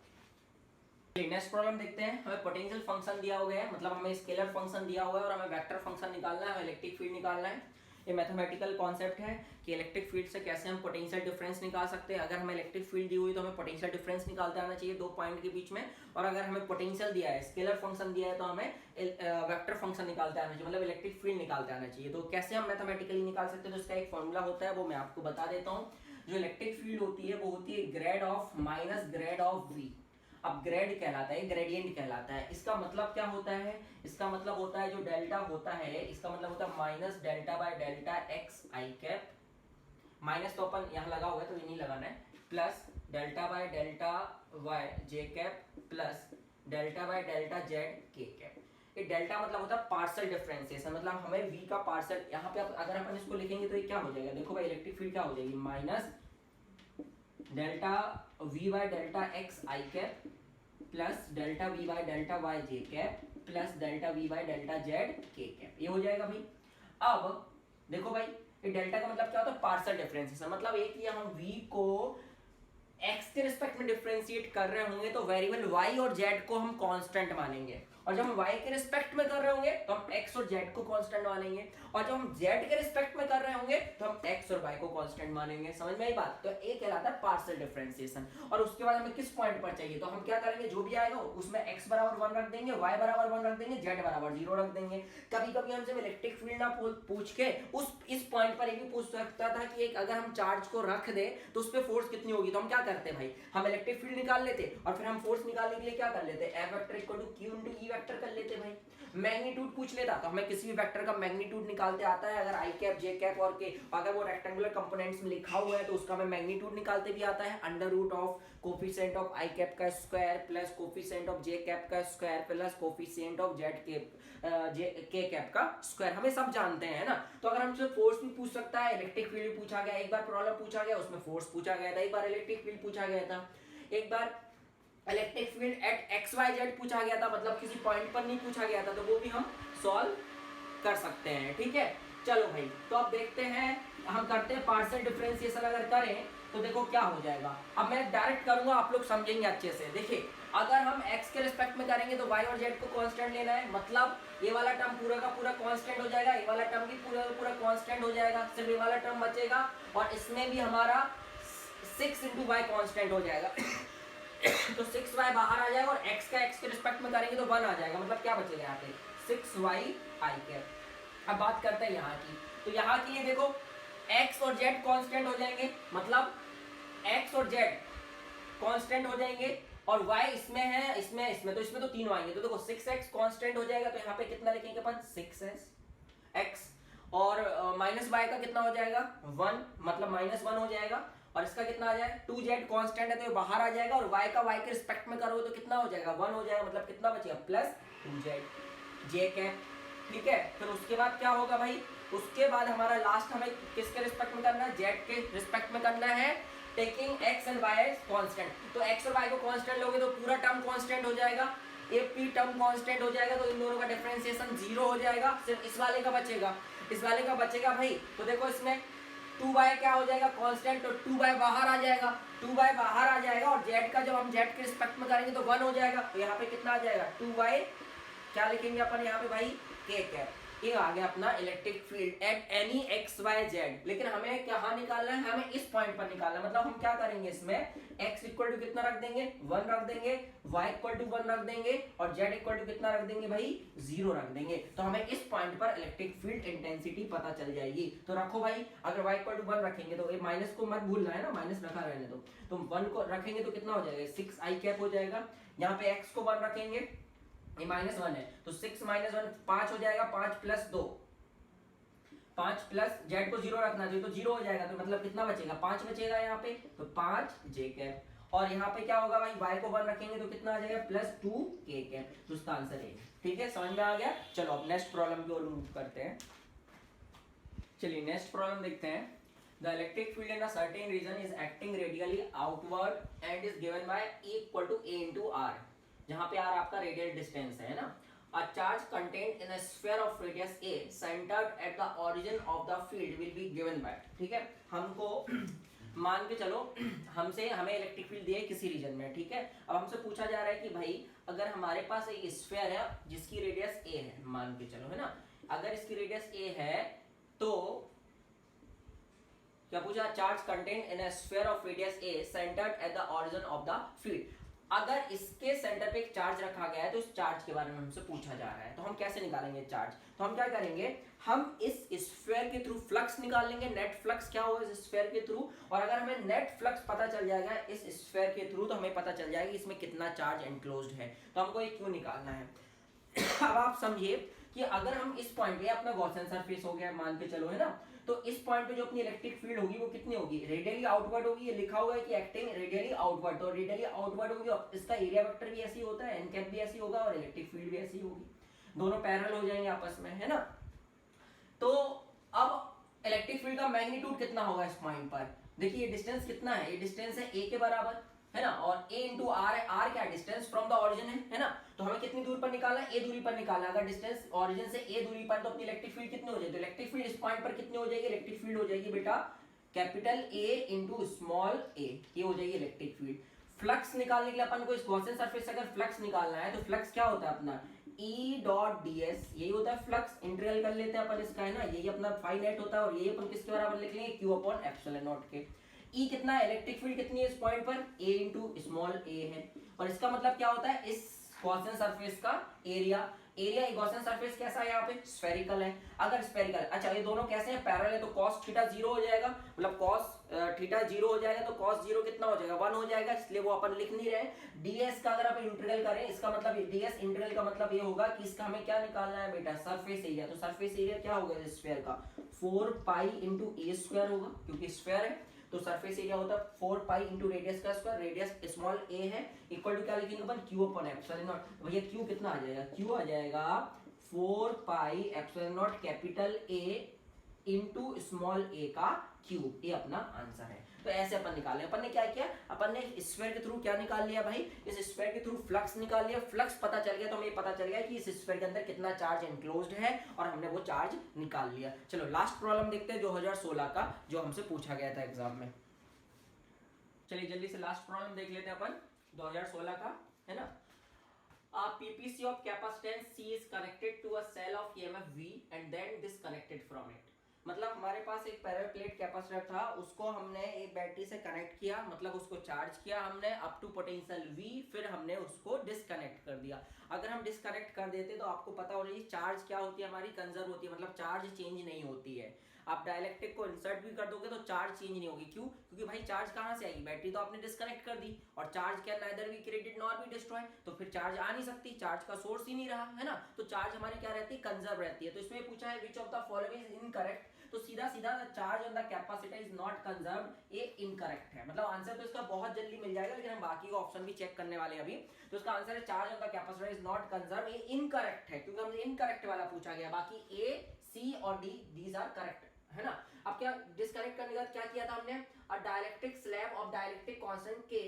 नेक्स्ट प्रॉब्लम देखते हैं, हमें पोटेंशियल फंक्शन दिया हुआ है, मतलब हमें स्केलर फंक्शन दिया हुआ है और हमें वेक्टर फंक्शन निकालना है, हमें इलेक्ट्रिक फील्ड निकालना है। ये मैथमेटिकल कॉन्सेप्ट है कि इलेक्ट्रिक फील्ड से कैसे हम पोटेंशियल डिफरेंस निकाल सकते हैं। अगर हमें इलेक्ट्रिक फील्ड दी हुई तो हमें पोटेंशियल डिफरेंस निकालते आना चाहिए दो पॉइंट के बीच में, और अगर हमें पोटेंशियल दिया है, स्केलर फंक्शन दिया है, तो हमें वेक्टर फंक्शन निकालते आना चाहिए, मतलब इलेक्ट्रिक फील्ड निकालते आना चाहिए। तो कैसे हम मैथमेटिकली निकाल सकते हैं, तो इसका एक फॉर्मूला होता है, वो मैं आपको बता देता हूँ। जो इलेक्ट्रिक फील्ड होती है वो होती है grad of minus grad of V. अब ग्रेड कहलाता है, ग्रेडियंट कहलाता है। इसका मतलब क्या होता है, इसका मतलब होता है जो डेल्टा होता है, इसका मतलब होता है minus delta by delta x i cap, minus तो अपन यहाँ लगा हुआ है तो ये नहीं लगाना है, plus delta by delta y j cap plus delta by delta z के कैप। ये डेल्टा मतलब होता है पार्शियल डिफरेंशिएशन, मतलब हमें v का पार्शियल, यहाँ पे अगर अपन इसको लिखेंगे तो ये क्या हो जाएगा, देखो भाई इलेक्ट्रिक फील्ड क्या हो जाएगी, minus delta v by delta x i cap plus delta v by delta y j cap plus delta v by delta z के कैप, ये हो जाएगा भाई। अब देखो भाई ये डेल्टा का मतलब क्या होता है, पार्शियल डिफरेंशिएशन, मतलब एक ही हम v को x के रिस्पेक्ट में डिफरेंशिएट कर रहे होंगे तो वेरिएबल y और z को हम कांस्टेंट मानेंगे, और जब हम y के रिस्पेक्ट में कर रहे होंगे तो हम x और z को कांस्टेंट मानेंगे, और जब हम z के रिस्पेक्ट में कर रहे होंगे तो हम x और y को कांस्टेंट मानेंगे। समझ में आई बात, तो ये कहलाता है पार्शियल डिफरेंशिएशन। और उसके बाद हमें किस पॉइंट पर चाहिए, तो हम क्या करेंगे, जो भी आएगा उसमें x बराबर 1 रख देंगे, y बराबर 1 रख देंगे, z बराबर 0 रख देंगे। कभी कभी हमसे इलेक्ट्रिक फील्ड ना पूछ के इस पॉइंट पर ये भी पूछ सकता था कि एक अगर हम चार्ज को रख दे तो उस पर फोर्स कितनी होगी, तो हम क्या करते भाई, हम इलेक्ट्रिक फील्ड निकाल लेते और फिर हम फोर्स निकालने के लिए क्या कर लेते, F vector equal to Q into E vector कर लेते भाई। मैग्नीट्यूड पूछ लेता तो हमें किसी भी वेक्टर का मैग्नीट्यूड निकालते आता है, अगर आई कैप जे कैप और के, अगर वो रेक्टेंगुलर कंपोनेंट्स में लिखा हुआ है तो उसका हमें मैग्नीट्यूड निकालते भी आता है, under root of coefficient of I cap का square plus coefficient of J cap का square plus coefficient of Z के कैप का स्क्वायर, हमें सब जानते हैं ना। तो अगर हमसे फोर्स भी पूछ सकता है, इलेक्ट्रिक फील्ड भी पूछा गया, एक बार प्रॉब्लम पूछा गया उसमें फोर्स पूछा गया था, एक बार इलेक्ट्रिक फील्ड पूछा गया था, एक बार electric field at X Y Z पूछा गया था, मतलब किसी पॉइंट पर नहीं पूछा गया था, तो वो भी हम सॉल्व कर सकते हैं। ठीक है, चलो भाई तो अब देखते हैं, हम करते हैं पार्शियल डिफरेंशिएशन। अगर करें तो देखो क्या हो जाएगा, अब मैं डायरेक्ट करूंगा, आप लोग समझेंगे अच्छे से। देखिए अगर हम x के रिस्पेक्ट में करेंगे तो y और z को कांस्टेंट लेना है, मतलब ये वाला टर्म पूरा का पूरा कांस्टेंट हो जाएगा, ये वाला टर्म भी पूरा का पूरा कांस्टेंट हो जाएगा, सिर्फ ये वाला टर्म बचेगा, और इसमें भी हमारा 6 into y कांस्टेंट हो जाएगा तो 6y बाहर आ जाएगा, और x का x के रिस्पेक्ट में करेंगे तो 1 आ जाएगा, मतलब क्या बचेगा यहाँ पे 6y आई कैप। अब बात करते हैं यहाँ की, तो यहाँ की ये देखो x और z कांस्टेंट हो जाएंगे, मतलब x और z कांस्टेंट हो जाएंगे, और y इसमें है, इसमें तो तीनों आएंगे, तो देखो 6x कांस्टेंट हो जाएगा, तो यहाँ पे कितना लिखेंगे अपन 6x, और माइनस y का कितना हो जाएगा 1, मतलब -1 हो जाएगा, और इसका कितना आ जाएगा 2z कांस्टेंट है तो ये बाहर आ जाएगा, और y का y के रिस्पेक्ट में करोगे तो कितना हो जाएगा 1 हो जाएगा, मतलब कितना बचेगा प्लस 2z j कैप। ठीक है, फिर उसके बाद क्या होगा भाई, उसके बाद हमारा लास्ट हमें किसके रिस्पेक्ट में करना है, z के रिस्पेक्ट में करना है, taking x and y as constant. तो x और y को कांस्टेंट लोगे तो पूरा टर्म कांस्टेंट हो जाएगा, ए पी टर्म कांस्टेंट हो जाएगा, तो इन दोनों का डिफरेंशिएशन 0 हो जाएगा, सिर्फ इस वाले का बचेगा, इस वाले का बचेगा भाई। तो देखो इसमें 2y क्या हो जाएगा कांस्टेंट, तो 2y बाहर आ जाएगा, 2y बाहर आ जाएगा, और z का जब हम z के रिस्पेक्ट में करेंगे तो 1 हो जाएगा, तो यहाँ पे कितना आ जाएगा 2y, क्या लिखेंगे अपन यहाँ पे भाई k कैप। ये आ गया अपना electric field at any x Y z. लेकिन हमें क्या निकालना है, हमें इस पॉइंट पर निकालना है। मतलब हम क्या करेंगे इसमें, x इक्वल टू कितना रख देंगे 1 रख देंगे, y इक्वल टू 1 रख देंगे और z इक्वल टू कितना रख देंगे भाई 0 रख देंगे। तो हमें इस पॉइंट पर इलेक्ट्रिक फील्ड इंटेंसिटी पता चल जाएगी। तो रखो भाई, अगर y इक्वल टू 1 रखेंगे तो ये माइनस को मत भूलना है ना, माइनस रखा रहने दो। तो 1 को रखेंगे तो कितना हो जाएगा 6i कैप हो जाएगा। यहाँ पे x को 1 रखेंगे, ये -1 है तो 6 - 1 5 हो जाएगा, 5 + 2 5 प्लस z को 0 रखना चाहिए तो 0 हो जाएगा। तो मतलब कितना बचेगा 5 बचेगा यहाँ पे, तो 5 j कैप। और यहाँ पे क्या होगा भाई, y को 1 रखेंगे तो कितना आ जाएगा +2 k कैप। तो इसका आंसर है, ठीक है, समझ में आ गया। चलो अब नेक्स्ट प्रॉब्लम की ओर मूव करते हैं। चलिए नेक्स्ट प्रॉब्लम देखते हैं। The electric field in a certain region is acting radially outward and is given by E equal to A into R, जहाँ पे R आपका रेडियल डिस्टेंस है ना। A charge contained in a sphere of radius A centered at the origin of the field will be given by, ठीक है। हमको मान के चलो हमें इलेक्ट्रिक फील्ड दिया है किसी रीजन में, ठीक है। अब हमसे पूछा जा रहा है कि भाई अगर हमारे पास एक स्फीयर है जिसकी रेडियस A है, मान के चलो, है ना। अगर इसकी रेडियस A है तो क्या पूछा, charge contain in a sphere of radius A centred at the origin of the field. अगर इसके सेंटर पे एक चार्ज रखा गया है तो उस चार्ज के बारे में हमसे पूछा जा रहा है। तो हम कैसे निकालेंगे चार्ज, तो हम क्या करेंगे, हम इस स्फीयर के थ्रू फ्लक्स निकाल लेंगे। नेट फ्लक्स क्या होगा इस स्फीयर के थ्रू, और अगर हमें नेट फ्लक्स पता चल जाएगा इस स्फीयर के थ्रू तो हमें पता चल जाएगा इसमें कितना चार्ज एनक्लोज्ड है। तो हमको ये क्यों निकालना है। अब आप समझिए कि अगर हम इस पॉइंट पे, अपना गॉसियन सरफेस हो गया मान के चलो, है ना। तो इस पॉइंट पे जो अपनी इलेक्ट्रिक फील्ड होगी वो कितनी होगी, रेडियली आउटवर्ड होगी। ये लिखा हुआ है कि एक्टिंग रेडियली आउटवर्ड, तो रेडियली आउटवर्ड होगी और इसका एरिया वेक्टर भी ऐसे ही होता है, एन कैप भी ऐसी होगा और इलेक्ट्रिक फील्ड भी ऐसी होगी, दोनों पैरेलल हो जाएंगे आपस में, है ना। तो अब इलेक्ट्रिक फील्ड का मैग्नीट्यूड कितना होगा इस पॉइंट पर, देखिए ये डिस्टेंस कितना है, ये डिस्टेंस है a के बराबर, है ना। और a इंटू आर है, आर क्या डिस्टेंस फ्रॉम द ऑरिजिन है ना। तो हमें कितनी दूर पर निकालना है, a दूरी पर निकालना है। अगर डिस्टेंस ऑरिजिन से a दूरी पर तो अपनी इलेक्ट्रिक फील्ड कितनी हो जाएगी, तो इलेक्ट्रिक फील्ड इस पॉइंट पर कितनी हो जाएगी, इलेक्ट्रिक फील्ड हो जाएगी बेटा capital A into small a, ये हो जाएगी इलेक्ट्रिक फील्ड। फ्लक्स निकालने के लिए अपन को इस गॉसियन सरफेस से अगर फ्लक्स निकालना है तो फ्लक्स क्या होता है अपना E डॉट ds, यही होता है फ्लक्स। इंटीग्रल कर लेते हैं अपन इसका, है ना, यही अपना फाई नेट होता है और यही अपन किसके बराबर लिख लेंगे q अपॉन एप्सिलॉन नॉट के। E कितना है, इलेक्ट्रिक फील्ड कितनी है इस पॉइंट पर, a इंटू स्मॉल a है। और इसका मतलब क्या होता है, इस गॉसियन सरफेस का एरिया, एरिया गॉसियन सरफेस कैसा है यहाँ पे स्फेरिकल है। अगर स्फेरिकल, अच्छा ये दोनों कैसे हैं पैरेलल है, तो cos थीटा 0 हो जाएगा, मतलब cos थीटा 0 हो जाएगा तो cos 0 कितना हो जाएगा 1 हो जाएगा, इसलिए वो अपन लिख नहीं रहे। ds का अगर आप इंटीग्रल करें, इसका मतलब ds इंटीग्रल का मतलब ये होगा कि इसका हमें क्या निकालना है बेटा, सरफेस एरिया। तो सरफेस एरिया क्या होगा इस स्फीयर का 4 पाई इंटू a स्क्वायर होगा, क्योंकि स्फीयर है तो सरफेस एरिया होता है 4 पाई इंटू रेडियस का स्क्वायर, रेडियस स्मॉल a है, इक्वल टू क्या लिखेंगे अपन q अपॉन एप्सिलॉन नॉट। भैया q कितना आ जाएगा, q आ जाएगा 4 पाई epsilon not capital A into small a का क्यूब, ये अपना आंसर है। तो ऐसे अपन निकाले, अपन ने क्या किया, अपन ने स्फीयर के थ्रू क्या निकाल लिया भाई, इस स्फीयर के थ्रू फ्लक्स निकाल लिया। फ्लक्स पता चल गया तो हमें पता चल गया कि इस स्फीयर के अंदर कितना चार्ज एनक्लोज्ड है और हमने वो चार्ज निकाल लिया। चलो लास्ट प्रॉब्लम देखते हैं 2016 का, जो हमसे पूछा गया था एग्जाम में। चलिए जल्दी से लास्ट प्रॉब्लम देख लेते हैं अपन 2016 का, है ना। PPC of capacitance C is connected to a cell of EMF V and then disconnected from it। मतलब हमारे पास एक पैरेलल प्लेट कैपेसिटर था, उसको हमने एक बैटरी से कनेक्ट किया, मतलब उसको चार्ज किया हमने अप टू पोटेंशियल V, फिर हमने उसको डिस्कनेक्ट कर दिया। अगर हम डिस्कनेक्ट कर देते तो आपको पता हो रही चार्ज क्या होती है हमारी, कंजर्व होती है, मतलब चार्ज चेंज नहीं होती है। आप डाइलेक्ट्रिक को इंसर्ट भी कर दोगे तो चार्ज चेंज नहीं होगी, क्यों, क्योंकि भाई चार्ज कहाँ से आएगी, बैटरी तो आपने डिस्कनेक्ट कर दी और चार्ज क्या neither be created nor be destroy, तो फिर चार्ज आ नहीं सकती, चार्ज का सोर्स ही नहीं रहा, है ना। तो चार्ज हमारी क्या रहती है, कंजर्व रहती है। तो इसमें पूछा है which of the following is incorrect, तो सीधा सीधा charge on the capacitor is not conserved, ये इनकरेक्ट है। मतलब आंसर तो इसका बहुत जल्दी मिल जाएगा, लेकिन हम बाकी का ऑप्शन भी चेक करने वाले हैं अभी। तो इसका आंसर है charge on the capacitor is not conserved, ये इनकरेक्ट है, क्योंकि हमने इनकरेक्ट वाला पूछा गया। बाकी ए, सी और डी दीज आर करेक्ट, है ना। अब क्या डिस्कनेक्ट करने के बाद क्या किया था हमने, अ dielectric slab of dielectric constant K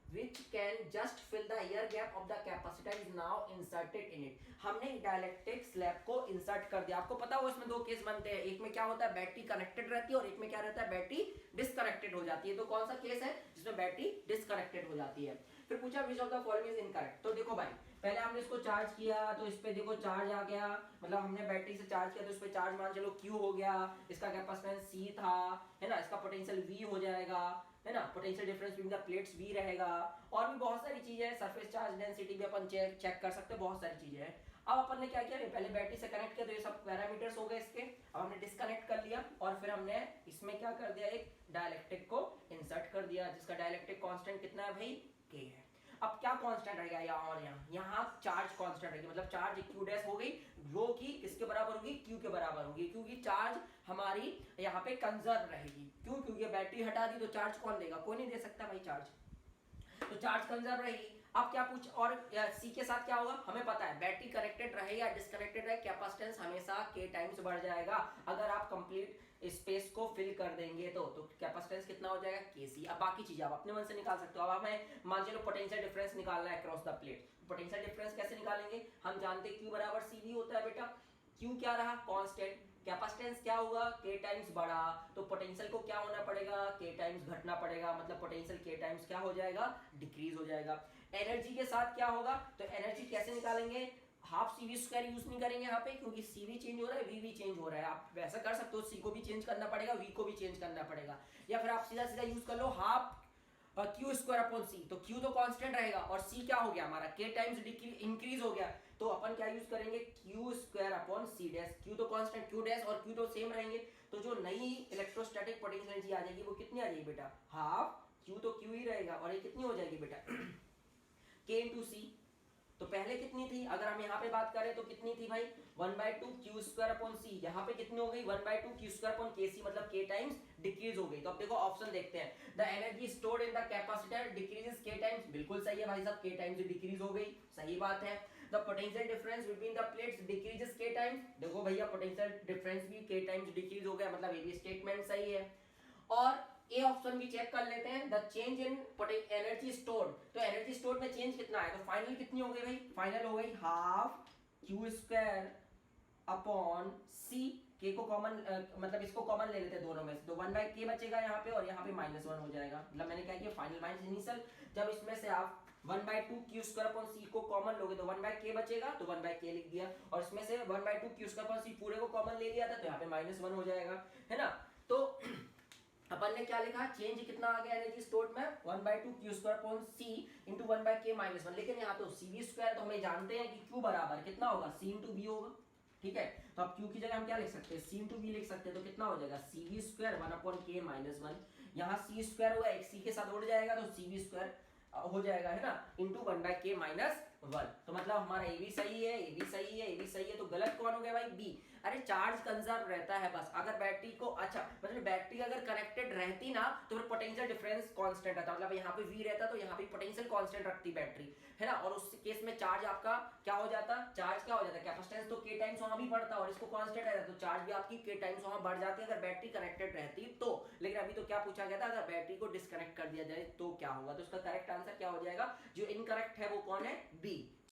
which can just fill the air gap of the capacitor is now inserted in it। हमने डाइलेक्ट्रिक स्लैब को इंसर्ट कर दिया। आपको पता हो इसमें दो केस बनते हैं, एक में क्या होता है बैटरी कनेक्टेड रहती है और एक में क्या रहता है बैटरी डिस्कनेक्टेड हो जाती है। तो कौन सा केस है जिसमें बैटरी डिस्कनेक्टेड हो जाती है। फिर पूछा which of the following is incorrect. तो देखो भाई पहले हमने हमने इसको चार्ज किया तो इस पे देखो चार्ज आ गया, मतलब हमने बैटरी से चार्ज किया तो इस पे चार्ज मान चलो Q हो गया, इसका कैपेसिटेंस C था, है ना, इसका पोटेंशियल V हो जाएगा, है ना, potential difference between the plates V रहेगा, और भी बहुत सारी चीजें हैं, सरफेस चार्ज डेंसिटी भी अपन चेक कर सकते हैं, बहुत सारी चीजें हैं। अब अपन ने क्या किया, पहले बैटरी से कनेक्ट किया तो ये सब पैरामीटर्स हो गए इसके, अब हमने डिस्कनेक्ट कर लिया और फिर हमने इसमें क्या कर दिया, एक डाइलेक्ट्रिक को इंसर्ट कर दिया जिसका डाइलेक्ट्रिक कांस्टेंट कितना है भाई, K है। अब क्या कांस्टेंट रहेगा यहाँ और यहाँ चार्ज कांस्टेंट रहेगी, मतलब चार्ज Q डैश हो गई जो कि किसके बराबर होगी, Q के बराबर होगी, क्योंकि चार्ज हमारी यहाँ पे कंजर्व रहेगी। क्यों, क्योंकि बैटरी हटा दी तो चार्ज कौन देगा, कोई नहीं दे सकता भाई चार्ज, तो चार्ज कंजर्व रहेगी। अब क्या पूछ, और सी के साथ क्या होगा, हमें पता है बैटरी कनेक्टेड रहे या डिस्कनेक्टेड रहे, कैपेसिटेंस हमेशा K टाइम्स बढ़ जाएगा। अगर आप कंप्लीट स्पेस को फिल कर देंगे तो कैपेसिटेंस कितना हो जाएगा, KC। अब बाकी चीजें आप अपने मन से निकाल सकते हो। अब हमें मान चलो पोटेंशियल डिफरेंस निकालना है across the plate, potential difference कैसे निकालेंगे, हम जानते हैं Q बराबर CV होता है बेटा, Q क्या रहा कांस्टेंट, कैपेसिटेंस क्या होगा K टाइम्स बढ़ा, तो पोटेंशियल को क्या होना पड़ेगा, K टाइम्स घटना पड़ेगा, मतलब पोटेंशियल K टाइम्स क्या हो जाएगा, डिक्रीज हो जाएगा। एनर्जी के साथ क्या होगा, तो एनर्जी कैसे निकालेंगे, हाफ CV स्क्वायर यूज नहीं करेंगे यहाँ पे, क्योंकि CV चेंज हो रहा है, V भी चेंज हो रहा है। आप वैसा कर सकते हो, C को भी चेंज करना पड़ेगा, V को भी चेंज करना पड़ेगा, या फिर आप सीधा सीधा यूज कर लो half Q square upon C, तो Q तो कांस्टेंट रहेगा और C क्या हो गया हमारा, K टाइम्स इंक्रीज हो गया, तो अपन क्या यूज करेंगे, Q square upon C dash, Q तो कांस्टेंट, Q डैश और Q तो सेम रहेंगे, तो जो नई इलेक्ट्रोस्टैटिक पोटेंशियल एनर्जी आ जाएगी वो कितनी आ जाएगी बेटा, हाफ Q तो Q ही रहेगा, और ये कितनी हो जाएगी बेटा K इंटू C। तो पहले कितनी थी, अगर हम यहाँ पे बात करें तो कितनी थी भाई, 1/2 Q स्क्वायर अपॉन C, यहाँ पे कितनी हो गई 1/2 Q स्क्वायर अपॉन KC, मतलब K टाइम्स डिक्रीज हो गई। तो अब देखो ऑप्शन देखते हैं, the energy stored in the capacitor decreases K times, बिल्कुल सही है भाई साहब, K टाइम्स डिक्रीज हो गई, सही बात है। The potential difference between the plates decreases K times, देखो भैया पोटेंशियल डिफरेंस भी K टाइम्स डिक्रीज हो गया, मतलब ये भी स्टेटमेंट सही है। और ए ऑप्शन भी चेक कर लेते हैं, the change in energy stored, तो एनर्जी स्टोर्ड में चेंज कितना है, तो फाइनल कितनी हो गई भाई, फाइनल हो गई half Q square upon C, K को कॉमन मतलब इसको कॉमन ले लेते हैं दोनों में से, तो 1/K बचेगा यहाँ पे, और यहाँ पे -1 हो जाएगा, मतलब मैंने क्या किया फाइनल माइनस इनिशियल, जब इसमें से आप 1/2 Q स्क्वायर अपॉन C को कॉमन लोगे तो 1/K बचेगा, तो 1/K लिख दिया, और इसमें से 1/2 Q स्क्वायर अपॉन C पूरे को कॉमन ले लिया था, तो यहाँ पे -1 हो जाएगा, है ना। तो अपन ने क्या लिखा, चेंज कितना आ गया एनर्जी स्टोर्ड में 1/2 Q square upon C into 1/K -1, लेकिन यहाँ तो CV स्क्वायर, तो हमें जानते हैं कि Q बराबर कितना होगा, C इंटू V होगा, ठीक है। तो अब Q की जगह हम क्या लिख सकते हैं, C इंटू V लिख सकते हैं, तो कितना हो जाएगा CV स्क्वायर 1/K -1, यहाँ C स्क्वायर होगा, एक C के साथ उड़ जाएगा तो CV स्क्वायर हो जाएगा, है ना, इंटू 1/K -1, तो मतलब हमारा ए भी सही है, ए भी सही है, ए भी सही है, तो गलत कौन हो गया भाई, बी। अरे चार्ज कंजर्व रहता है बस, अगर बैटरी को, अच्छा मतलब बैटरी अगर कनेक्टेड रहती ना तो फिर पोटेंशियल डिफरेंस कांस्टेंट रहता, मतलब यहाँ पे V रहता तो यहाँ पे पोटेंशियल कांस्टेंट रखती बैटरी, है ना, और उस केस में चार्ज आपका क्या हो जाता, चार्ज क्या हो जाता, कैपेसिटेंस तो K टाइम्स वहां भी बढ़ता और इसको कांस्टेंट रहता, तो चार्ज भी आपकी K टाइम्स वहां बढ़ जाती अगर बैटरी कनेक्टेड रहती तो। लेकिन अभी तो क्या पूछा गया था, अगर बैटरी को डिस्कनेक्ट कर दिया जाए तो क्या होगा, तो उसका करेक्ट आंसर क्या हो जाएगा, जो इनकरेक्ट है वो कौन है, बी,